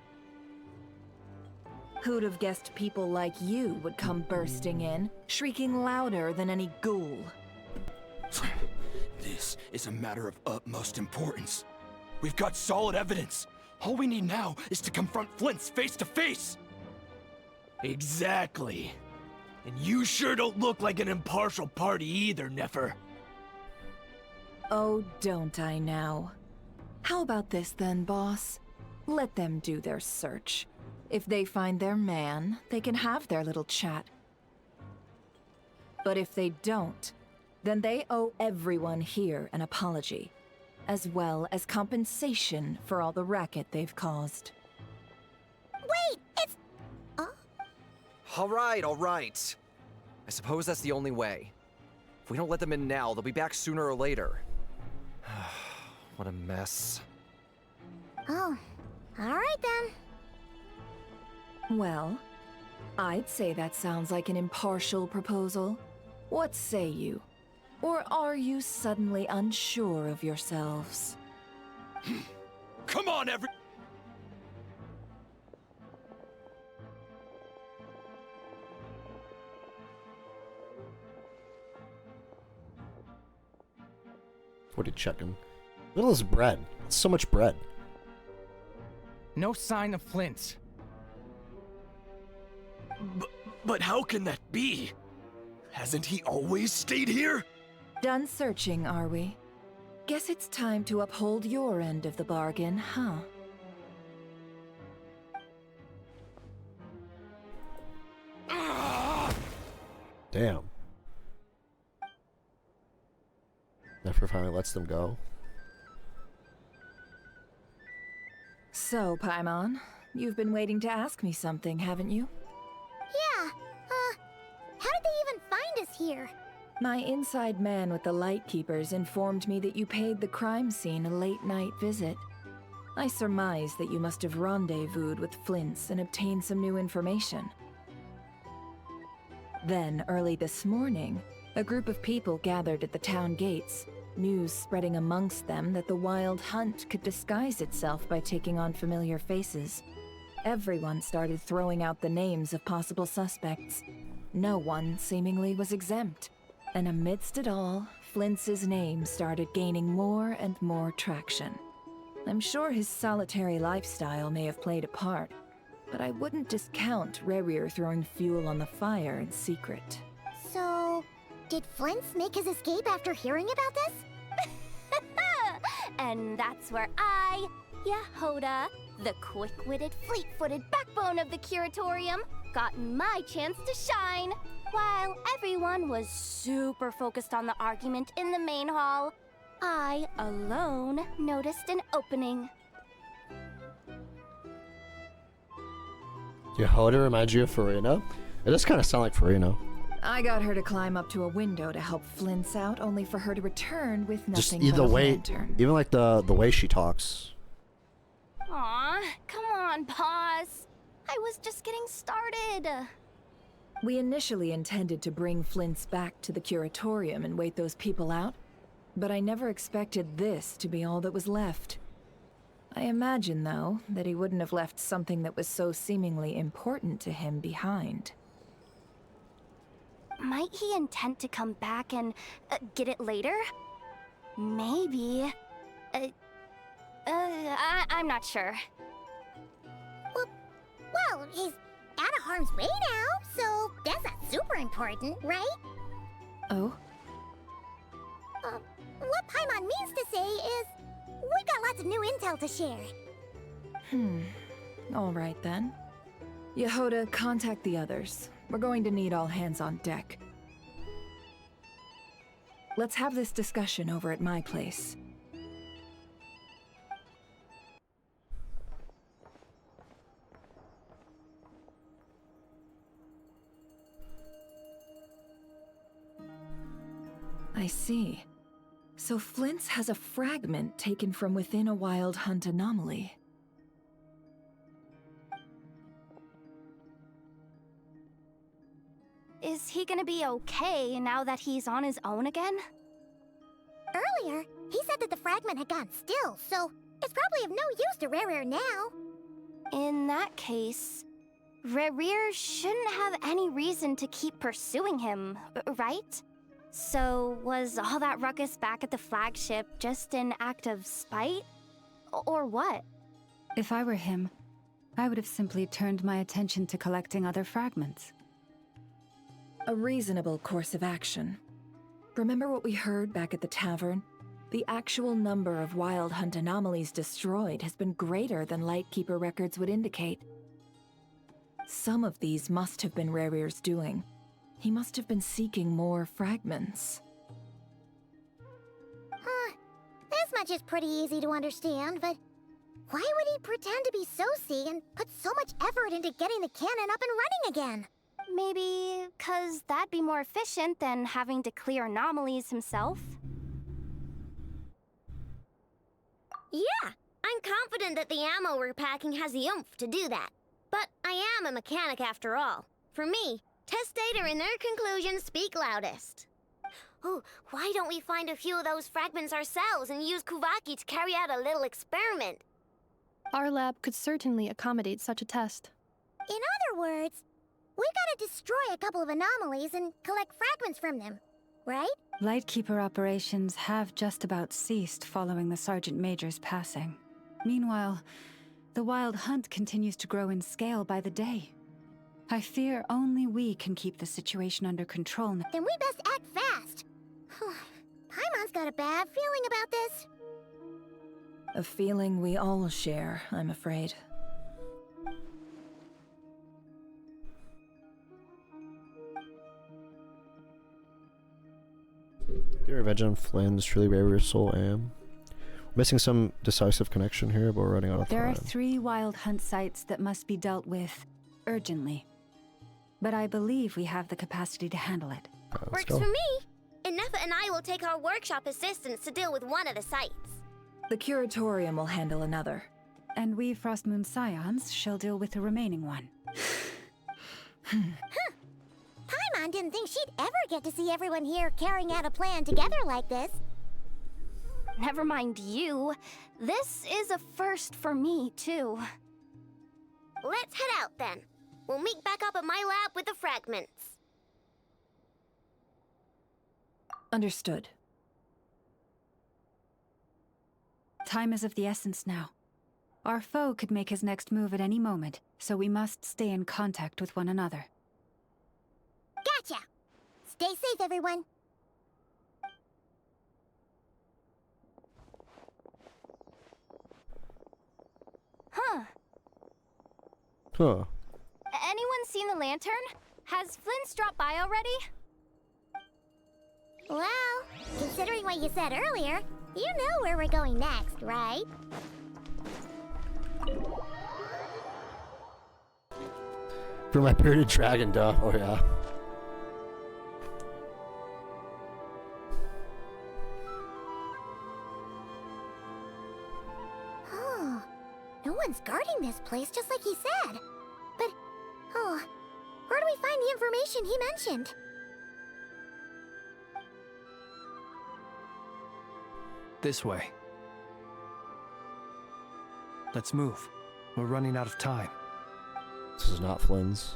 Who'd have guessed people like you would come bursting in, shrieking louder than any ghoul? This is a matter of utmost importance. We've got solid evidence. All we need now is to confront Flint's face to face. Exactly. And you sure don't look like an impartial party either, Nefer. Oh, don't I now? How about this then, boss? Let them do their search. If they find their man, they can have their little chat. But if they don't, then they owe everyone here an apology, as well as compensation for all the racket they've caused. Wait, it's... All right. I suppose that's the only way. If we don't let them in now, they'll be back sooner or later. What a mess. Oh, alright then. Well, I'd say that sounds like an impartial proposal. What say you? Or are you suddenly unsure of yourselves? Come on, What are you checking? Look at all this bread. It's so much bread. No sign of Flint. But how can that be? Hasn't he always stayed here? Done searching, are we? Guess it's time to uphold your end of the bargain, huh? Damn. Nefer finally lets them go. So, Paimon, you've been waiting to ask me something, haven't you? Yeah, how did they even find us here? My inside man with the Lightkeepers informed me that you paid the crime scene a late-night visit. I surmise that you must have rendezvoused with Flint's and obtained some new information. Then, early this morning, a group of people gathered at the town gates, news spreading amongst them that the Wild Hunt could disguise itself by taking on familiar faces. Everyone started throwing out the names of possible suspects. No one, seemingly, was exempt. And amidst it all, Flint's name started gaining more and more traction. I'm sure his solitary lifestyle may have played a part, but I wouldn't discount Rerir throwing fuel on the fire in secret. So, did Flint's make his escape after hearing about this? And that's where I, Yehoda, the quick-witted, fleet-footed backbone of the Curatorium, got my chance to shine. While everyone was super focused on the argument in the main hall, I alone noticed an opening. Yehoda reminds you of Farina? It does kind of sound like Farina. I got her to climb up to a window to help Flint's out, only for her to return with Just nothing but the a way, lantern. even like the way she talks. Aw, come on, boss. I was just getting started. We initially intended to bring Flint's back to the Curatorium and wait those people out, but I never expected this to be all that was left. I imagine, though, that he wouldn't have left something that was so seemingly important to him behind. Might he intend to come back and get it later? Maybe. I'm not sure. Well, he's out of harm's way now, so that's not super important, right? Oh? What Paimon means to say is, we've got lots of new intel to share. All right then. Yehoda, contact the others. We're going to need all hands on deck. Let's have this discussion over at my place. I see. So Flint's has a fragment taken from within a Wild Hunt anomaly. Is he gonna be okay now that he's on his own again? Earlier, he said that the fragment had gone still, so it's probably of no use to Rare now. In that case, Rare shouldn't have any reason to keep pursuing him, right? So was all that ruckus back at the flagship just an act of spite? Or what? If I were him, I would have simply turned my attention to collecting other fragments. A reasonable course of action. Remember what we heard back at the tavern? The actual number of Wild Hunt anomalies destroyed has been greater than Lightkeeper records would indicate. Some of these must have been Rare's doing. He must have been seeking more fragments. This much is pretty easy to understand, but why would he pretend to be Soci and put so much effort into getting the cannon up and running again? Maybe 'cause that'd be more efficient than having to clear anomalies himself? Yeah, I'm confident that the ammo we're packing has the oomph to do that. But I am a mechanic after all. For me, test data and their conclusions speak loudest. Oh, why don't we find a few of those fragments ourselves and use Kuvaki to carry out a little experiment? Our lab could certainly accommodate such a test. In other words, we gotta destroy a couple of anomalies and collect fragments from them, right? Lightkeeper operations have just about ceased following the Sergeant Major's passing. Meanwhile, the Wild Hunt continues to grow in scale by the day. I fear only we can keep the situation under control. Then we best act fast. Paimon's got a bad feeling about this. A feeling we all share, I'm afraid. Your revenge on Flynn is truly Rare's soul am. We're missing some decisive connection here, but we're running out of There time. are 3 Wild Hunt sites that must be dealt with urgently. But I believe we have the capacity to handle it. Works for me. Ineffa and I will take our workshop assistants to deal with one of the sites. The Curatorium will handle another. And we Frostmoon Scions shall deal with the remaining one. Paimon didn't think she'd ever get to see everyone here carrying out a plan together like this. Never mind you. This is a first for me, too. Let's head out, then. We'll meet back up at my lab with the fragments. Understood. Time is of the essence now. Our foe could make his next move at any moment, so we must stay in contact with one another. Gotcha! Stay safe, everyone. Huh. Anyone seen the lantern? Has Flint's dropped by already? Well, considering what you said earlier, you know where we're going next, right? For my bearded dragon, duh. Oh yeah. Oh, no one's guarding this place just like he said. But, where do we find the information he mentioned? This way. Let's move. We're running out of time. This is not Flynn's.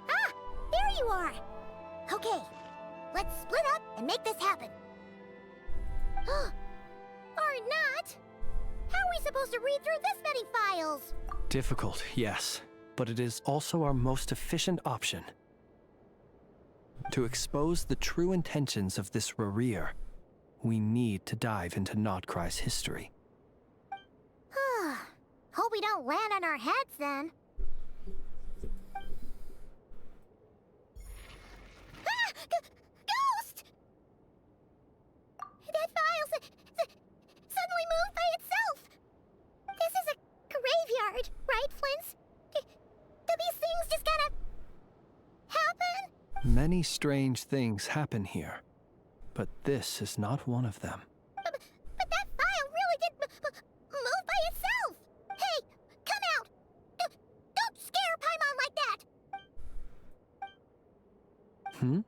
Ah! There you are! Okay, let's split up and make this happen. Or not! How are we supposed to read through this many files? Difficult, yes, but it is also our most efficient option. To expose the true intentions of this Rare, we need to dive into Notcry's history. Hope we don't land on our heads then. Ah! Ghost! That file suddenly moved by itself. This is a graveyard, right, Flint? Do these things Many strange things happen here, but this is not one of them. But that file really did move by itself! Hey, come out! Don't scare Paimon like that!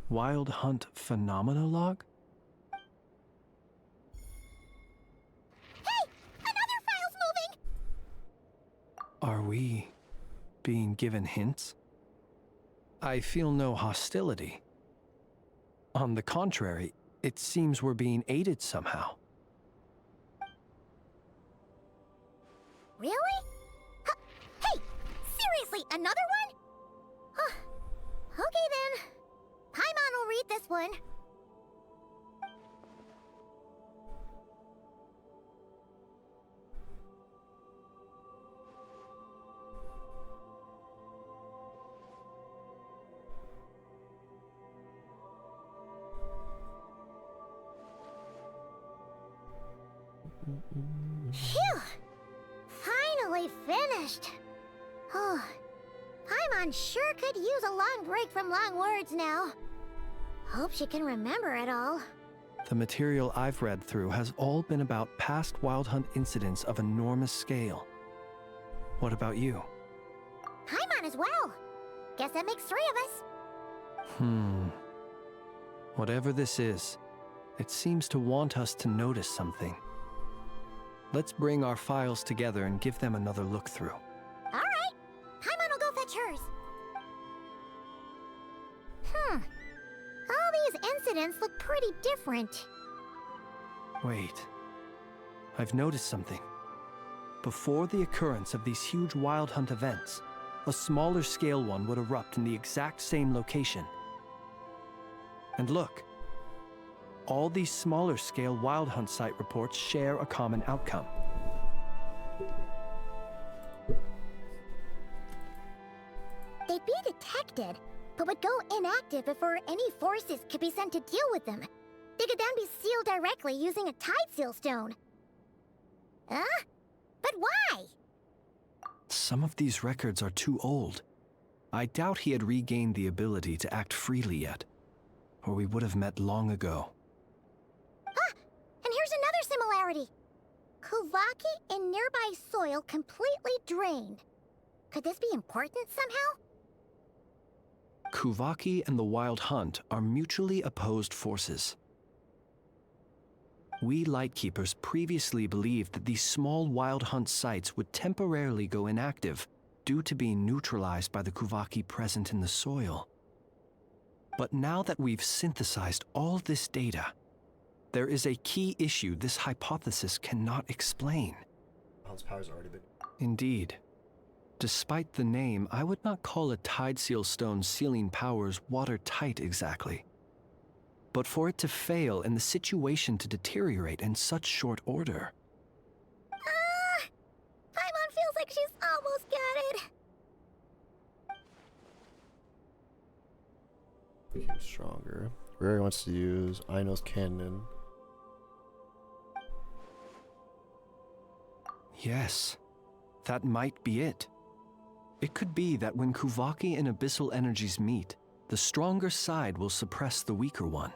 Wild Hunt Phenomenologue? Hey! Another file's moving! Are we being given hints? I feel no hostility. On the contrary, it seems we're being aided somehow. Really? Hey! Seriously, another one? Okay then. Paimon will read this one. Phew! Finally finished. Oh, Paimon sure could use a long break from long words now. Hope she can remember it all. The material I've read through has all been about past Wild Hunt incidents of enormous scale. What about you? Paimon as well. Guess that makes 3 of us. Whatever this is, it seems to want us to notice something. Let's bring our files together and give them another look through. All right. Paimon will go fetch hers. All these incidents look pretty different. Wait. I've noticed something. Before the occurrence of these huge Wild Hunt events, a smaller scale one would erupt in the exact same location. And look. All these smaller scale Wild Hunt site reports share a common outcome. They'd be detected, but would go inactive before any forces could be sent to deal with them. They could then be sealed directly using a tide seal stone. Huh? But why? Some of these records are too old. I doubt he had regained the ability to act freely yet, or we would have met long ago. And here's another similarity. Kuvaki in nearby soil completely drained. Could this be important somehow? Kuvaki and the Wild Hunt are mutually opposed forces. We Lightkeepers previously believed that these small Wild Hunt sites would temporarily go inactive due to being neutralized by the Kuvaki present in the soil. But now that we've synthesized all this data, there is a key issue this hypothesis cannot explain. Hunt's power's already been... Indeed. Despite the name, I would not call a Tide Seal Stone's sealing powers watertight exactly. But for it to fail and the situation to deteriorate in such short order... Paimon feels like she's almost got it. Became stronger. Rary wants to use Aino's cannon. Yes, that might be it. It could be that when Kuvaki and Abyssal energies meet, the stronger side will suppress the weaker one.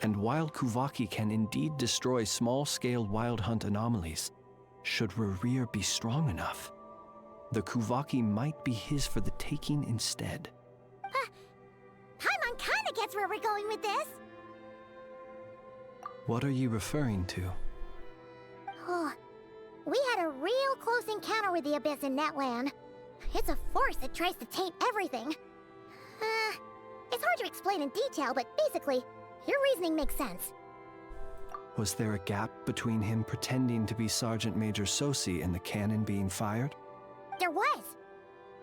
And while Kuvaki can indeed destroy small-scale Wild Hunt anomalies, should Rerir be strong enough, the Kuvaki might be his for the taking instead. Paimon kinda gets where we're going with this. What are you referring to? Oh, we had a real close encounter with the Abyss in Netland. It's a force that tries to taint everything. It's hard to explain in detail, but basically, your reasoning makes sense. Was there a gap between him pretending to be Sergeant Major Sosi and the cannon being fired? There was.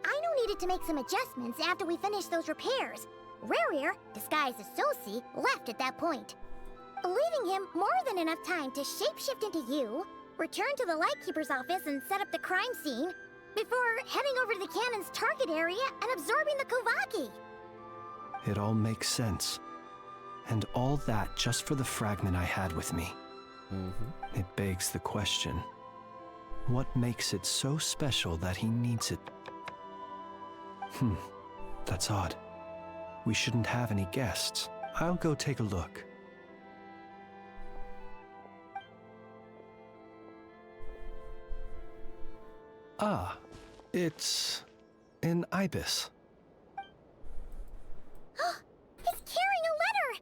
Aino needed to make some adjustments after we finished those repairs. Rerir, disguised as Sosi, left at that point, leaving him more than enough time to shapeshift into you, return to the Lightkeeper's office and set up the crime scene, before heading over to the cannon's target area and absorbing the Kuvaki. It all makes sense. And all that just for the fragment I had with me. It begs the question, what makes it so special that he needs it? That's odd. We shouldn't have any guests. I'll go take a look. Ah, it's an ibis. He's carrying a letter!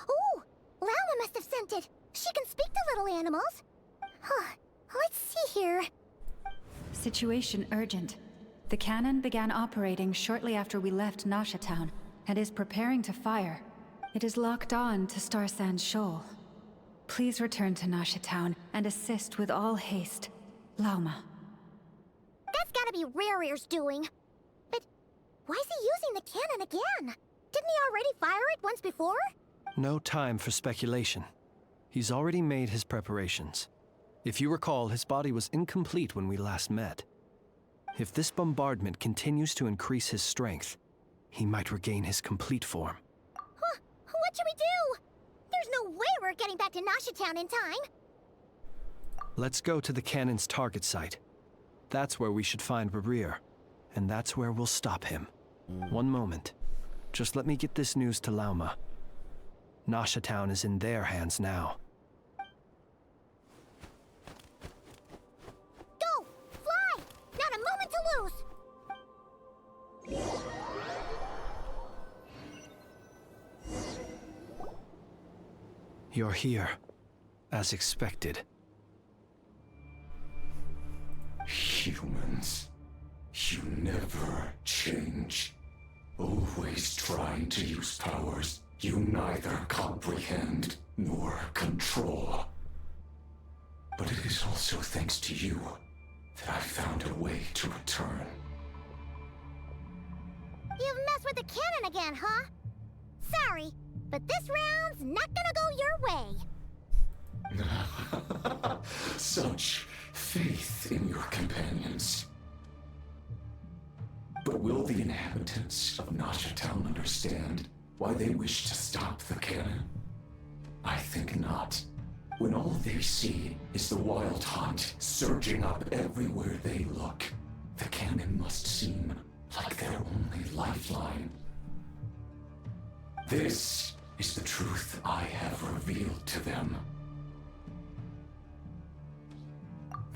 Ooh, Lala must have sent it. She can speak to little animals. Huh. Let's see here. Situation urgent. The cannon began operating shortly after we left Nasha Town and is preparing to fire. It is locked on to Star Sand Shoal. Please return to Nasha Town and assist with all haste. Lauma. That's gotta be Rare's doing. But why is he using the cannon again? Didn't he already fire it once before? No time for speculation. He's already made his preparations. If you recall, his body was incomplete when we last met. If this bombardment continues to increase his strength, he might regain his complete form. Huh? What should we do? There's no way we're getting back to Nasha Town in time. Let's go to the cannon's target site. That's where we should find Rarir, and that's where we'll stop him. One moment. Just let me get this news to Lauma. Nasha Town is in their hands now. Go! Fly! Not a moment to lose! You're here, as expected. Humans, you never change. Always trying to use powers you neither comprehend nor control. But it is also thanks to you that I found a way to return. You've messed with the cannon again, huh? Sorry, but this round's not gonna go your way. Such faith in your companions. But will the inhabitants of Nasha Town understand why they wish to stop the cannon? I think not. When all they see is the wild hunt surging up everywhere they look, the cannon must seem like their only lifeline. This is the truth I have revealed to them.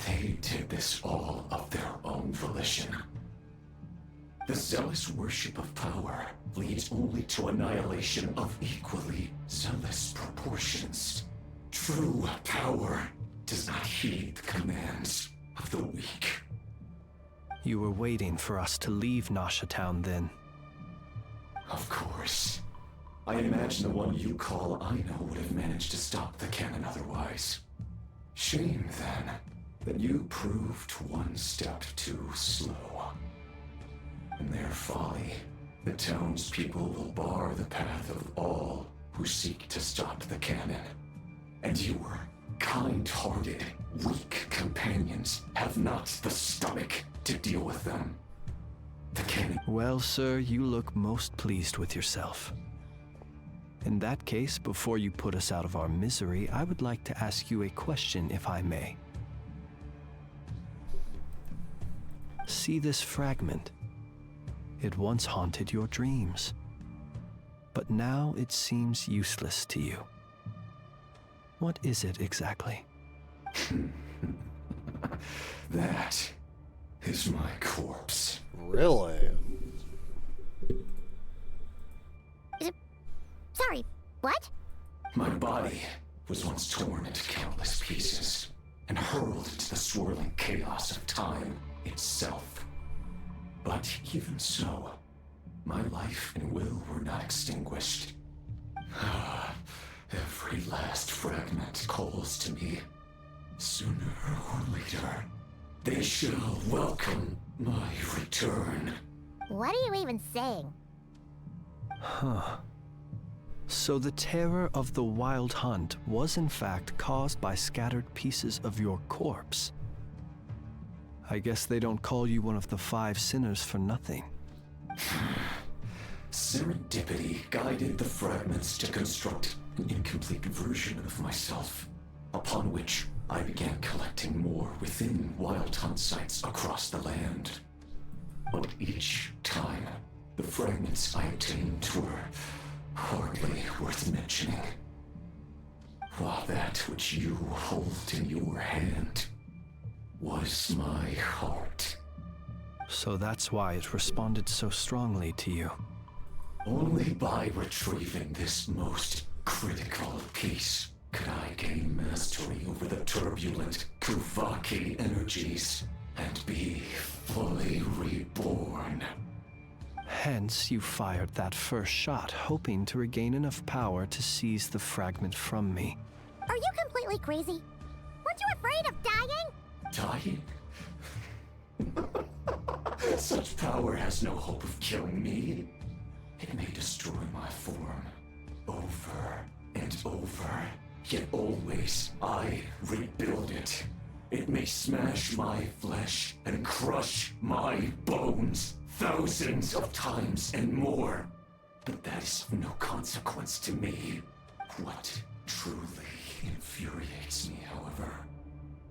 They did this all of their own volition. The zealous worship of power leads only to annihilation of equally zealous proportions. True power does not heed the commands of the weak. You were waiting for us to leave Nasha Town then. Of course. I imagine the one you call Aino would have managed to stop the cannon otherwise. Shame, then, that you proved one step too slow. In their folly, the townspeople will bar the path of all who seek to stop the cannon. And your kind-hearted, weak companions have not the stomach to deal with them. The cannon... Well, sir, you look most pleased with yourself. In that case, before you put us out of our misery, I would like to ask you a question, if I may. See this fragment? It once haunted your dreams, but now it seems useless to you. What is it exactly? That is my corpse. Really? Sorry, what? My body was once torn into countless pieces and hurled into the swirling chaos of time itself. But even so, my life and will were not extinguished. Every last fragment calls to me. Sooner or later, they shall welcome my return. What are you even saying? Huh. So the terror of the wild hunt was in fact caused by scattered pieces of your corpse. I guess they don't call you one of the 5 sinners for nothing. Serendipity guided the fragments to construct an incomplete version of myself, upon which I began collecting more within wild hunt sites across the land. But each time, The fragments I obtained were hardly worth mentioning. While that which you hold in your hand was my heart. So that's why it responded so strongly to you. Only by retrieving this most critical piece could I gain mastery over the turbulent Kuvaki energies and be fully reborn. Hence, you fired that first shot, hoping to regain enough power to seize the fragment from me. Are you completely crazy? Weren't you afraid of dying? Dying? Such power has no hope of killing me. It may destroy my form over and over, yet always I rebuild it. It may smash my flesh and crush my bones thousands of times and more. But that is of no consequence to me. What truly infuriates me, however,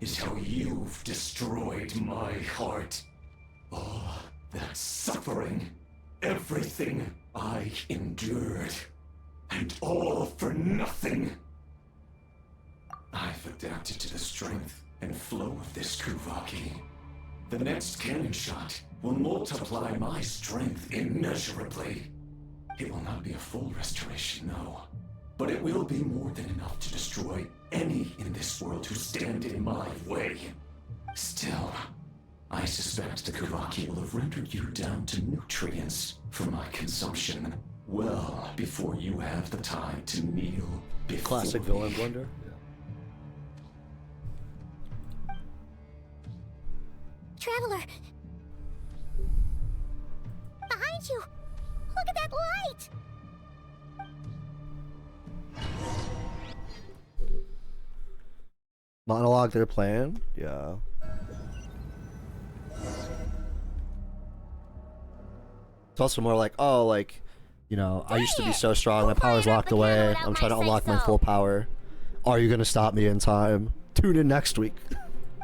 is how you've destroyed my heart. All that suffering, everything I endured, and all for nothing. I've adapted to the strength and flow of this Kuvaki. The next cannon shot will multiply my strength immeasurably. It will not be a full restoration, no. But it will be more than enough to destroy any in this world who stand in my way. Still, I suspect the Kuvaki will have rendered you down to nutrients for my consumption well before you have the time to kneel before Classic me. villain blunder. Traveler! Behind you! Look at that light! Monologue their plan? Yeah. It's also more like, oh, like, you know, I used to be so strong, my power's locked away, I'm trying to unlock my full power. Are you gonna stop me in time? Tune in next week.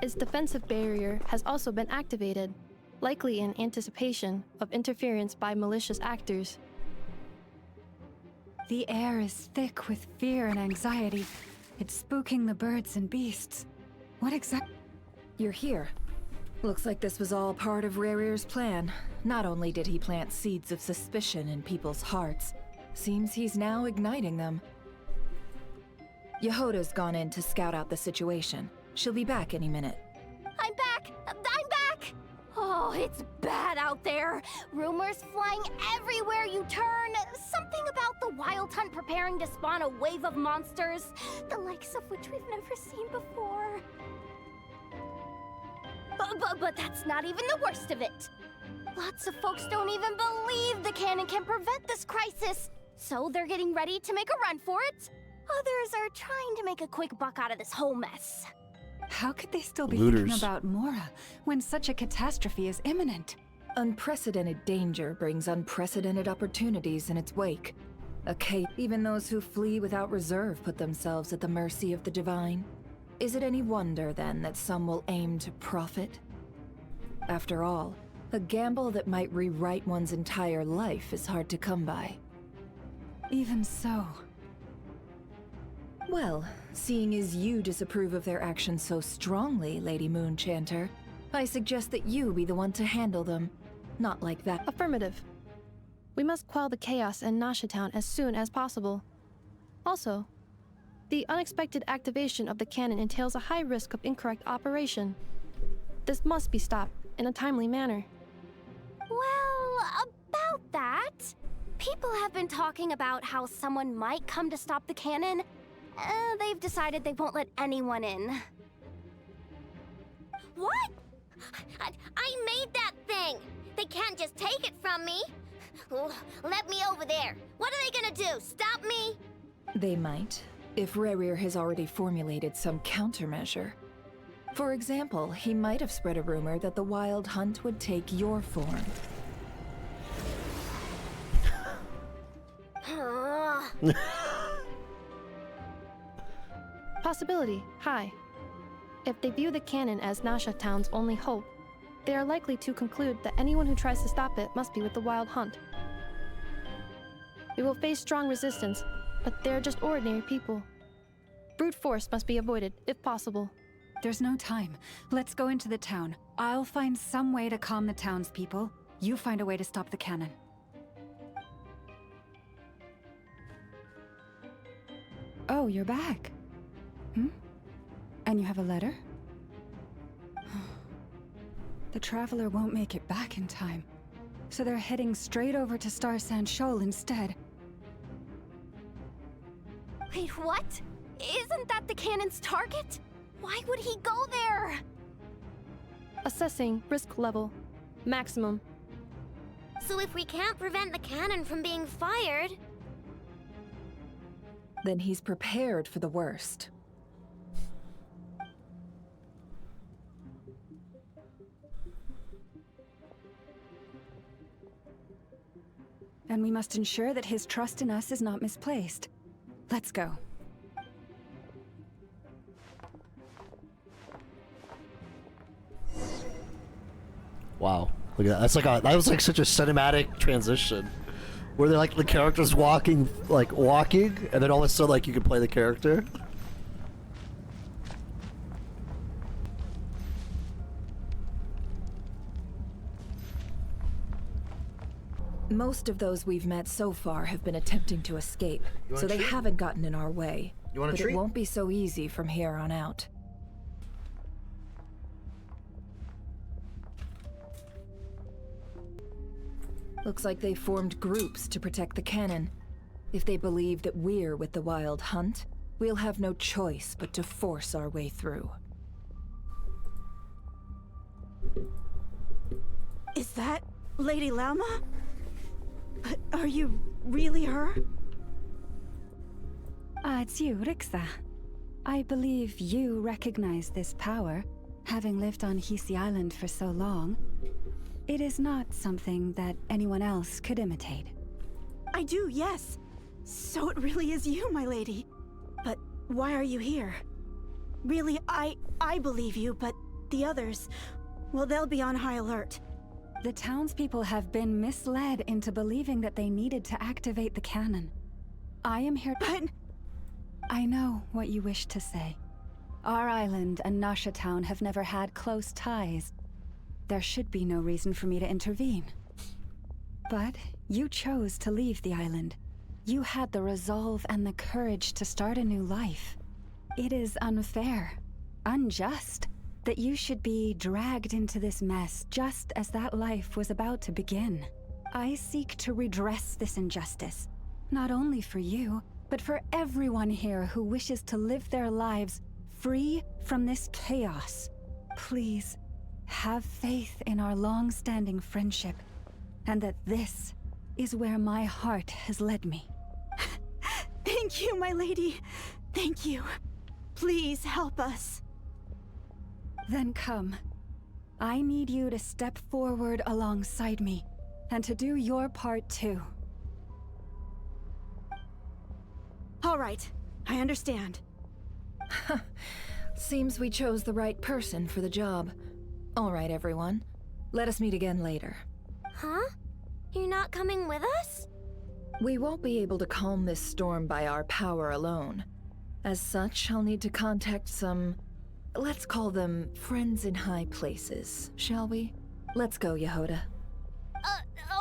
Its defensive barrier has also been activated, likely in anticipation of interference by malicious actors. The air is thick with fear and anxiety. It's spooking the birds and beasts. What exact— You're here. Looks like this was all part of Rarir's plan. Not only did he plant seeds of suspicion in people's hearts, seems he's now igniting them. Yehoda's gone in to scout out the situation. She'll be back any minute. I'm back! I'm back! Oh, it's bad out there. Rumors flying everywhere you turn. Something about the Wild Hunt preparing to spawn a wave of monsters, the likes of which we've never seen before. But that's not even the worst of it. Lots of folks don't even believe the cannon can prevent this crisis, so they're getting ready to make a run for it. Others are trying to make a quick buck out of this whole mess. How could they still be Looters. thinking about Mora when such a catastrophe is imminent? Unprecedented danger brings unprecedented opportunities in its wake. Even those who flee without reserve put themselves at the mercy of the divine. Is it any wonder, then, that some will aim to profit? After all, a gamble that might rewrite one's entire life is hard to come by. Even so. Well, seeing as you disapprove of their actions so strongly, Lady Moonchanter, I suggest that you be the one to handle them. Not like that. Affirmative. We must quell the chaos in Nasha Town as soon as possible. Also, the unexpected activation of the cannon entails a high risk of incorrect operation. This must be stopped in a timely manner. Well, about that, people have been talking about how someone might come to stop the cannon. They've decided they won't let anyone in. What? I made that thing! They can't just take it from me! Let me over there! What are they gonna do? Stop me? They might, if Rarir has already formulated some countermeasure. For example, he might have spread a rumor that the Wild Hunt would take your form. Possibility high. If they view the cannon as Nasha Town's only hope, they are likely to conclude that anyone who tries to stop it must be with the Wild Hunt. We will face strong resistance, but they're just ordinary people. Brute force must be avoided, if possible. There's no time. Let's go into the town. I'll find some way to calm the townspeople. You find a way to stop the cannon. Oh, you're back. And you have a letter? The Traveler won't make it back in time. So they're heading straight over to Star Sand Shoal instead. Wait, what? Isn't that the cannon's target? Why would he go there? Assessing risk level. Maximum. So if we can't prevent the cannon from being fired... Then he's prepared for the worst. And we must ensure that his trust in us is not misplaced. Let's go. Wow, look at that. That's like that was like such a cinematic transition, where they're like the characters walking, and then all of a sudden like you can play the character. Most of those we've met so far have been attempting to escape, so they haven't gotten in our way. You want a but treat? It won't be so easy from here on out. Looks like they formed groups to protect the cannon. If they believe that we're with the Wild Hunt, we'll have no choice but to force our way through. Is that Lady Lauma? But are you really her? It's you, Rixa. I believe you recognize this power, having lived on Hisi Island for so long. It is not something that anyone else could imitate. I do, yes. So it really is you, my lady. But why are you here? Really, I believe you, but the others, well, they'll be on high alert. The townspeople have been misled into believing that they needed to activate the cannon. I am here. But I know what you wish to say. Our island and Nasha Town have never had close ties. There should be no reason for me to intervene. But you chose to leave the island. You had the resolve and the courage to start a new life. It is unfair, unjust, that you should be dragged into this mess just as that life was about to begin. I seek to redress this injustice, not only for you, but for everyone here who wishes to live their lives free from this chaos. Please, have faith in our long-standing friendship, and that this is where my heart has led me. Thank you, my lady. Thank you. Please help us. Then come. I need you to step forward alongside me, and to do your part too. All right, I understand. Seems we chose the right person for the job. All right, everyone. Let us meet again later. Huh? You're not coming with us? We won't be able to calm this storm by our power alone. As such, I'll need to contact some... let's call them friends in high places, shall we? Let's go, Yehoda.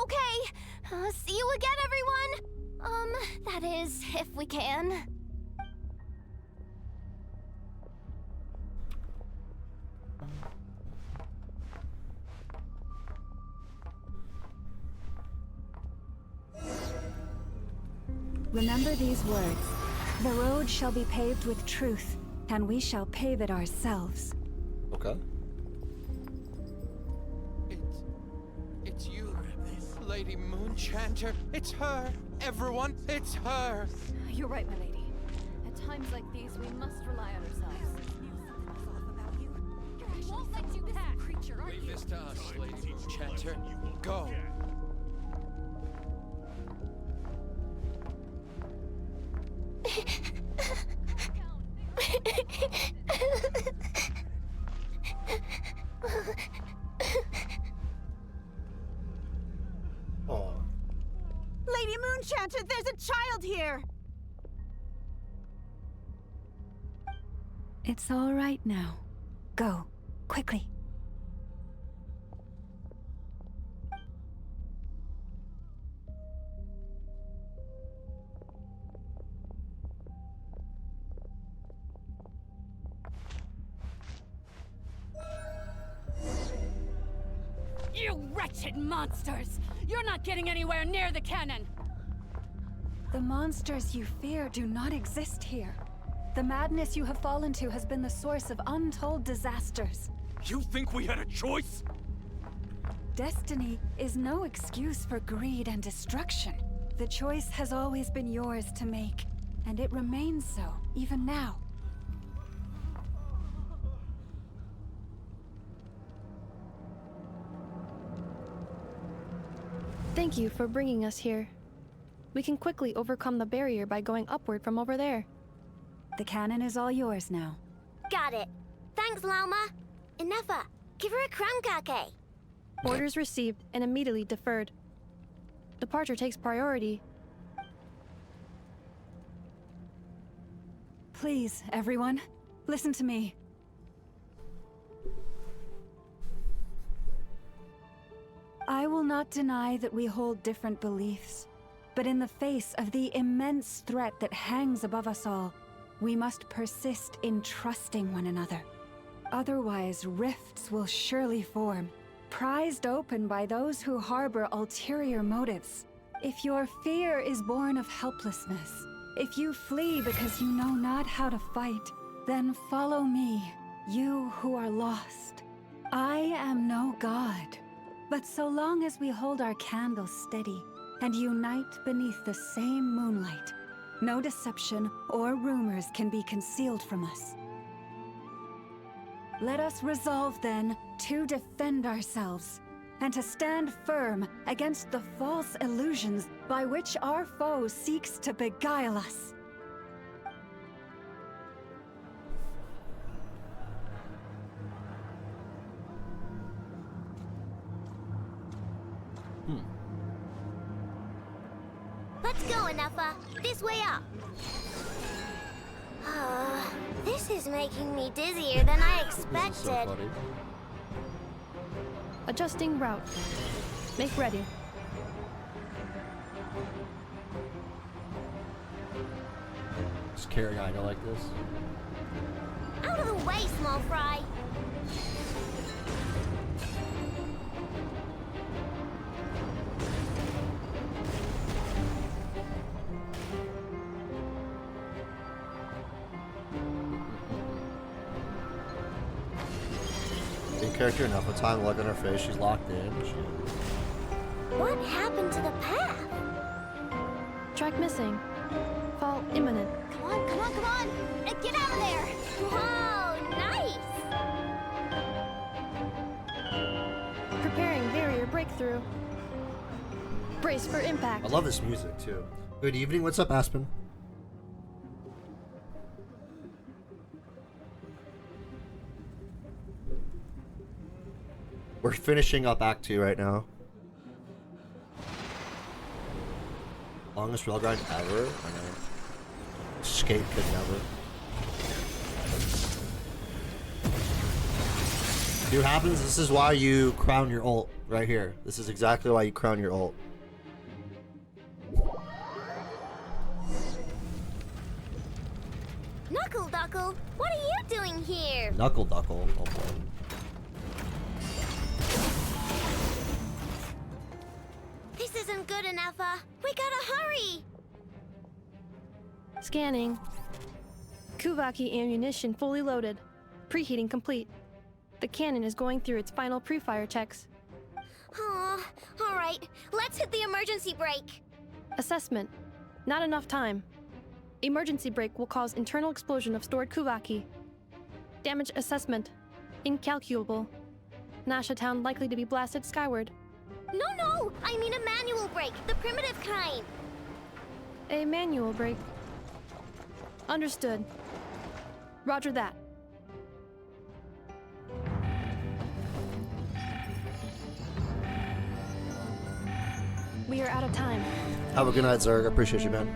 Okay. See you again, everyone! That is, if we can. Remember these words. The road shall be paved with truth, and we shall pave it ourselves. Okay. It's you, Lady Moonchanter. It's her. Everyone, it's her. You're right, my lady. At times like these, we must rely on ourselves. We won't let you pass. Creature, leave this to us, Lady Moonchanter. Go. Lady Moonchanter, there's a child here! It's all right now. Go, quickly. You wretched monsters! You're not getting anywhere near the cannon! The monsters you fear do not exist here. The madness you have fallen to has been the source of untold disasters. You think we had a choice? Destiny is no excuse for greed and destruction. The choice has always been yours to make, and it remains so, even now. Thank you for bringing us here. We can quickly overcome the barrier by going upward from over there. The cannon is all yours now. Got it. Thanks, Lauma. Inefa, give her a crumb. Orders received and immediately deferred. Departure takes priority. Please, everyone, listen to me. I will not deny that we hold different beliefs, but in the face of the immense threat that hangs above us all, we must persist in trusting one another. Otherwise, rifts will surely form, prized open by those who harbor ulterior motives. If your fear is born of helplessness, if you flee because you know not how to fight, then follow me, you who are lost. I am no god, but so long as we hold our candles steady and unite beneath the same moonlight, no deception or rumors can be concealed from us. Let us resolve, then, to defend ourselves, and to stand firm against the false illusions by which our foe seeks to beguile us. Let's go, Inefa. This way up. This is making me dizzier than I expected. Adjusting route. Make ready. Just carrying Ina like this. Out of the way, small fry. Character enough with time look on her face. She's locked in. What happened to the path? Track missing. Fall imminent. Come on, come on, come on! Get out of there! Whoa, nice! Preparing barrier breakthrough. Brace for impact. I love this music too. Good evening. What's up, Aspen? We're finishing up Act 2 right now. Longest rail grind ever? I know. Skate could never. See what happens? This is why you crown your ult right here. This is exactly why you crown your ult. Knuckle Duckle, what are you doing here? Knuckle Duckle. Oh boy. This isn't good, Inefa. We gotta hurry. Scanning. Kuvaki ammunition fully loaded. Preheating complete. The cannon is going through its final pre-fire checks. All right. Let's hit the emergency brake. Assessment. Not enough time. Emergency brake will cause internal explosion of stored Kuvaki. Damage assessment. Incalculable. Nasha Town likely to be blasted skyward. No! I mean a manual brake, the primitive kind. A manual brake. Understood. Roger that. We are out of time. Have a good night, Zerg. I appreciate you, man.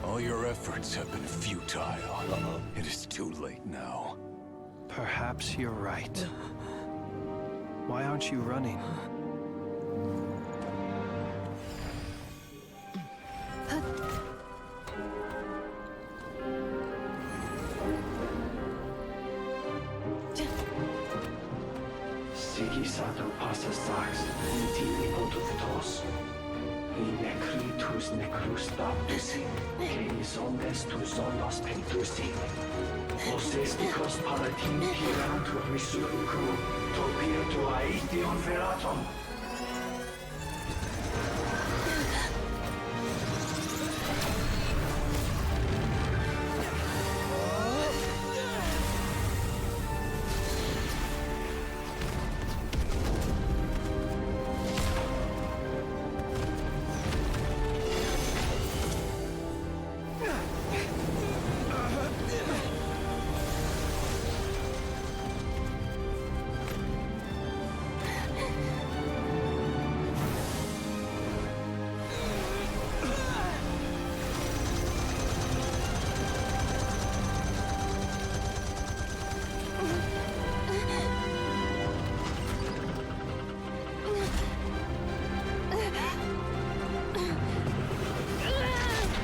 All your efforts have been futile. It is too late now. Perhaps you're right. Why aren't you running? Sigisato passa sax, intimi pontufitos. In necritus necrus baptisi, que omnes tu zonos pentusi. Osesticos palatin pirantur resurrecum, topir aetion veratum.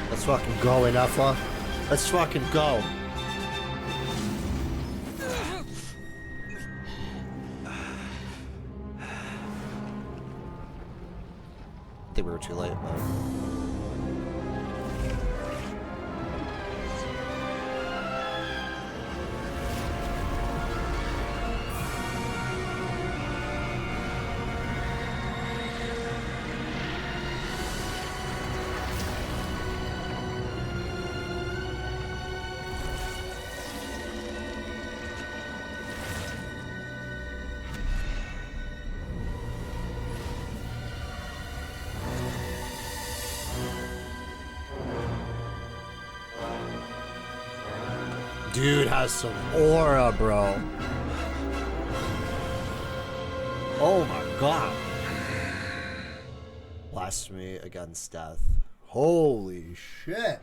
Let's fucking go, Enefa. Let's fucking go. I think we were too late, but... Dude has some aura, bro. Oh my god. Blasphemy against death. Holy shit.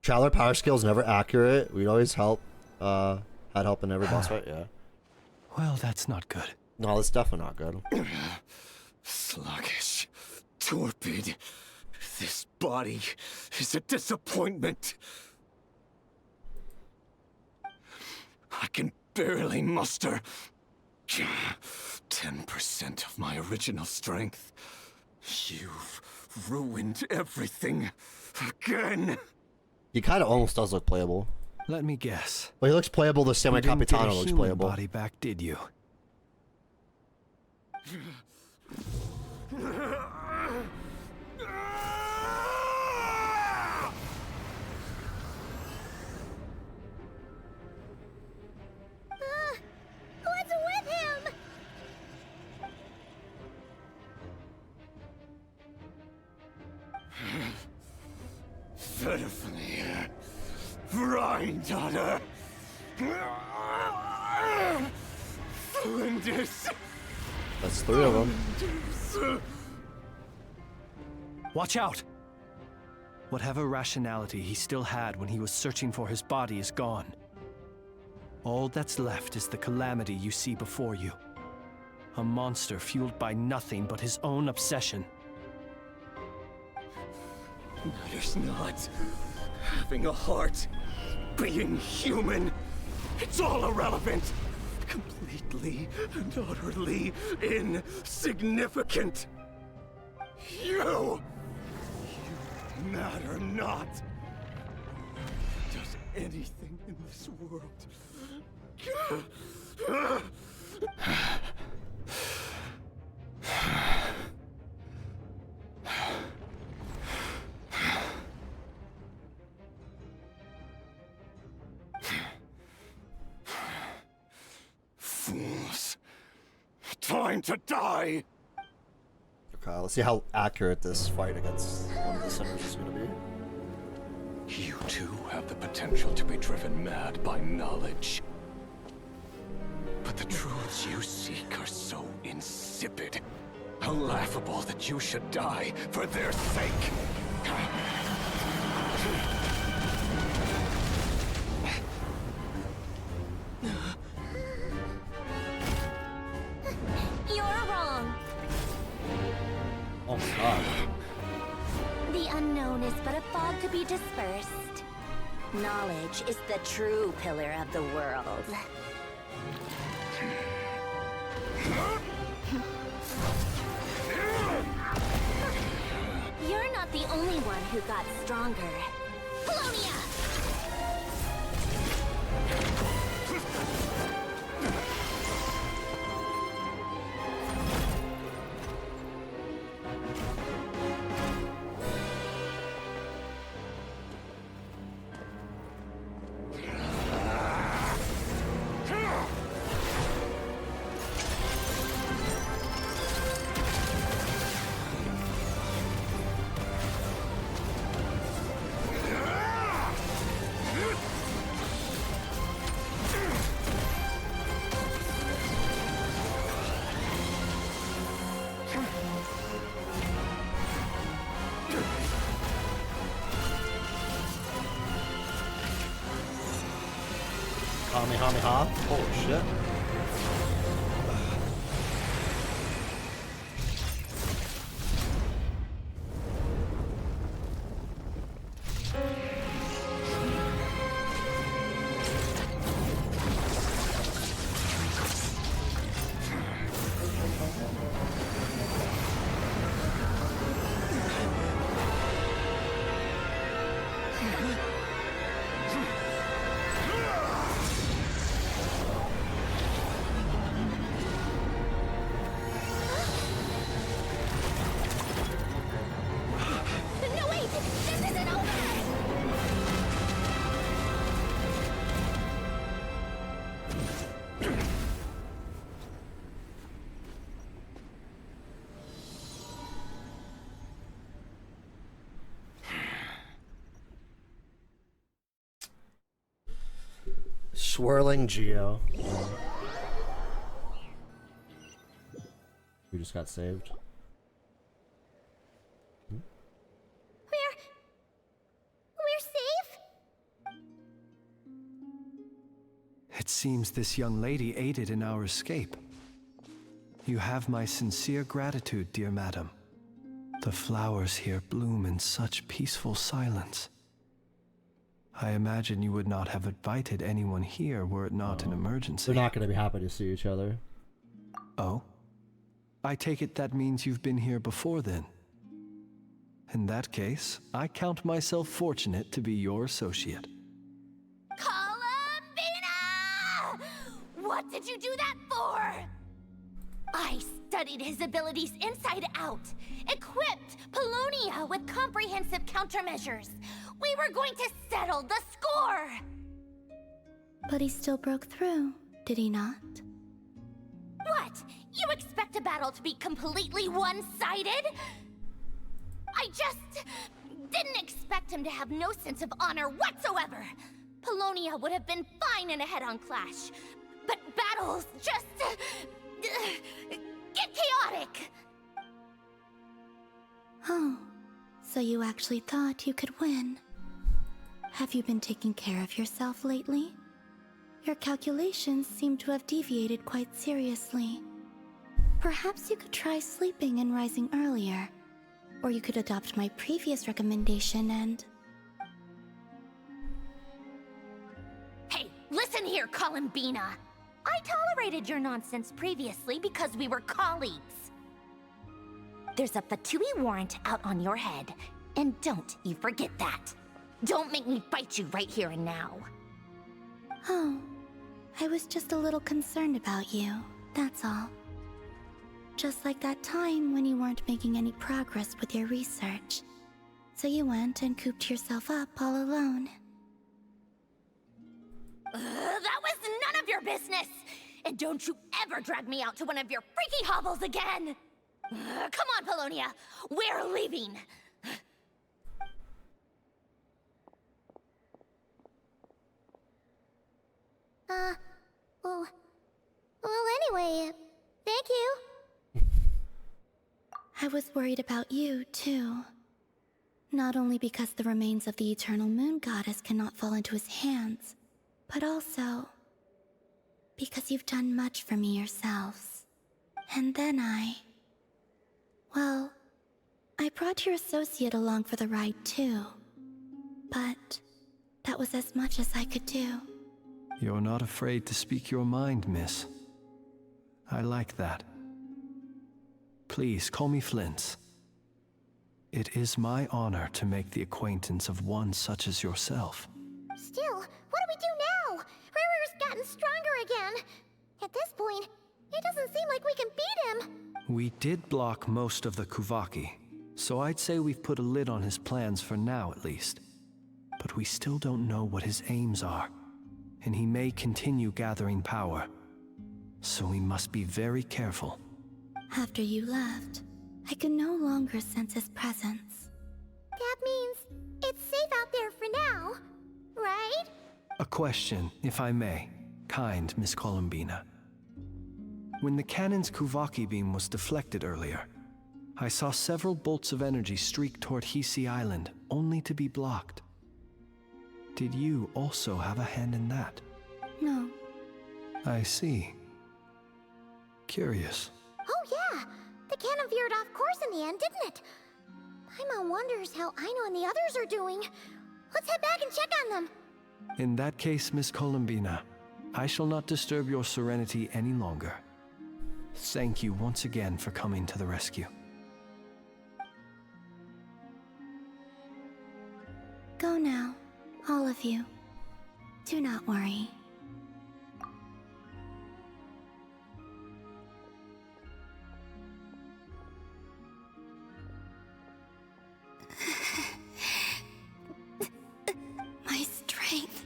Chandler power skill is never accurate. We'd always help. Had help in every boss fight, yeah. Well, that's not good. No, that's definitely not good. Sluggish. Torpid. This body is a disappointment. I can barely muster 10% of my original strength. You've ruined everything again. He kind of almost does look playable. Let me guess. Well, he looks playable the same way You didn't get a Capitano looks human playable. body back, did you? What's with him? Verfnir. Rheindaughter. Flinders. That's 3 of them. Watch out! Whatever rationality he still had when he was searching for his body is gone. All that's left is the calamity you see before you. A monster fueled by nothing but his own obsession. Matters not. Having a heart. Being human. It's all irrelevant. Completely and utterly insignificant. You matter not. Does anything in this world. Fools. Time to die. Okay, let's see how accurate this fight against one of the sinners is going to be. You too have the potential to be driven mad by knowledge. But the truths you seek are so insipid, laughable that you should die for their sake. You're wrong. Oh my god. The unknown is but a fog to be dispersed. Knowledge is the true pillar of the world. You're not the only one who got stronger. Polonia! Kamehameha? Holy shit. No, wait! This isn't over! Swirling Geo. We just got saved. We're safe? It seems this young lady aided in our escape. You have my sincere gratitude, dear madam. The flowers here bloom in such peaceful silence. I imagine you would not have invited anyone here were it not an emergency. They're not going to be happy to see each other. Oh? I take it that means you've been here before then. In that case, I count myself fortunate to be your associate. Columbina! What did you do that for? I studied his abilities inside out, equipped Polonia with comprehensive countermeasures. We were going to settle the score! But he still broke through, did he not? What? You expect a battle to be completely one-sided? I just didn't expect him to have no sense of honor whatsoever. Polonia would have been fine in a head-on clash, but battles just get chaotic. Oh, so you actually thought you could win. Have you been taking care of yourself lately? Your calculations seem to have deviated quite seriously. Perhaps you could try sleeping and rising earlier. Or you could adopt my previous recommendation and... Hey, listen here, Columbina. I tolerated your nonsense previously because we were colleagues. There's a Fatui warrant out on your head, and don't you forget that. Don't make me fight you right here and now. Oh, I was just a little concerned about you, that's all. Just like that time when you weren't making any progress with your research. So you went and cooped yourself up all alone. That was none of your business! And don't you ever drag me out to one of your freaky hobbles again! Come on, Polonia! We're leaving! Well, anyway, thank you. I was worried about you, too. Not only because the remains of the Eternal Moon Goddess cannot fall into his hands, but also because you've done much for me yourselves. And then well, I brought your associate along for the ride, too. But that was as much as I could do. You're not afraid to speak your mind, miss. I like that. Please, call me Flint. It is my honor to make the acquaintance of one such as yourself. Still, what do we do now? Rirer's gotten stronger again. At this point, it doesn't seem like we can beat him. We did block most of the Kuvaki, so I'd say we've put a lid on his plans for now at least. But we still don't know what his aims are, and he may continue gathering power. So we must be very careful. After you left, I could no longer sense his presence. That means it's safe out there for now, right? A question, if I may, kind Miss Columbina. When the cannon's Kuvaki beam was deflected earlier, I saw several bolts of energy streak toward Hisi Island, only to be blocked. Did you also have a hand in that? No. I see. Curious. Oh yeah! The cannon veered off course in the end, didn't it? Paimon wonders how Aino and the others are doing. Let's head back and check on them. In that case, Miss Columbina, I shall not disturb your serenity any longer. Thank you once again for coming to the rescue. Go now, all of you. Do not worry. My strength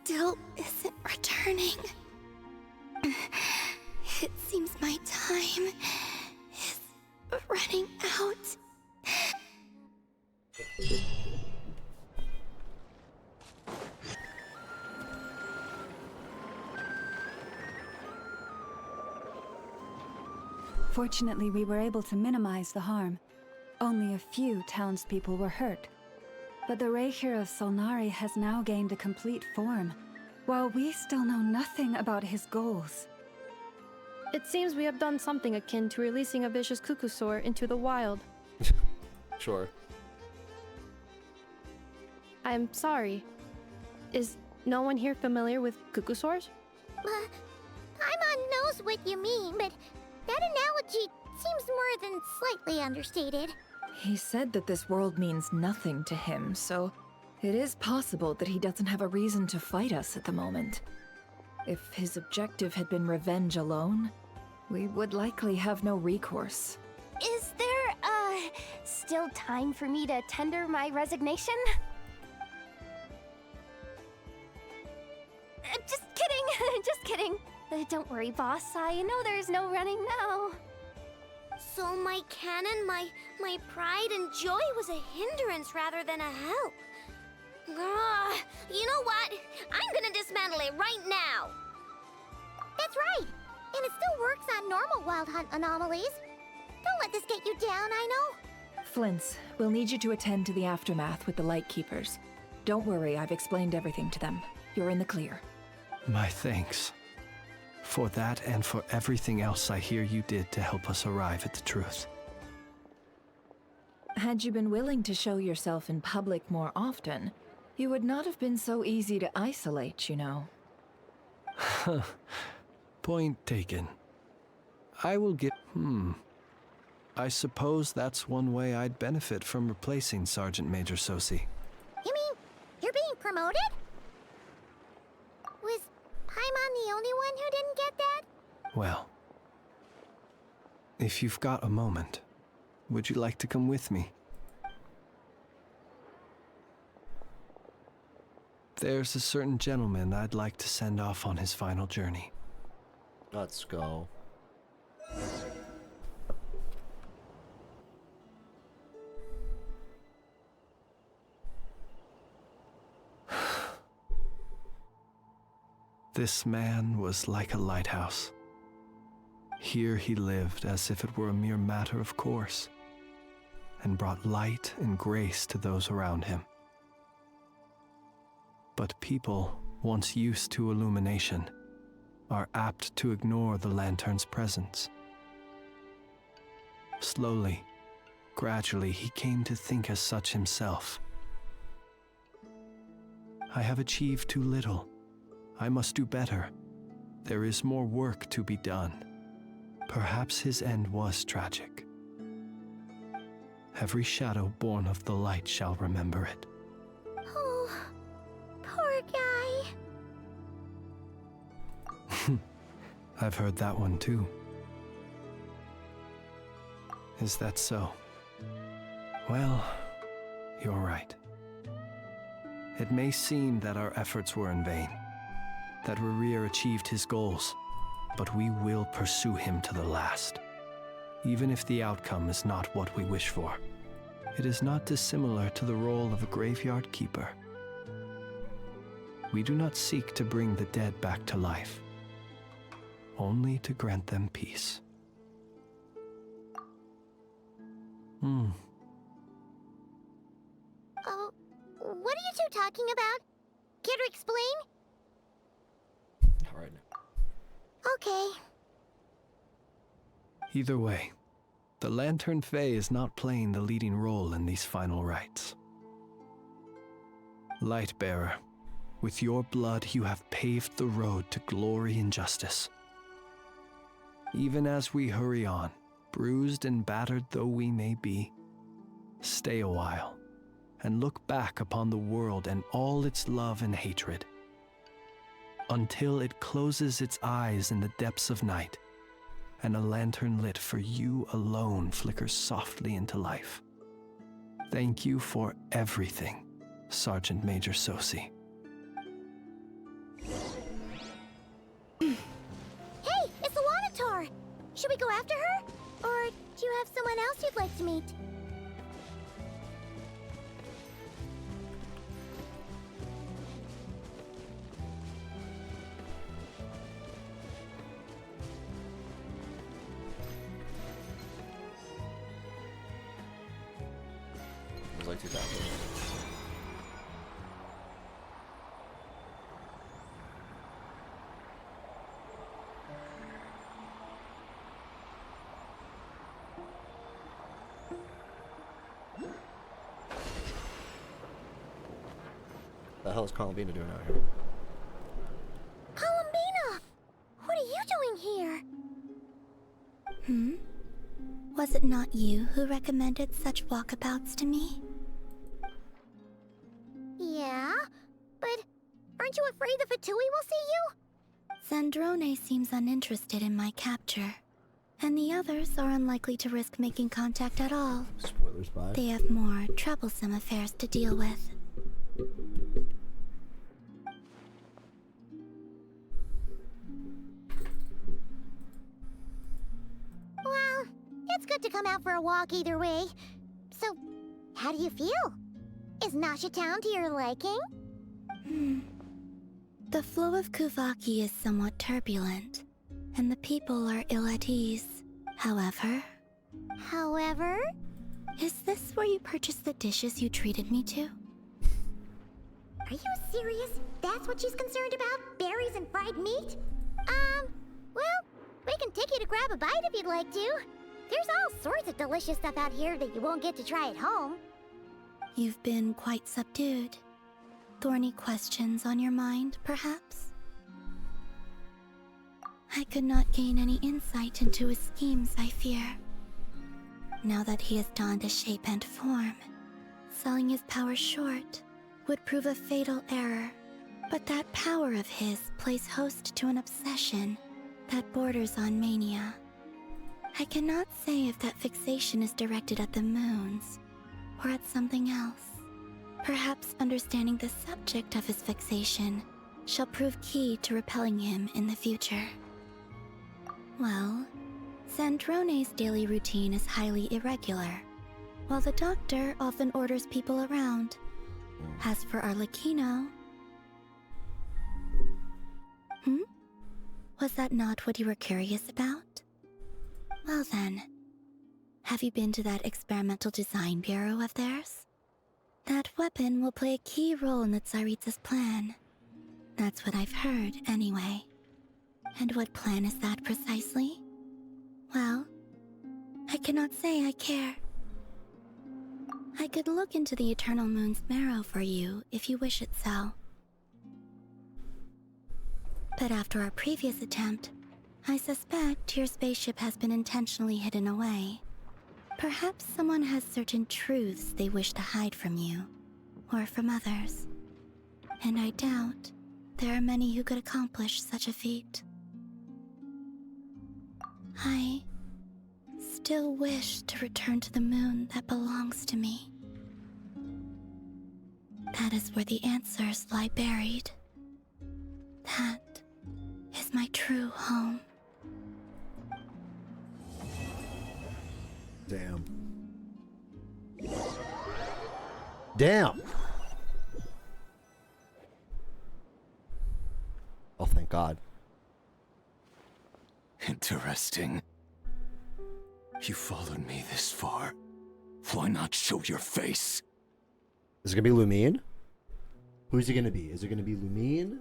still isn't returning. It seems my time is running out. Fortunately, we were able to minimize the harm. Only a few townspeople were hurt. But the Reikir of Solnari has now gained a complete form, while we still know nothing about his goals. It seems we have done something akin to releasing a vicious Kukusaur into the wild. Sure. I'm sorry. Is no one here familiar with Kukusaurs? Paimon knows what you mean, but that analogy seems more than slightly understated. He said that this world means nothing to him, so it is possible that he doesn't have a reason to fight us at the moment. If his objective had been revenge alone, we would likely have no recourse. Is there, still time for me to tender my resignation? Just kidding, just kidding. Don't worry, boss. I know there's no running now. So my cannon, my pride and joy was a hindrance rather than a help. You know what? I'm gonna dismantle it right now. That's right. And it still works on normal Wild Hunt anomalies. Don't let this get you down, I know. Flints, we'll need you to attend to the aftermath with the Lightkeepers. Don't worry, I've explained everything to them. You're in the clear. My thanks. For that and for everything else I hear you did to help us arrive at the truth. Had you been willing to show yourself in public more often, you would not have been so easy to isolate, you know. Point taken. I will get... I suppose that's one way I'd benefit from replacing Sergeant Major Sosi. You mean you're being promoted? Was Paimon the only one who didn't get that? Well, if you've got a moment, would you like to come with me? There's a certain gentleman I'd like to send off on his final journey. Let's go. This man was like a lighthouse. Here he lived as if it were a mere matter of course, and brought light and grace to those around him. But people, once used to illumination, are apt to ignore the lantern's presence. Slowly, gradually, he came to think as such himself. I have achieved too little. I must do better. There is more work to be done. Perhaps his end was tragic. Every shadow born of the light shall remember it. Oh, poor guy. I've heard that one too. Is that so? Well, you're right. It may seem that our efforts were in vain, that Rerir achieved his goals, but we will pursue him to the last, even if the outcome is not what we wish for. It is not dissimilar to the role of a graveyard keeper. We do not seek to bring the dead back to life, only to grant them peace. Oh, what are you two talking about? Care to explain? All right. Okay. Either way, the Lantern Fae is not playing the leading role in these final rites. Lightbearer, with your blood you have paved the road to glory and justice. Even as we hurry on, bruised and battered though we may be, stay a while and look back upon the world and all its love and hatred, until it closes its eyes in the depths of night and a lantern lit for you alone flickers softly into life. Thank you for everything, Sergeant Major Sosi. Hey, it's Lanatar! Should we go after her? Or do you have someone else you'd like to meet? It was like 2000. The hell is Columbina doing out here? Columbina! What are you doing here? Was it not you who recommended such walkabouts to me? Yeah, but aren't you afraid the Fatui will see you? Zandrone seems uninterested in my capture, and the others are unlikely to risk making contact at all. Spoilers by. They have more troublesome affairs to deal with. Well, it's good to come out for a walk either way. So, how do you feel? Is Nasha Town to your liking? The flow of Kuvaki is somewhat turbulent, and the people are ill at ease. However... Is this where you purchased the dishes you treated me to? Are you serious? That's what she's concerned about? Berries and fried meat? Well, we can take you to grab a bite if you'd like to. There's all sorts of delicious stuff out here that you won't get to try at home. You've been quite subdued. Thorny questions on your mind, perhaps? I could not gain any insight into his schemes, I fear. Now that he has donned a shape and form, selling his power short would prove a fatal error. But that power of his plays host to an obsession that borders on mania. I cannot say if that fixation is directed at the moons or at something else. Perhaps understanding the subject of his fixation shall prove key to repelling him in the future. Well, Zandrone's daily routine is highly irregular, while the doctor often orders people around. As for Arlecchino... Was that not what you were curious about? Well then, have you been to that experimental design bureau of theirs? That weapon will play a key role in the Tsaritsa's plan. That's what I've heard, anyway. And what plan is that precisely? Well, I cannot say I care. I could look into the Eternal Moon's marrow for you if you wish it so. But after our previous attempt, I suspect your spaceship has been intentionally hidden away. Perhaps someone has certain truths they wish to hide from you, or from others. And I doubt there are many who could accomplish such a feat. I still wish to return to the moon that belongs to me. That is where the answers lie buried. That is my true home. Damn. Damn. Oh, thank God. Interesting. You followed me this far. Why not show your face? Is it gonna be Lumine? Who's it gonna be? Is it gonna be Lumine?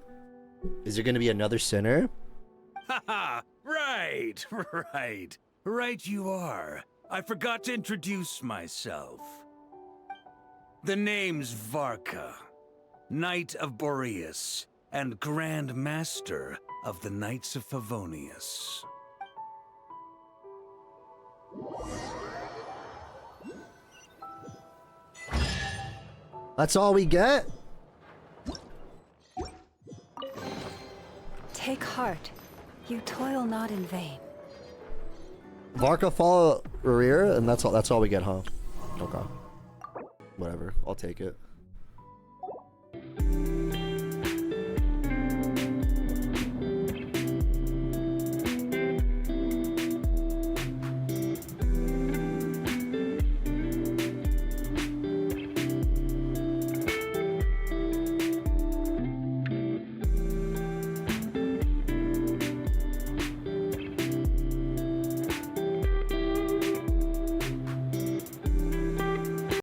Is it gonna be another sinner? Haha! Right, right. Right you are. I forgot to introduce myself. The name's Varka, Knight of Boreas, and Grand Master of the Knights of Favonius. That's all we get? Take heart. You toil not in vain. Varka follow Rear, and that's all we get, huh? Okay. Whatever. I'll take it.